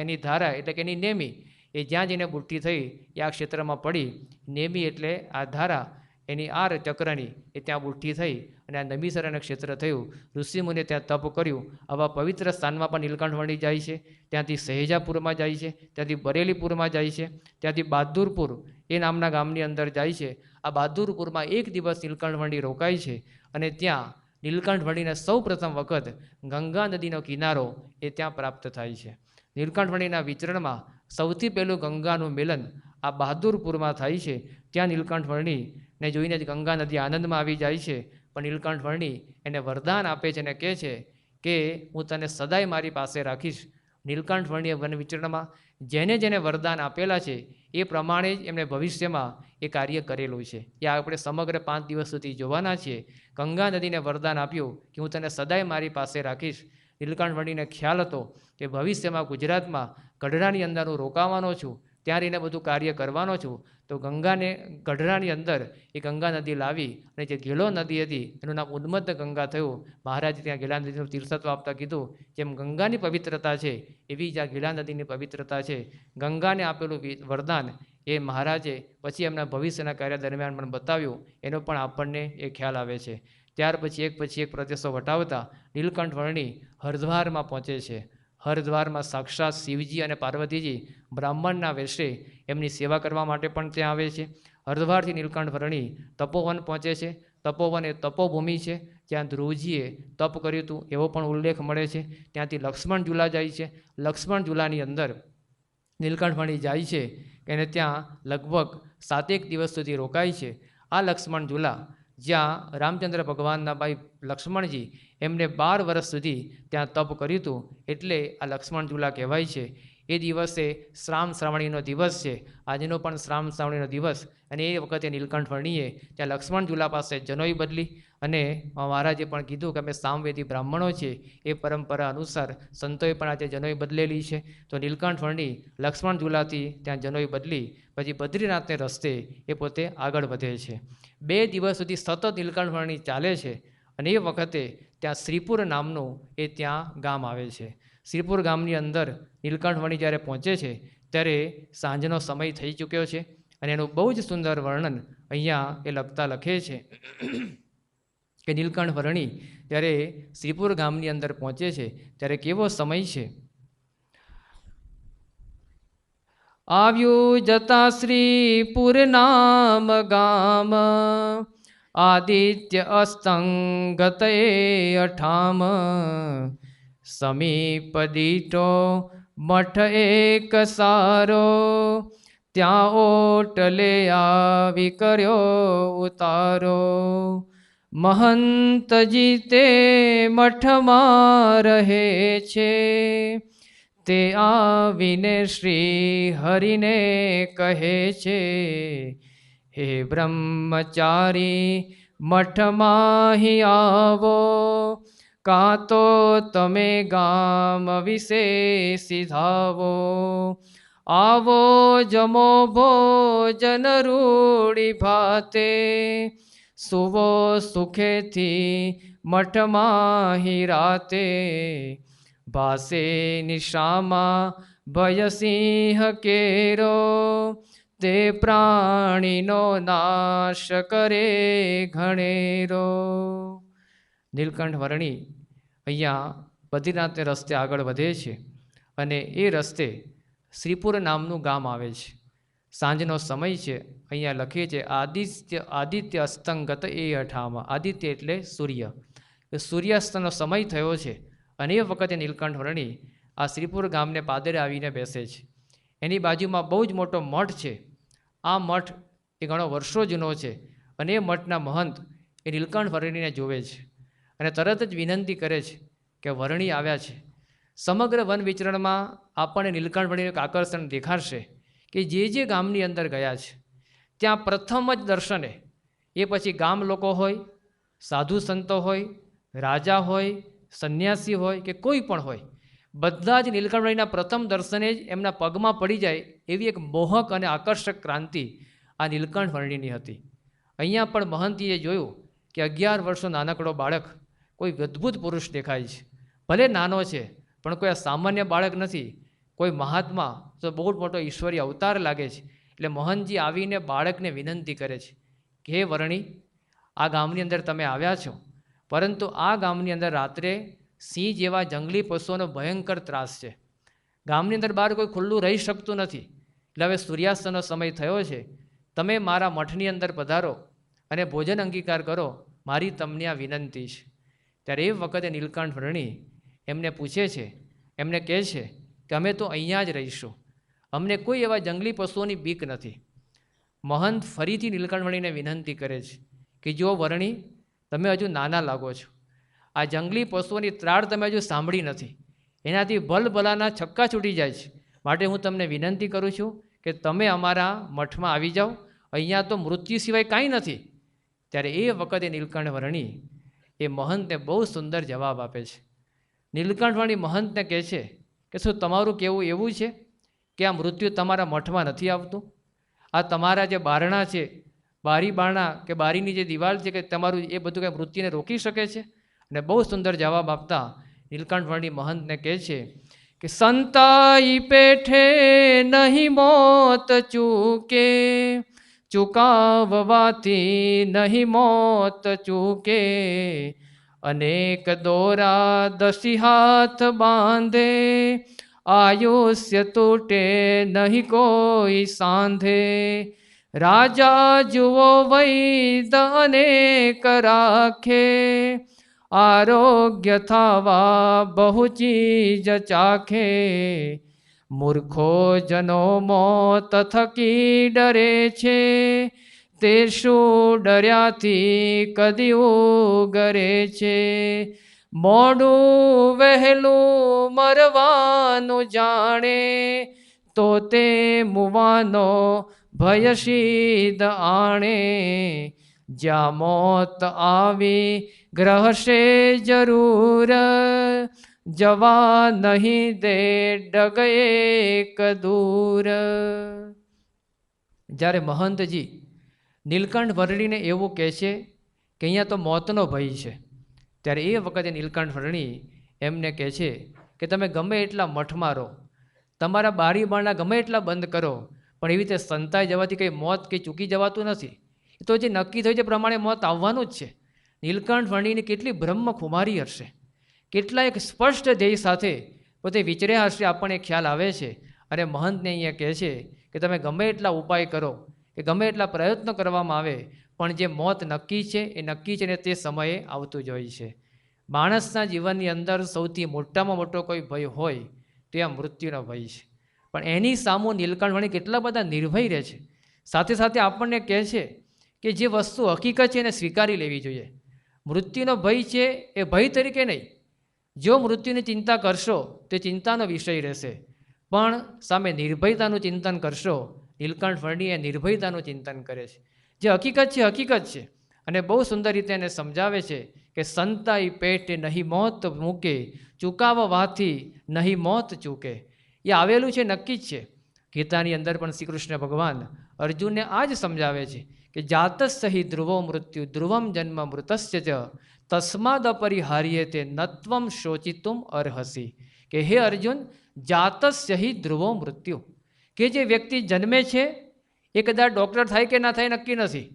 એની ધારા એટલે કે એની નેમી એ જ્યાં જઈને બુઠ્ઠી થઈ એ આ ક્ષેત્રમાં પડી. નેમી એટલે આ ધારા એની આર ચક્રની એ ત્યાં બુઠ્ઠી થઈ અને આ નમીસરના ક્ષેત્ર થયું. ઋષિમુનિએ ત્યાં તપ કર્યું. આવા પવિત્ર સ્થાનમાં પણ નીલકંઠ વર્ણી જાય છે. ત્યાંથી સહેજાપુરમાં જાય છે, ત્યાંથી બરેલીપુરમાં જાય છે, ત્યાંથી બહાદુરપુર એ નામના ગામની અંદર જાય છે. આ બહાદુરપુરમાં એક દિવસ નીલકંઠ વર્ણી રોકાય છે અને ત્યાં નીલકંઠ વર્ણીને સૌ પ્રથમ વખત ગંગા નદીનો કિનારો એ ત્યાં પ્રાપ્ત થાય છે. નીલકંઠ વર્ણીના વિચરણમાં સૌથી પહેલું ગંગાનું મિલન આ બહાદુરપુરમાં થાય છે. ત્યાં નીલકંઠ વર્ણીને જોઈને જ ગંગા નદી આનંદમાં આવી જાય છે. પણ નીલકંઠ વર્ણી એને વરદાન આપે છે અને કહે છે કે હું તને સદાય મારી પાસે રાખીશ. નીલકંઠ વર્ણીએ વન વિચરણમાં જેને જેને વરદાન આપેલા છે એ પ્રમાણે જ એમણે ભવિષ્યમાં એ કાર્ય કરેલું છે. એ આપણે સમગ્ર 5 દિવસ સુધી જોવાના છીએ. ગંગા નદીને વરદાન આપ્યું કે હું તને સદાય મારી પાસે રાખીશ. નીલકંઠ વર્ણીને ખ્યાલ હતો કે ભવિષ્યમાં ગુજરાતમાં ગઢડાની અંદર હું રોકાવાનો છું, ત્યાં રહીને બધું કાર્ય કરવાનો છું. તો ગઢડાની અંદર એ ગંગા નદી લાવી અને જે ગેલો નદી હતી એનું નામ ઉન્મત્ત ગંગા થયું. મહારાજે ત્યાં ગેલા નદીનું તીર્થત્વ આપતા કીધું જેમ ગંગાની પવિત્રતા છે એવી જ આ ગેલા નદીની પવિત્રતા છે. ગંગાને આપેલું વરદાન એ મહારાજે પછી એમના ભવિષ્યના કાર્ય દરમિયાન પણ બતાવ્યું. એનો પણ આપણને એ ખ્યાલ આવે છે. ત્યાર પછી એક પ્રદેશો વટાવતા નીલકંઠ વર્ણી હરિદ્વારમાં પહોંચે છે. હરિદ્વારમાં સાક્ષાત શિવજી અને પાર્વતીજી બ્રાહ્મણના વેશે એમની સેવા કરવા માટે પણ ત્યાં આવે છે. હરિદ્વારથી નીલકંઠ વર્ણી તપોવન પહોંચે છે. તપોવન એ તપોભૂમિ છે, જ્યાં ધ્રુવજીએ તપ કર્યું હતું એવો પણ ઉલ્લેખ મળે છે. ત્યાંથી લક્ષ્મણ ઝૂલા જાય છે. લક્ષ્મણ ઝૂલાની અંદર નીલકંઠ વર્ણી જાય છે એને ત્યાં લગભગ 7 દિવસ સુધી રોકાય છે. આ લક્ષ્મણ ઝૂલા જ્યાં રામચંદ્ર ભગવાનના ભાઈ લક્ષ્મણજી એમને 12 વર્ષ સુધી ત્યાં તપ કર્યું હતું એટલે આ લક્ષ્મણ ઝૂલા કહેવાય છે. એ દિવસે શ્રાવણીનો દિવસ છે. આજનો પણ શ્રાવણીનો દિવસ અને એ વખતે નીલકંઠ વર્ણીએ ત્યાં લક્ષ્મણ ઝૂલા પાસે જનોઈ બદલી અને મહારાજે પણ કીધું કે અમે સામવેદી બ્રાહ્મણો છીએ, એ પરંપરા અનુસાર સંતોએ પણ આજે જનોઈ બદલેલી છે. તો નીલકંઠ વર્ણી લક્ષ્મણ ઝૂલાથી ત્યાં જનોઈ બદલી પછી બદ્રીનાથને રસ્તે એ પોતે આગળ વધે છે. 2 દિવસ સુધી સતત નીલકંઠ વર્ણી ચાલે છે અને એ વખતે ત્યાં શ્રીપુર નામનું એ ત્યાં ગામ આવે છે. શ્રીપુર ગામની અંદર નીલકંઠ વર્ણી જ્યારે પહોંચે છે ત્યારે સાંજનો સમય થઈ ચૂક્યો છે અને એનું બહુ જ સુંદર વર્ણન અહીંયા એ લખે છે કે નીલકંઠ વર્ણી જ્યારે શ્રીપુર ગામની અંદર પહોંચે છે ત્યારે કેવો સમય છે. આવ્યું જતા શ્રીપુર નામ ગામ, આદિત્ય અસ્તંગત એ 58, સમીપ દીઠો મઠ એક સારો, ત્યાં ઓટલે આવી કર્યો ઉતારો. મહંતજી તે મઠમાં રહે છે, તે આવીને શ્રી હરિને કહે છે, હે બ્રહ્મચારી મઠમાં આવો, કાં તો તમે ગામ વિશે સીધાવો. આવો જમો ભોજન રૂડી ભાતે, સુવો સુખેથી મઠમાં રાતે. ભાસે નિશામાં ભયસિંહ કેરો, તે પ્રાણીનો નાશ કરે ઘણેરો. નીલકંઠ વર્ણી અહીંયા બદ્રીનાથને રસ્તે આગળ વધે છે અને એ રસ્તે શ્રીપુર નામનું ગામ આવે છે. સાંજનો સમય છે. અહીંયા લખીએ છે આદિત્ય અસ્તંગત એ 58. આદિત્ય એટલે સૂર્ય. સૂર્યાસ્તનો સમય થયો છે અને એ વખતે નીલકંઠ વર્ણી આ શ્રીપુર ગામને પાદરે આવીને બેસે છે. એની બાજુમાં બહુ જ મોટો મઠ છે. આ મઠ એ ઘણો વર્ષો જૂનો છે અને એ મઠના મહંત એ નીલકંઠ વર્ણીને જોવે છે અને તરત જ વિનંતી કરે છે કે વર્ણી આવ્યા છે. સમગ્ર વન વિચરણમાં આપણને નીલકંઠ વર્ણીનું એક આકર્ષણ દેખાશે કે જે ગામની અંદર ગયા છે ત્યાં પ્રથમ જ દર્શને એ પછી ગામ લોકો હોય, સાધુ સંતો હોય, રાજા હોય, સંન્યાસી હોય કે કોઈ પણ હોય, બધા જ નીલકંઠવર્ણીના પ્રથમ દર્શને જ એમના પગમાં પડી જાય એવી એક મોહક અને આકર્ષક ક્રાંતિ આ નીલકંઠવર્ણીની હતી. અહીંયા પણ મહંતીએ જોયું કે 11 વર્ષનો નાનકડો બાળક કોઈ અદ્ભુત પુરુષ દેખાય છે. ભલે નાનો છે પણ કોઈ આ સામાન્ય બાળક નથી, કોઈ મહાત્મા તો બહુ મોટો ઈશ્વરીય અવતાર લાગે છે. એટલે મોહનજી આવીને બાળકને વિનંતી કરે છે કે હે વર્ણી, આ ગામની અંદર તમે આવ્યા છો, પરંતુ આ ગામની અંદર રાત્રે સિંહ જેવા જંગલી પશુઓનો ભયંકર ત્રાસ છે. ગામની અંદર બહાર કોઈ ખુલ્લું રહી શકતું નથી. એટલે હવે સૂર્યાસ્તનો સમય થયો છે, તમે મારા મઠની અંદર પધારો અને ભોજન અંગીકાર કરો, મારી તમને આ વિનંતી છે. ત્યારે એ વખતે નીલકંઠવર્ણી એમને પૂછે છે, એમને કહે છે કે અમે તો અહીંયા જ રહીશું, અમને કોઈ એવા જંગલી પશુઓની બીક નથી. મહંત ફરીથી નીલકંઠવર્ણીને વિનંતી કરે છે કે જો વર્ણી, તમે હજુ નાના લાગો છો, આ જંગલી પશુઓની ત્રાળ તમે હજુ સાંભળી નથી, એનાથી ભલભલાના છક્કા છૂટી જાય છે. માટે હું તમને વિનંતી કરું છું કે તમે અમારા મઠમાં આવી જાઓ, અહીંયા તો મૃત્યુ સિવાય કાંઈ નથી. ત્યારે એ વખતે નીલકંઠવર્ણી એ મહંતને બહુ સુંદર જવાબ આપે છે. નીલકંઠવર્ણી મહંતને કહે છે કે શું તમારું કહેવું એવું છે કે આ મૃત્યુ તમારા મઠમાં નથી આવતું? આ તમારા જે બારણા છે, બારી બારણા કે બારીની જે દિવાલ છે, કે તમારું એ બધું કંઈ મૃત્યુને રોકી શકે છે? અને બહુ સુંદર જવાબ આપતા નીલકંઠવર્ણી મહંતને કહે છે કે સંતાઈ પેઠે નહીં મોત ચૂકે, ચૂકાવવાથી નહીં મોત ચૂકે, અનેક દોરા 10 હાથ બાંધે, આયુષ્ય તૂટે નહીં કોઈ સાંધે, રાજા જુઓ વૈદ અનેક રાખે, આરોગ્ય થવા બહુ ચીજ ચાખે, મૂર્ખો જનો મોત થકી ડરે છે, તે શું ડર્યાથી કદી ઉગરે છે, મોડું વહેલું મરવાનું જાણે, તો તે મુવાનો ભય સિદ્ધ આણે, જ્યાં મોત આવી ગ્રહશે જરૂર, જવા નહીં દે ડગ એક દૂર. જ્યારે મહંતજી નીલકંઠવર્ણીને એવું કહે છે કે અહીંયા તો મોતનો ભય છે, ત્યારે એ વખતે નીલકંઠવર્ણી એમને કહે છે કે તમે ગમે એટલા મઠમાં રહો, તમારા બારી બારણા ગમે એટલા બંધ કરો, પણ એવી રીતે સંતાઈ જવાથી કંઈ મોત કંઈ ચૂકી જવાતું નથી. એ તો જે નક્કી થયું છે પ્રમાણે મોત આવવાનું જ છે. નીલકંઠવર્ણીની કેટલી બ્રહ્મ ખુમારી હશે, કેટલા એક સ્પષ્ટ ધ્યેય સાથે પોતે વિચર્યા હશે, આપણને ખ્યાલ આવે છે. અને મહંતને અહીંયા કહે છે કે તમે ગમે એટલા ઉપાય કરો, કે ગમે એટલા પ્રયત્નો કરવામાં આવે, પણ જે મોત નક્કી છે એ નક્કી છે ને તે સમયે આવતું જ હોય છે. માણસના જીવનની અંદર સૌથી મોટામાં મોટો કોઈ ભય હોય તો આ મૃત્યુનો ભય છે. પણ એની સામુ નીલકંઠવર્ણી કેટલા બધા નિર્ભય રહે છે. સાથે સાથે આપણને કહે છે કે જે વસ્તુ હકીકત છે એને સ્વીકારી લેવી જોઈએ. મૃત્યુનો ભય છે એ ભય તરીકે નહીં. જો મૃત્યુની ચિંતા કરશો તો ચિંતાનો વિષય રહેશે, પણ સામે નિર્ભયતાનું ચિંતન કરશો. નીલકંઠવર્ણી એ નિર્ભયતાનું ચિંતન કરે છે. જે હકીકત છે હકીકત છે, અને બહુ સુંદર રીતે એને સમજાવે છે કે સંતાઈ પેટે નહીં મોત મૂકે, ચૂકાવવાથી નહીં મોત ચૂકે. એ આવેલું છે, નક્કી જ છે. ગીતાની અંદર પણ શ્રી કૃષ્ણ ભગવાન અર્જુનને આ જ સમજાવે છે કે જાતસ્સહિ ધ્રુવો મૃત્યુ ધ્રુવમ જન્મ મૃતસ્ય ચ તસ્માદ અપરિહાર્યે તે નત્વમ શોચિતુમ અર્હસી. કે હે અર્જુન, જાતસ્યહિ ધ્રુવો મૃત્યુ, કે જે વ્યક્તિ જન્મે છે એ કદાચ ડૉક્ટર થાય કે ના થાય નક્કી નથી.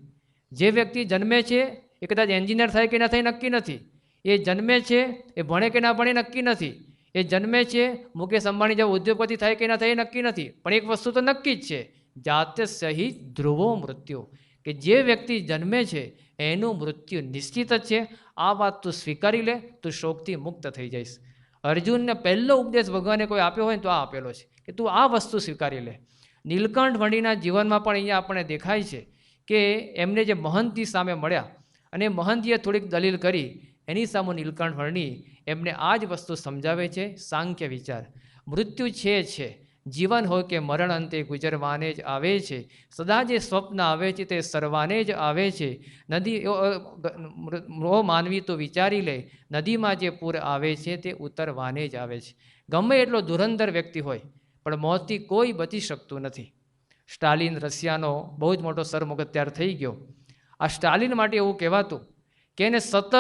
જે વ્યક્તિ જન્મે છે એ કદાચ એન્જિનિયર થાય કે ના થાય નક્કી નથી. એ જન્મે છે એ ભણે કે ના ભણે નક્કી નથી. એ જન્મે છે મુકેશ અંબાણી જેવો ઉદ્યોગપતિ થાય કે ના થાય એ નક્કી નથી. પણ એક વસ્તુ તો નક્કી જ છે, જાતસ્યહિ ધ્રુવો મૃત્યુ, કે જે વ્યક્તિ જન્મે છે એનું મૃત્યુ નિશ્ચિત જ છે. આ વાત તું સ્વીકારી લે, તું શોકથી મુક્ત થઈ જઈશ. અર્જુનને પહેલો ઉપદેશ ભગવાને કોઈ આપ્યો હોય ને તો આ આપેલો છે કે તું આ વસ્તુ સ્વીકારી લે. નીલકંઠવર્ણીના જીવનમાં પણ અહીંયા આપણને દેખાય છે કે એમને જે મહંતી સામે મળ્યા અને મહંતીએ થોડીક દલીલ કરી, એની સામે નીલકંઠવર્ણી એમને આ જ વસ્તુ સમજાવે છે, સાંખ્ય વિચાર. મૃત્યુ છે, જીવન હોય કે મરણ અંતે ગુજરવાને જ આવે છે, સદા જે સ્વપ્ન આવે છે તે સર્વાને જ આવે છે, નદી માનવી તો વિચારી લે, નદીમાં જે પૂર આવે છે તે ઉતરવાને જ આવે છે. ગમે એટલો ધુરંધર વ્યક્તિ હોય પણ મોતથી કોઈ બચી શકતું નથી. સ્ટાલિન રશિયાનો બહુ જ મોટો સરમુખત્યાર થઈ ગયો. આ સ્ટાલિન માટે એવું કહેવાતું કે એને સતત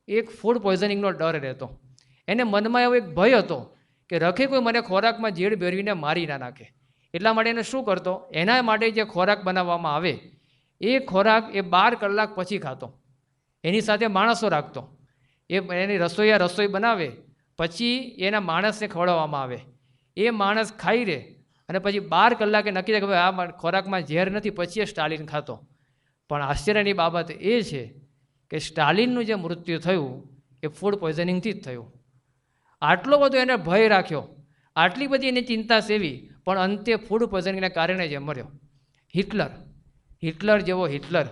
એક ફૂડ પોઈઝનિંગનો ડર રહેતો. એને મનમાં એવો એક ભય હતો કે રખે કોઈ મને ખોરાકમાં ઝેર ભેરવીને મારી ના નાખે. એટલા માટે એને શું કરતો, એના માટે જે ખોરાક બનાવવામાં આવે એ ખોરાક એ 12 કલાક પછી ખાતો. એની સાથે માણસો રાખતો, એની રસોઈ બનાવે, પછી એના માણસને ખવડાવવામાં આવે. એ માણસ ખાઈ રહે અને પછી 12 કલાકે નક્કી થાય કે ભાઈ આ ખોરાકમાં ઝેર નથી, પછી એ સ્ટાલિન ખાતો. પણ આશ્ચર્યની બાબત એ છે કે સ્ટાલિનનું જે મૃત્યુ થયું એ ફૂડ પોઈઝનિંગથી જ થયું. આટલો બધો એને ભય રાખ્યો, આટલી બધી એની ચિંતા સેવી, પણ અંતે ફૂડ પોઈઝનિંગને કારણે જ મર્યો. હિટલર જેવો હિટલર,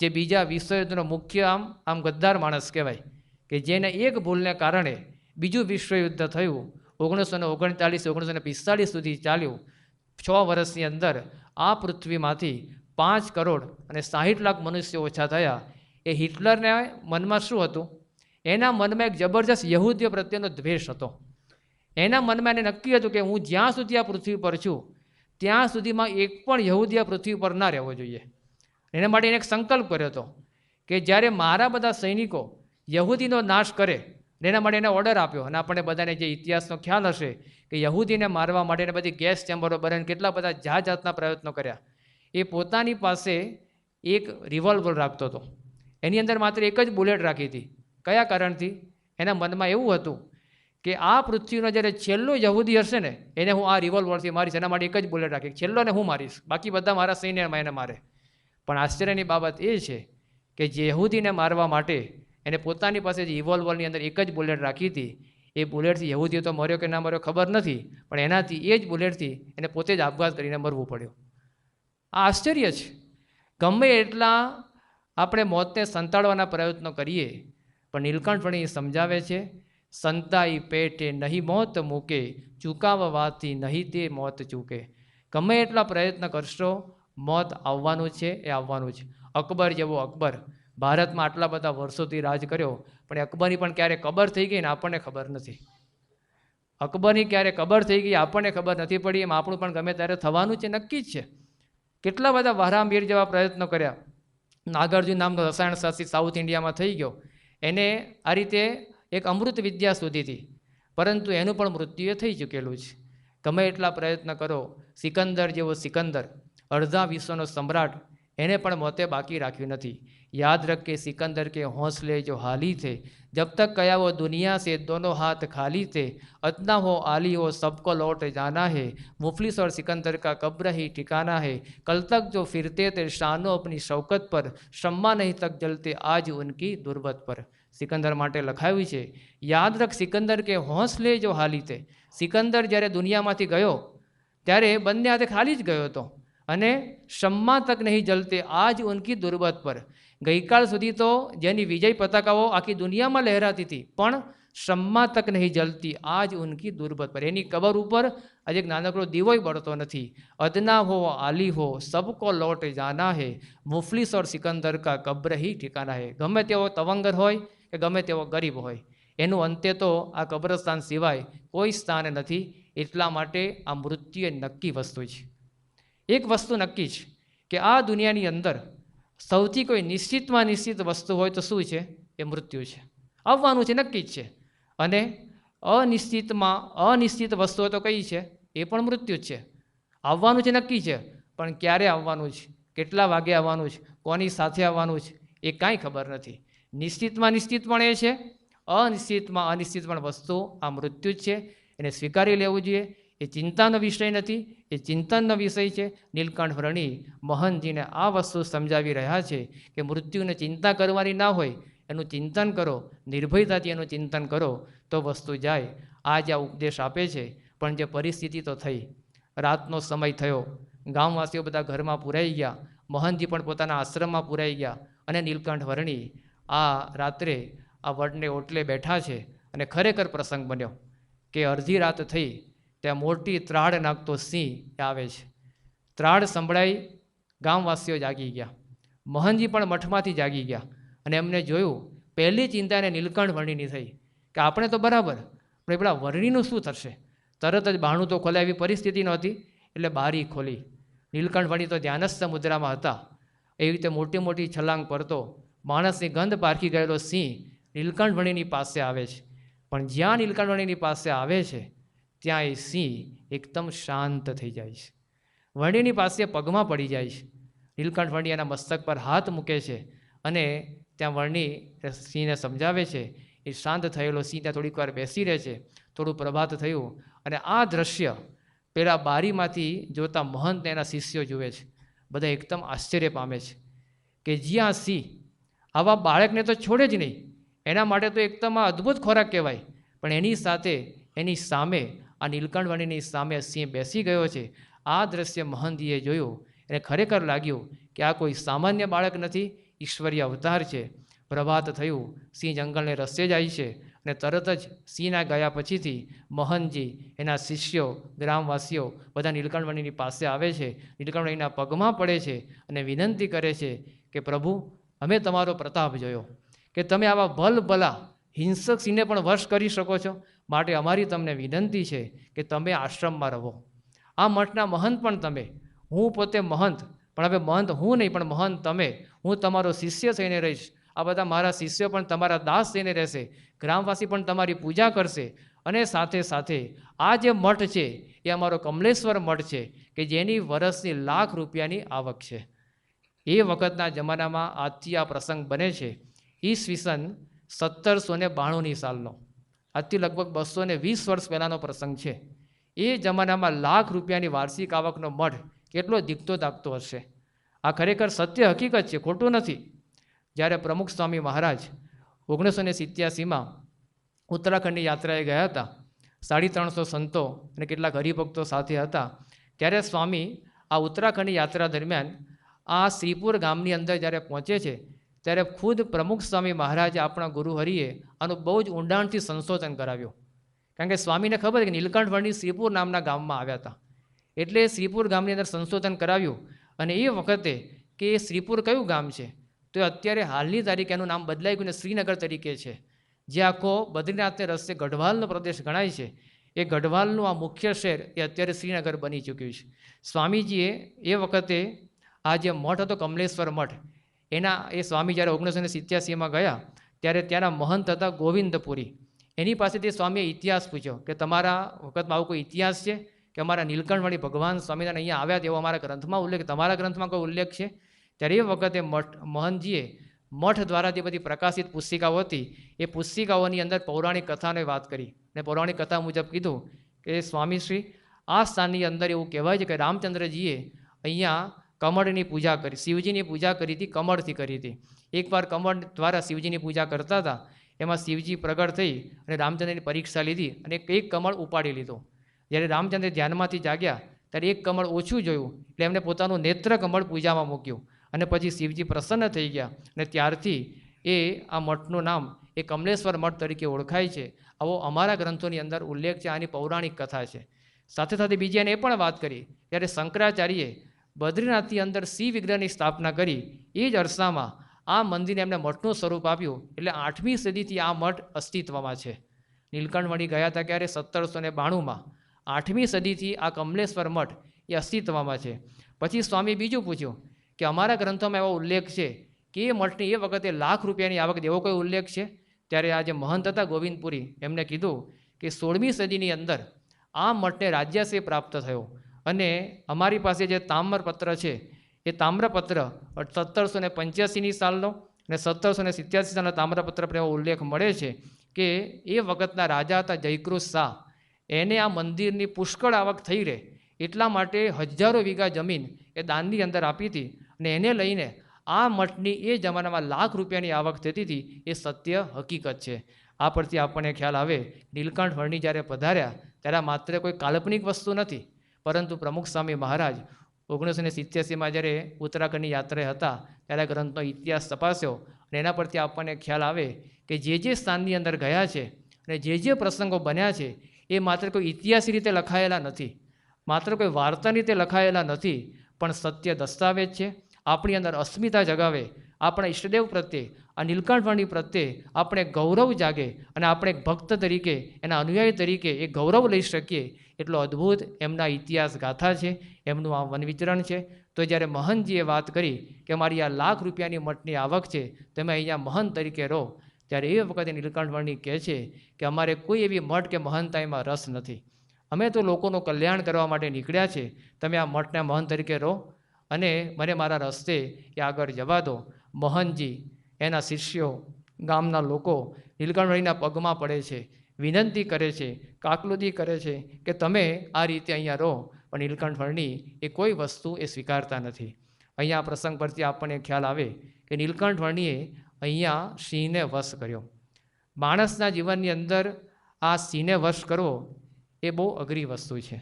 જે બીજા વિશ્વયુદ્ધનો મુખ્ય આમ ગદ્દાર માણસ કહેવાય, કે જેને એક ભૂલને કારણે બીજું વિશ્વયુદ્ધ થયું. 1939 1945 સુધી ચાલ્યું. 6 વર્ષની અંદર આ પૃથ્વીમાંથી 5 કરોડ અને 60 લાખ મનુષ્યો ઓછા થયા. એ હિટલરને મનમાં શું હતું? એના મનમાં એક જબરજસ્ત યહૂદીઓ પ્રત્યેનો દ્વેષ હતો. એના મનમાં એને નક્કી હતું કે હું જ્યાં સુધી આ પૃથ્વી પર છું ત્યાં સુધીમાં એક પણ યહૂદી આ પૃથ્વી પર ના રહેવો જોઈએ. એના માટે એને એક સંકલ્પ કર્યો હતો કે જ્યારે મારા બધા સૈનિકો યહૂદીનો નાશ કરે, એના માટે એને ઓર્ડર આપ્યો. અને આપણને બધાને જે ઇતિહાસનો ખ્યાલ હશે કે યહૂદીને મારવા માટે એને બધી ગેસ ચેમ્બરો બનાવીને કેટલા બધા જાતના પ્રયત્નો કર્યા. એ પોતાની પાસે એક રિવોલ્વર રાખતો હતો. એની અંદર માત્ર એક જ બુલેટ રાખી હતી. કયા કારણથી? એના મનમાં એવું હતું કે આ પૃથ્વીનો જ્યારે છેલ્લો યહૂદી હશે ને એને હું આ રિવોલ્વરથી મારીશ. એના માટે એક જ બુલેટ રાખી, છેલ્લોને હું મારીશ, બાકી બધા મારા સૈન્યમાં એને મારે. પણ આશ્ચર્યની બાબત એ છે કે જે યહૂદીને મારવા માટે એને પોતાની પાસે જે રિવોલ્વરની અંદર એક જ બુલેટ રાખી હતી, એ બુલેટથી યહૂદી તો મર્યો કે ના મર્યો ખબર નથી, પણ એનાથી એ જ બુલેટથી એને પોતે જ આપઘાત કરીને મરવું પડ્યું. આ આશ્ચર્ય છે. ગમે એટલા આપણે મોતને સંતાડવાના પ્રયત્નો કરીએ, પણ નીલકંઠ વર્ણી સમજાવે છે, સંતાઈ પેટે નહીં મોત મૂકે, ચૂકાવવાથી નહીં તે મોત ચૂકે. ગમે એટલા પ્રયત્ન કરશો, મોત આવવાનું છે, એ આવવાનું છે. અકબર જેવો અકબર ભારતમાં આટલા બધા વર્ષોથી રાજ કર્યો, પણ અકબરની પણ ક્યારે કબર થઈ ગઈ ને આપણને ખબર નથી. અકબરની ક્યારે કબર થઈ ગઈ આપણને ખબર નથી પડી. એમ આપણું પણ ગમે ત્યારે થવાનું છે, નક્કી જ છે. કેટલા બધા વારામીર જેવા પ્રયત્નો કર્યા. નાગાર્જુન નામનો રસાયણશાસ્ત્રી સાઉથ ઇન્ડિયામાં થઈ ગયો. એને આ રીતે એક અમૃત વિદ્યા શોધી હતી, પરંતુ એનું પણ મૃત્યુ થઈ ચૂકેલું છે. ગમે એટલા પ્રયત્ન કરો, સિકંદર જેવો સિકંદર, અડધા વિશ્વનો સમ્રાટ, એને પણ મોતે બાકી રાખ્યું નથી. યાદ રખ કે સિકંદર કે હૌસલે જો હાલી થે, જબ તક કયા વો દુનિયા સે દોનો હાથ ખાલી થે, અतना हो आली हो सबको लौट जाना है, मुफलिस और सिकंदर का कब्र ही ठिकाना है, कल तक जो फिरते थे शानो अपनी शौकत पर, शम्मा नहीं तक जलते आज उनकी दुर्बत पर. સિકંદર માટે લખાયું છે, યાદ રખ સિકંદર કે હૌસલે જો હાલી થે. સિકંદર જ્યારે દુનિયામાંથી ગયો ત્યારે બંને હાથે ખાલી જ ગયો હતો. અને શમ્મા તક નહીં જલતે આજ ઉનકી દુર્બત પર. ગઈકાલ સુધી તો જેની વિજય પતાકાઓ આખી દુનિયામાં લહેરાતી હતી, પણ શમ્મા તક નહીં જલતી આજ ઉનકી દુર્બત પર. એની કબર ઉપર આજે એક નાનકડો દીવોય બળતો નથી. અદના હો આલી હો સબકો લૌટ જાના હે, મુફલિસ ઓર સિકંદર કા કબ્ર હી ઠિકાના હે. ગમે તેવો તવંગર હોય કે ગમે તેવો ગરીબ હોય, એનું અંતે તો આ કબ્રસ્તાન સિવાય કોઈ સ્થાન નથી. એટલા માટે આ મૃત્યુ એ નક્કી વસ્તુ છે. એક વસ્તુ નક્કી છે કે આ દુનિયાની અંદર સૌથી કોઈ નિશ્ચિતમાં નિશ્ચિત વસ્તુ હોય તો શું છે? એ મૃત્યુ છે. આવવાનું છે, નક્કી જ છે. અને અનિશ્ચિતમાં અનિશ્ચિત વસ્તુઓ તો કઈ છે? એ પણ મૃત્યુ જ છે. આવવાનું છે, નક્કી છે, પણ ક્યારે આવવાનું છે, કેટલા વાગે આવવાનું છે, કોની સાથે આવવાનું છે, એ કાંઈ ખબર નથી. નિશ્ચિતમાં નિશ્ચિત પણ એ છે, અનિશ્ચિતમાં અનિશ્ચિત પણ વસ્તુ આ મૃત્યુ જ છે. એને સ્વીકારી લેવું જોઈએ. એ ચિંતાનો વિષય નથી, એ ચિંતનનો વિષય છે. નીલકંઠ વર્ણી મોહનજીને આ વસ્તુ સમજાવી રહ્યા છે કે મૃત્યુને ચિંતા કરવાની ના હોય, એનું ચિંતન કરો, નિર્ભયતાથી એનું ચિંતન કરો તો વસ્તુ જાય. આ જ આ ઉપદેશ આપે છે. પણ જે પરિસ્થિતિ તો થઈ, રાતનો સમય થયો, ગામવાસીઓ બધા ઘરમાં પુરાઈ ગયા, મોહનજી પણ પોતાના આશ્રમમાં પુરાઈ ગયા, અને નીલકંઠ વર્ણી આ રાત્રે આ વડને ઓટલે બેઠા છે. અને ખરેખર પ્રસંગ બન્યો કે અડધી રાત થઈ ત્યાં મોટી ત્રાડ નાખતો સિંહ આવે છે. ત્રાડ સંભળાઈ ગામવાસીઓ જાગી ગયા, મહંતજી પણ મઠમાંથી જાગી ગયા અને એમને જોયું. પહેલી ચિંતા એને નીલકંઠ વર્ણિની થઈ કે આપણે તો બરાબર, પણ પેલા વર્ણિનું શું થશે? તરત જ બારણું તો ખોલે એવી પરિસ્થિતિ નહોતી, એટલે બારી ખોલી. નીલકંઠ વર્ણિ તો ધ્યાનસ્થ મુદ્રામાં હતા. એવી રીતે મોટી મોટી છલાંગ પડતો માણસની ગંધ પારખી ગયેલો સિંહ નીલકંઠ વર્ણિની પાસે આવે છે. પણ જ્યાં નીલકંઠ વર્ણિની પાસે આવે છે ત્યાં એ સિંહ એકદમ શાંત થઈ જાય છે. વર્ણિની પાસે પગમાં પડી જાય છે. નીલકંઠ વર્ણિ એના મસ્તક પર હાથ મૂકે છે અને ત્યાં વર્ણિ સિંહને સમજાવે છે. એ શાંત થયેલો સિંહ ત્યાં થોડીક વાર બેસી રહે છે. થોડું પ્રભાત થયું અને આ દ્રશ્ય પેલા બારીમાંથી જોતા મહંત એના શિષ્યો જુએ છે. બધા એકદમ આશ્ચર્ય પામે છે કે જ્યાં સિંહ આવા બાળકને તો છોડે જ નહીં, એના માટે તો એકદમ આ અદ્ભુત ખોરાક કહેવાય, પણ એની સાથે એની સામે આ નીલકંઠ વર્ણિની સામે સિંહ બેસી ગયો છે. આ દ્રશ્ય મહંતજીએ જોયું. એને ખરેખર લાગ્યું કે આ કોઈ સામાન્ય બાળક નથી, ઈશ્વરીય અવતાર છે. પ્રભાત થયું, સિંહ જંગલને રસ્તે જાય છે અને તરત જ સિંહના ગયા પછીથી મહંતજી, એના શિષ્યો, ગ્રામવાસીઓ બધા નીલકંઠ વર્ણિની પાસે આવે છે. નીલકંઠ વર્ણિના પગમાં પડે છે અને વિનંતી કરે છે કે પ્રભુ, અમે તમારો પ્રતાપ જોયો કે તમે આવા ભલભલા હિંસક સિંહને પણ વશ કરી શકો છો, માટે અમારી તમને વિનંતી છે કે તમે આશ્રમમાં રહો. આ મઠના મહંત પણ તમે, હું પોતે મહંત, પણ હવે મહંત હું નહીં પણ મહંત તમે. હું તમારો શિષ્ય થઈને રહીશ. આ બધા મારા શિષ્યો પણ તમારા દાસ થઈને રહેશે. ગ્રામવાસી પણ તમારી પૂજા કરશે. અને સાથે સાથે આ જે મઠ છે એ અમારો કમલેશ્વર મઠ છે કે જેની વર્ષની ₹1,00,000 આવક છે. એ વખતના જમાનામાં આજથી આ પ્રસંગ બને છે. ઈસવીસન 1792 સાલનો, આજથી લગભગ 220 વર્ષ પહેલાંનો પ્રસંગ છે. એ જમાનામાં ₹1,00,000 વાર્ષિક આવકનો મઠ કેટલો દીકતો દાખતો હશે. આ ખરેખર સત્ય હકીકત છે, ખોટું નથી. જ્યારે પ્રમુખ સ્વામી મહારાજ 1987માં ઉત્તરાખંડની યાત્રાએ ગયા હતા, 350 સંતો અને કેટલાક હરિભક્તો સાથે હતા, ત્યારે સ્વામી આ ઉત્તરાખંડની યાત્રા દરમિયાન આ શ્રીપુર ગામની અંદર જ્યારે પહોંચે છે ત્યારે ખુદ પ્રમુખ સ્વામી મહારાજે, આપણા ગુરુ હરિએ આનું બહુ જ ઊંડાણથી સંશોધન કરાવ્યું. કારણ કે સ્વામીને ખબર કે નીલકંઠ વર્ણિ શ્રીપુર નામના ગામમાં આવ્યા હતા, એટલે શ્રીપુર ગામની અંદર સંશોધન કરાવ્યું. અને એ વખતે કે શ્રીપુર કયું ગામ છે, તો અત્યારે હાલની તારીખે એનું નામ બદલાઈ ગયું ને શ્રીનગર તરીકે છે. જે આખો બદ્રીનાથને રસ્તે ગઢવાલનો પ્રદેશ ગણાય છે, એ ગઢવાલનું આ મુખ્ય શહેર એ અત્યારે શ્રીનગર બની ચૂક્યું છે. સ્વામીજીએ એ વખતે આ જે મઠ હતો કમલેશ્વર મઠ, એના એ સ્વામી જ્યારે 1987માં ગયા ત્યારે ત્યાંના મહંત હતા ગોવિંદપુરી. એની પાસેથી સ્વામીએ ઇતિહાસ પૂછ્યો કે તમારા વખતમાં આવો કોઈ ઇતિહાસ છે કે અમારા નીલકંઠ વર્ણિ ભગવાન સ્વામિનારાયણ અહીંયા આવ્યા તેવો અમારા ગ્રંથમાં ઉલ્લેખ, તમારા ગ્રંથમાં કોઈ ઉલ્લેખ છે? ત્યારે એ વખતે મહંતજીએ મઠ દ્વારા જે બધી પ્રકાશિત પુસ્તિકાઓ હતી એ પુસ્તિકાઓની અંદર પૌરાણિક કથાની વાત કરી. અને પૌરાણિક કથા મુજબ કીધું કે સ્વામીશ્રી, આ સ્થાનની અંદર એવું કહેવાય છે કે રામચંદ્રજીએ અહીંયા કમળની પૂજા કરી, શિવજીની પૂજા કરી હતી, કમળથી કરી હતી. એકવાર કમળ દ્વારા શિવજીની પૂજા કરતા હતા, એમાં શિવજી પ્રગટ થઈ અને રામચંદ્રની પરીક્ષા લીધી અને એક કમળ ઉપાડી લીધો. જ્યારે રામચંદ્ર ધ્યાનમાંથી જાગ્યા ત્યારે એક કમળ ઓછું જોયું, એટલે એમને પોતાનું નેત્ર કમળ પૂજામાં મૂક્યું અને પછી શિવજી પ્રસન્ન થઈ ગયા અને ત્યારથી એ આ મઠનું નામ એ કમલેશ્વર મઠ તરીકે ઓળખાય છે. આવો અમારા ગ્રંથોની અંદર ઉલ્લેખ છે, આની પૌરાણિક કથા છે. સાથે સાથે બીજી એને એ પણ વાત કરી, જ્યારે શંકરાચાર્યે બદ્રીનાથની અંદર શિવ વિગ્રહની સ્થાપના કરી, એ જ અરસામાં આ મંદિરને એમને મઠનું સ્વરૂપ આપ્યું. એટલે 8મી સદીથી આ મઠ અસ્તિત્વમાં છે. નીલકંઠ વર્ણિ ગયા હતા ક્યારે? 1792માં. 8મી સદીથી આ કમલેશ્વર મઠ એ અસ્તિત્વમાં છે. પછી સ્વામી બીજું પૂછ્યું કે અમારા ગ્રંથોમાં એવો ઉલ્લેખ છે કે એ મઠની એ વખતે ₹1,00,000 આવક, એવો કોઈ ઉલ્લેખ છે? ત્યારે આ જે મહંત હતા ગોવિંદપુરી, એમને કીધું કે 16મી સદીની અંદર આ મઠને રાજ્યાશ્રય પ્રાપ્ત થયો અને અમારી પાસે જે તામ્રપત્ર છે એ તામ્રપત્ર 1785 સાલનો અને 1787 સાલના તામ્રપત્ર પર એવો ઉલ્લેખ મળે છે કે એ વખતના રાજા હતા જયકૃત શાહ, એને આ મંદિરની પુષ્કળ આવક થઈ રહે એટલા માટે હજારો વીઘા જમીન એ દાનની અંદર આપી હતી. અને એને લઈને આ મઠની એ જમાનામાં ₹1,00,000 આવક થતી હતી. એ સત્ય હકીકત છે. આ પરથી આપણને ખ્યાલ આવે નીલકંઠ વર્ણિ જ્યારે પધાર્યા ત્યારે આ માત્ર કોઈ કાલ્પનિક વસ્તુ નથી, પરંતુ પ્રમુખ સ્વામી મહારાજ 1987માં જ્યારે ઉત્તરાખંડની યાત્રાએ હતા ત્યારે ગ્રંથનો ઇતિહાસ તપાસ્યો અને એના પરથી આપણને ખ્યાલ આવે કે જે સ્થાનની અંદર ગયા છે અને જે પ્રસંગો બન્યા છે એ માત્ર કોઈ ઇતિહાસી રીતે લખાયેલા નથી, માત્ર કોઈ વાર્તાની રીતે લખાયેલા નથી, પણ સત્ય દસ્તાવેજ છે. આપણી અંદર અસ્મિતા જગાવે, આપણા ઈષ્ટદેવ પ્રત્યે, આ નીલકંઠ પ્રત્યે આપણે ગૌરવ જાગે અને આપણે એક ભક્ત તરીકે, એના અનુયાયી તરીકે એ ગૌરવ લઈ શકીએ. એટલો અદ્ભુત એમના ઇતિહાસ ગાથા છે, એમનું આ વન વિચરણ છે. તો જ્યારે મહંતજીએ વાત કરી કે મારી આ ₹1,00,000 મઠની આવક છે, તમે અહીંયા મહંત તરીકે રહો, ત્યારે એ વખતે નીલકંઠ કહે છે કે અમારે કોઈ એવી મઠ કે મહંતાઈમાં રસ નથી. અમે તો લોકોનું કલ્યાણ કરવા માટે નીકળ્યા છે. તમે આ મઠના મહંત તરીકે રહો અને મને મારા રસ્તે એ આગળ જવા દો. મહંતજી, એના શિષ્યો, ગામના લોકો નીલકંઠના પગમાં પડે છે, વિનંતી કરે છે, કાકલુદી કરે છે કે તમે આ રીતે અહીંયા રહો. પણ નીલકંઠ એ કોઈ વસ્તુ એ સ્વીકારતા નથી. અહીંયા પ્રસંગ પરથી આપણને ખ્યાલ આવે કે નીલકંઠ અહીંયા સિંહને વશ કર્યો. માણસના જીવનની અંદર આ સિંહને વશ કરવો એ બહુ અઘરી વસ્તુ છે,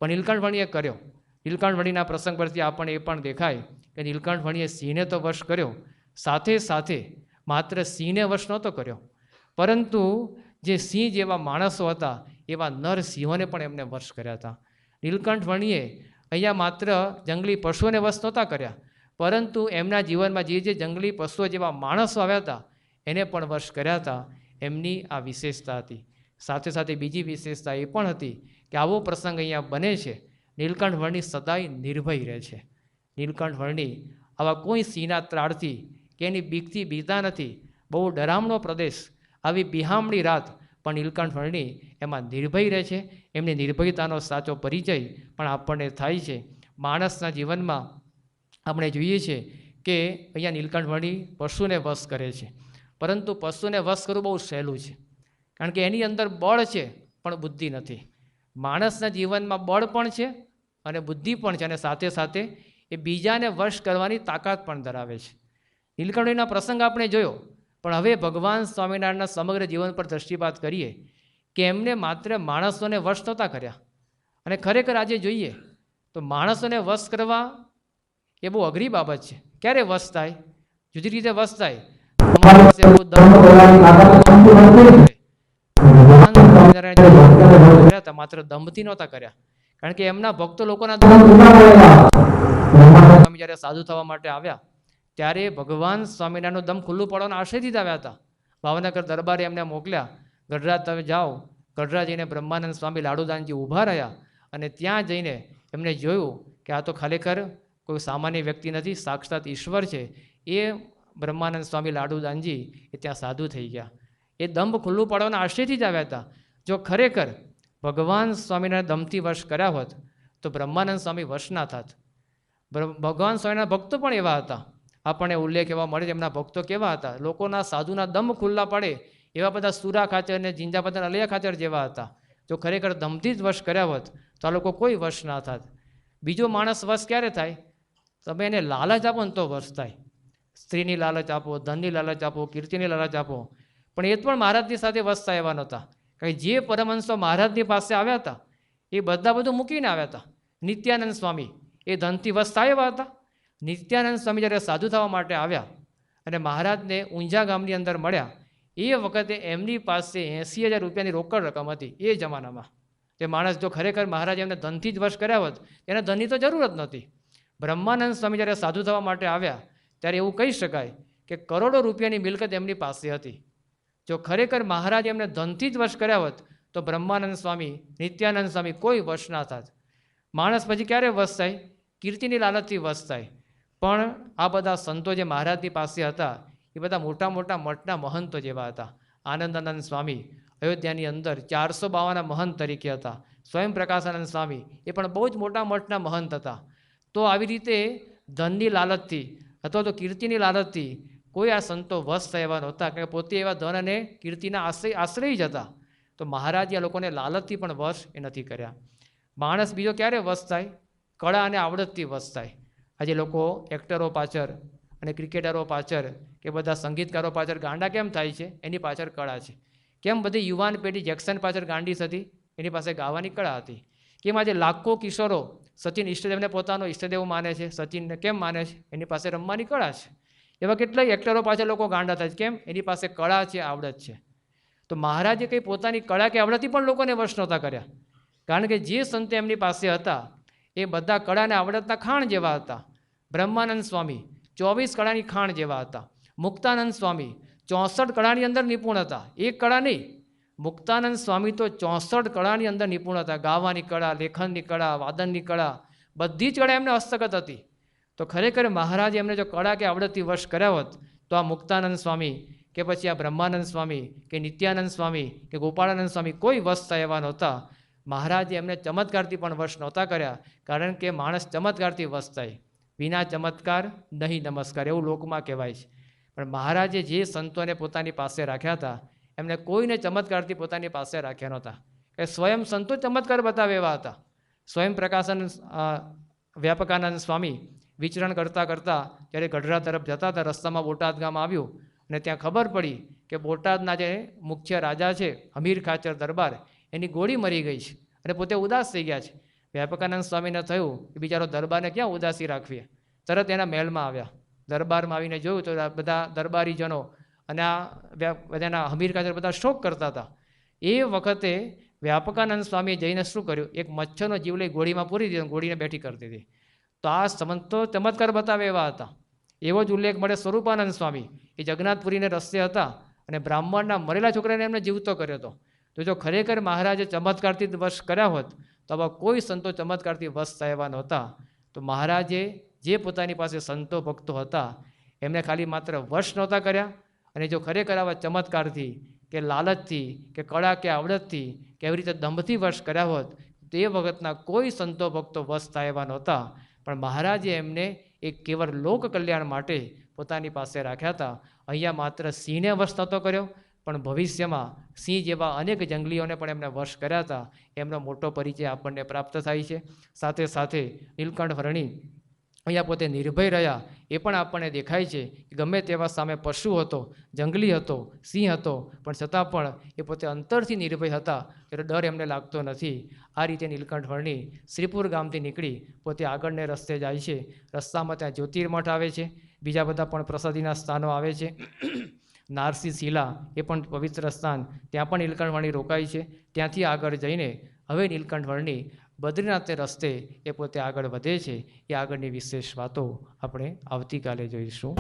પણ નીલકંઠ કર્યો. નીલકંઠ પ્રસંગ પરથી આપણને એ પણ દેખાય કે નીલકંઠ સિંહને તો વશ કર્યો, સાથે સાથે માત્ર સિંહને વશ નહોતો કર્યો, પરંતુ જે સિંહ જેવા માણસો હતા એવા નર સિંહોને પણ એમને વશ કર્યા હતા. નીલકંઠ અહીંયા માત્ર જંગલી પશુઓને વશ નહોતા કર્યા, પરંતુ એમના જીવનમાં જે જંગલી પશુઓ જેવા માણસો આવ્યા હતા એને પણ વશ કર્યા હતા. એમની આ વિશેષતા હતી. સાથે સાથે બીજી વિશેષતા એ પણ હતી કે આવો પ્રસંગ અહીંયા બને છે, નીલકંઠ સદાય નિર્ભય રહે છે. નીલકંઠ આવા કોઈ સિંહના ત્રાળથી કે એની બીકથી બીતા નથી. બહુ ડરામણો પ્રદેશ, આવી બિહામણી રાત, પણ નીલકંઠ એમાં નિર્ભય રહે છે. એમની નિર્ભયતાનો સાચો પરિચય પણ આપણને થાય છે. માણસના જીવનમાં આપણે જોઈએ છીએ કે અહીંયા નીલકંઠ પશુને વશ કરે છે, પરંતુ પશુને વશ કરવું બહુ સહેલું છે, કારણ કે એની અંદર બળ છે પણ બુદ્ધિ નથી. માણસના જીવનમાં બળ પણ છે અને બુદ્ધિ પણ છે, અને સાથે સાથે એ બીજાને વશ કરવાની તાકાત પણ ધરાવે છે. નીલકંઠના પ્રસંગ આપણે જોયો, પણ હવે ભગવાન સ્વામિનારાયણના સમગ્ર જીવન પર દૃષ્ટિપાત કરીએ કે એમને માત્ર માણસોને વશ નહોતા કર્યા. અને ખરેખર આજે જોઈએ તો માણસોને વશ કરવા એ બહુ અઘરી બાબત છે. ક્યારે વશ થાય? જુદી રીતે વશ થાય. અમારી પાસે બહુ માત્ર દંભથી નહોતા કર્યા, કારણ કે એમના ભક્તો લોકોના સ્વામી જ્યારે સાધુ થવા માટે આવ્યા ત્યારે ભગવાન સ્વામિનારાયણનું દમ ખુલ્લું પડવાના આશયથી જ આવ્યા હતા. ભાવનગર દરબારે એમને મોકલ્યા, ગઢડા તમે જાઓ. ગઢડા જઈને બ્રહ્માનંદ સ્વામી લાડુદાનજી ઊભા રહ્યા અને ત્યાં જઈને એમને જોયું કે આ તો ખરેખર કોઈ સામાન્ય વ્યક્તિ નથી, સાક્ષાત ઈશ્વર છે. એ બ્રહ્માનંદ સ્વામી લાડુદાનજી એ ત્યાં સાધુ થઈ ગયા. એ દંભ ખુલ્લું પાડવાના આશયથી જ આવ્યા હતા. જો ખરેખર ભગવાન સ્વામીના દમથી વશ કર્યા હોત તો બ્રહ્માનંદ સ્વામી વશ ના થાત. ભગવાન સ્વામીના ભક્તો પણ એવા હતા. આપણને ઉલ્લેખ એવા મળે છે એમના ભક્તો કેવા હતા. લોકોના સાધુના દમ ખુલ્લા પડે એવા બધા સુરા ખાચર અને જિંજાપતન અલિયા ખાચર જેવા હતા. જો ખરેખર દમથી જ વશ કર્યા હોત તો આ લોકો કોઈ વશ ના થાત. બીજો માણસ વશ ક્યારે થાય? તમે એને લાલચ આપો ને તો વશ થાય. સ્ત્રીની લાલચ આપો, ધનની લાલચ આપો, કીર્તિની લાલચ આપો, પણ એ પણ મહારાજની સાથે વશ થાય એવા નહોતા. કારણ કે જે પરમહંસો મહારાજની પાસે આવ્યા હતા એ બધા બધું મૂકીને આવ્યા હતા. નિત્યાનંદ સ્વામી એ ધનથી વશ થાય એવા હતા. નિત્યાનંદ સ્વામી જ્યારે સાધુ થવા માટે આવ્યા અને મહારાજને ઊંઝા ગામની અંદર મળ્યા, એ વખતે એમની પાસે 80,000 રૂપિયાની રોકડ રકમ હતી. એ જમાનામાં તે માણસ જો ખરેખર મહારાજ એમને ધનથી જ વશ કર્યા હોત, એને ધનની તો જરૂર જ નહોતી. બ્રહ્માનંદ સ્વામી જ્યારે સાધુ થવા માટે આવ્યા ત્યારે એવું કહી શકાય કે કરોડો રૂપિયાની મિલકત એમની પાસે હતી. જો ખરેખર મહારાજ એમને ધનથી જ વશ કર્યા હોત તો બ્રહ્માનંદ સ્વામી, નિત્યાનંદ સ્વામી કોઈ વશ ના થાત. માણસ પછી ક્યારે વશ થાય? કીર્તિની લાલચથી વશ થાય. પણ આ બધા સંતો જે મહારાજની પાસે હતા એ બધા મોટા મોટા મઠના મહંતો જેવા હતા. આનંદાનંદ સ્વામી અયોધ્યાની અંદર 452 મહંત તરીકે હતા. સ્વયં પ્રકાશાનંદ સ્વામી એ પણ બહુ જ મોટા મઠના મહંત હતા. તો આવી રીતે ધનની લાલચથી અથવા તો કીર્તિની લાલચથી કોઈ આ સંતો વશ થયા નહોતા, કારણ કે પોતે એવા ધન અને કીર્તિના આશ્રય જ હતા. તો મહારાજ આ લોકોને લાલચથી પણ વશ એ નથી કર્યા. માણસ બીજો ક્યારે વશ થાય? કળા અને આવડતથી વશ થાય. આજે લોકો એક્ટરો પાછળ અને ક્રિકેટરો પાછળ કે બધા સંગીતકારો પાછળ ગાંડા કેમ થાય છે? એની પાછળ કળા છે. કેમ બધી યુવાન પેઢી જેક્સન પાછળ ગાંડી હતી? એની પાસે ગાવાની કળા હતી. કેમ આજે લાખો કિશોરો સચિન ઈષ્ટદેવને પોતાનો ઈષ્ટદેવ માને છે, સચિનને કેમ માને છે? એની પાસે રમવાની કળા છે. એવા કેટલાય એક્ટરો પાછળ લોકો ગાંડા થાય છે. કેમ? એની પાસે કળા છે, આવડત છે. તો મહારાજે કંઈ પોતાની કળા કે આવડતથી પણ લોકોને વશ નહોતા કર્યા, કારણ કે જે સંતો એમની પાસે હતા એ બધા કળાને આવડતના ખાણ જેવા હતા. બ્રહ્માનંદ સ્વામી 24 કળાની ખાણ જેવા હતા. મુક્તાનંદ સ્વામી 64 કળાની અંદર નિપુણ હતા. એક કળા નહીં, મુક્તાનંદ સ્વામી તો 64 કળાની અંદર નિપુણ હતા. ગાવાની કળા, લેખનની કળા, વાદનની કળા, બધી જ કળા એમને હસ્તગત હતી. તો ખરેખર મહારાજે એમને જો કળા કે આવડતથી વશ કર્યા હોત તો આ મુક્તાનંદ સ્વામી કે પછી આ બ્રહ્માનંદ સ્વામી કે નિત્યાનંદ સ્વામી કે ગોપાળાનંદ સ્વામી કોઈ વશ થયા એવા નહોતા. મહારાજે એમને ચમત્કારથી પણ વશ નહોતા કર્યા, કારણ કે માણસ ચમત્કારથી વશ થાય, વિના ચમત્કાર નહીં નમસ્કાર, એવું લોકમાં કહેવાય છે. પણ મહારાજે જે સંતોને પોતાની પાસે રાખ્યા હતા એમને કોઈને ચમત્કારથી પોતાની પાસે રાખ્યા નહોતા. એ સ્વયં સંતો ચમત્કાર બતાવે એવા હતા. સ્વયં પ્રકાશાનંદ વ્યાપકાનંદ સ્વામી વિચરણ કરતાં કરતાં જ્યારે ગઢડા તરફ જતા હતા, રસ્તામાં બોટાદ ગામ આવ્યું અને ત્યાં ખબર પડી કે બોટાદના જે મુખ્ય રાજા છે હમીર ખાચર દરબાર, એની ગોળી મરી ગઈ છે અને પોતે ઉદાસ થઈ ગયા છે. વ્યાપકાનંદ સ્વામીને થયું કે બિચારો દરબારને ક્યાં ઉદાસી રાખવી. તરત એના મહેલમાં આવ્યા. દરબારમાં આવીને જોયું તો બધા દરબારીજનો અને આ બધાના હમીર ખાચર બધા શોક કરતા હતા. એ વખતે વ્યાપકાનંદ સ્વામીએ જઈને શું કર્યું, એક મચ્છરનો જીવ લઈ ગોળીમાં પૂરી દીધો, ગોળીને બેઠી કરી દીધી. તો આ સંતો ચમત્કાર બતાવે એવા હતા. એવો જ ઉલ્લેખ મળે સ્વરૂપાનંદ સ્વામી, એ જગન્નાથપુરીને રસ્તે હતા અને બ્રાહ્મણના મરેલા છોકરાને એમને જીવતો કર્યો હતો. તો જો ખરેખર મહારાજે ચમત્કારથી વશ કર્યા હોત તો આવા કોઈ સંતો ચમત્કારથી વશ થયા એવા નહોતા. તો મહારાજે જે પોતાની પાસે સંતો ભક્તો હતા એમને ખાલી માત્ર વશ નહોતા કર્યા, અને જો ખરેખર આવા ચમત્કારથી કે લાલચથી કે કળા કે આવડતથી કે એવી રીતે દંભથી વશ કર્યા હોત તો એ વખતના કોઈ સંતો ભક્તો વશ થાય એવા નહોતા. પણ મહારાજે એમને એક કેવળ લોક કલ્યાણ માટે પોતાની પાસે રાખ્યા હતા. અહીંયા માત્ર સિંહને વશ નહોતો કર્યો, પણ ભવિષ્યમાં સિંહ જેવા અનેક જંગલીઓને પણ એમને વશ કર્યા હતા. એમનો મોટો પરિચય આપણને પ્રાપ્ત થાય છે. સાથે સાથે નીલકંઠ વર્ણી અહીંયા પોતે નિર્ભય રહ્યા એ પણ આપણને દેખાય છે કે ગમે તેવા સામે પશુ હતો, જંગલી હતો, સિંહ હતો, પણ છતાં પણ એ પોતે અંતરથી નિર્ભય હતા, એટલે ડર એમને લાગતો નથી. આ રીતે નીલકંઠ વર્ણી શ્રીપુર ગામથી નીકળી પોતે આગળને રસ્તે જાય છે. રસ્તામાં ત્યાં જ્યોતિર્મઠ આવે છે, બીજા બધા પણ પ્રસાદીના સ્થાનો આવે છે. નારસી શિલા એ પણ પવિત્ર સ્થાન, ત્યાં પણ નીલકંઠ વર્ણી રોકાય છે. ત્યાંથી આગળ જઈને હવે નીલકંઠ વર્ણી બદ્રીનાથને રસ્તે એ પોતે આગળ વધે છે. એ આગળની વિશેષ વાતો આપણે આવતીકાલે જોઈશું.